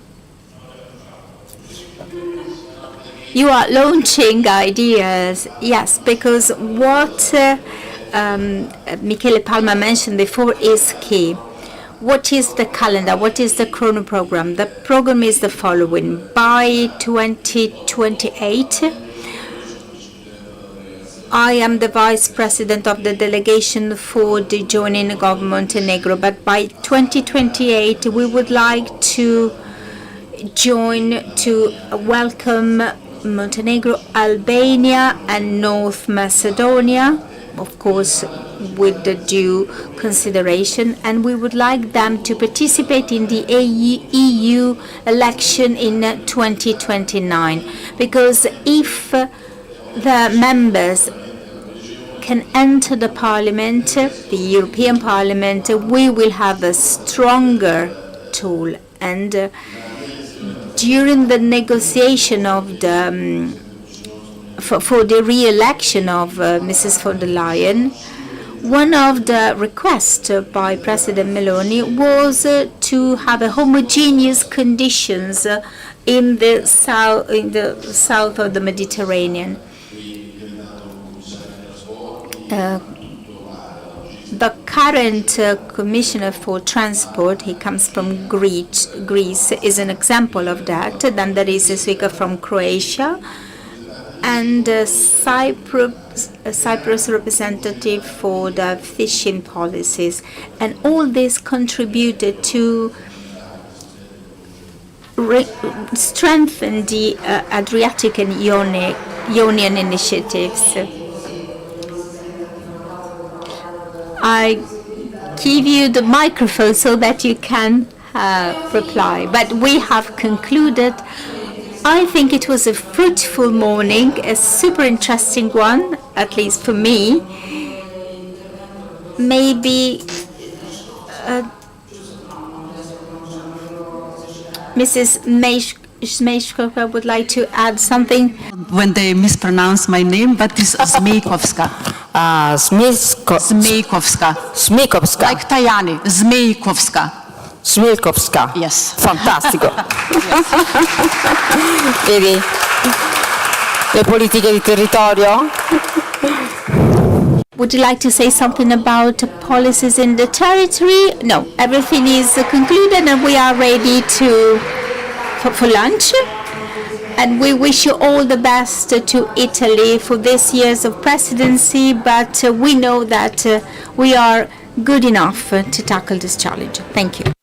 You are launching ideas, yes, because what Michele Palma mentioned before is key. What is the calendar? What is the chrono program? The program is the following. By 2028, I am the Vice President of the delegation for the joining of Montenegro, but by 2028 we would like to welcome Montenegro, Albania and North Macedonia, of course with the due consideration, and we would like them to participate in the EU election in 2029, because if the members can enter the Parliament, the European Parliament, we will have a stronger tool. And during the negotiation of the for the re-election of Mrs. von der Leyen, one of the requests by President Meloni was to have a homogeneous conditions in the south of the Mediterranean. the current Commissioner for Transport, he comes from Greece, is an example of that. Then there is a speaker from Croatia, and Cyprus representative for the fishing policies. And all this contributed to strengthen the Adriatic-Ionian initiatives. I give you the microphone so that you can reply. But we have concluded. I think it was a fruitful morning, a super interesting one, at least for me. Maybe Mrs. Zmejkowska would like to add something. When they mispronounce my name, but it's Zmejkowska. Zmejkowska. Smejkowska. Like Tajani, Zmejkowska. Smejkowska. Yes. Fantastico. Vedi? Le politiche di territorio? Would you like to say something about policies in the territory? No, everything is concluded and we are ready for lunch. And we wish you all the best to Italy for this year's of presidency, but we know that we are good enough to tackle this challenge. Thank you.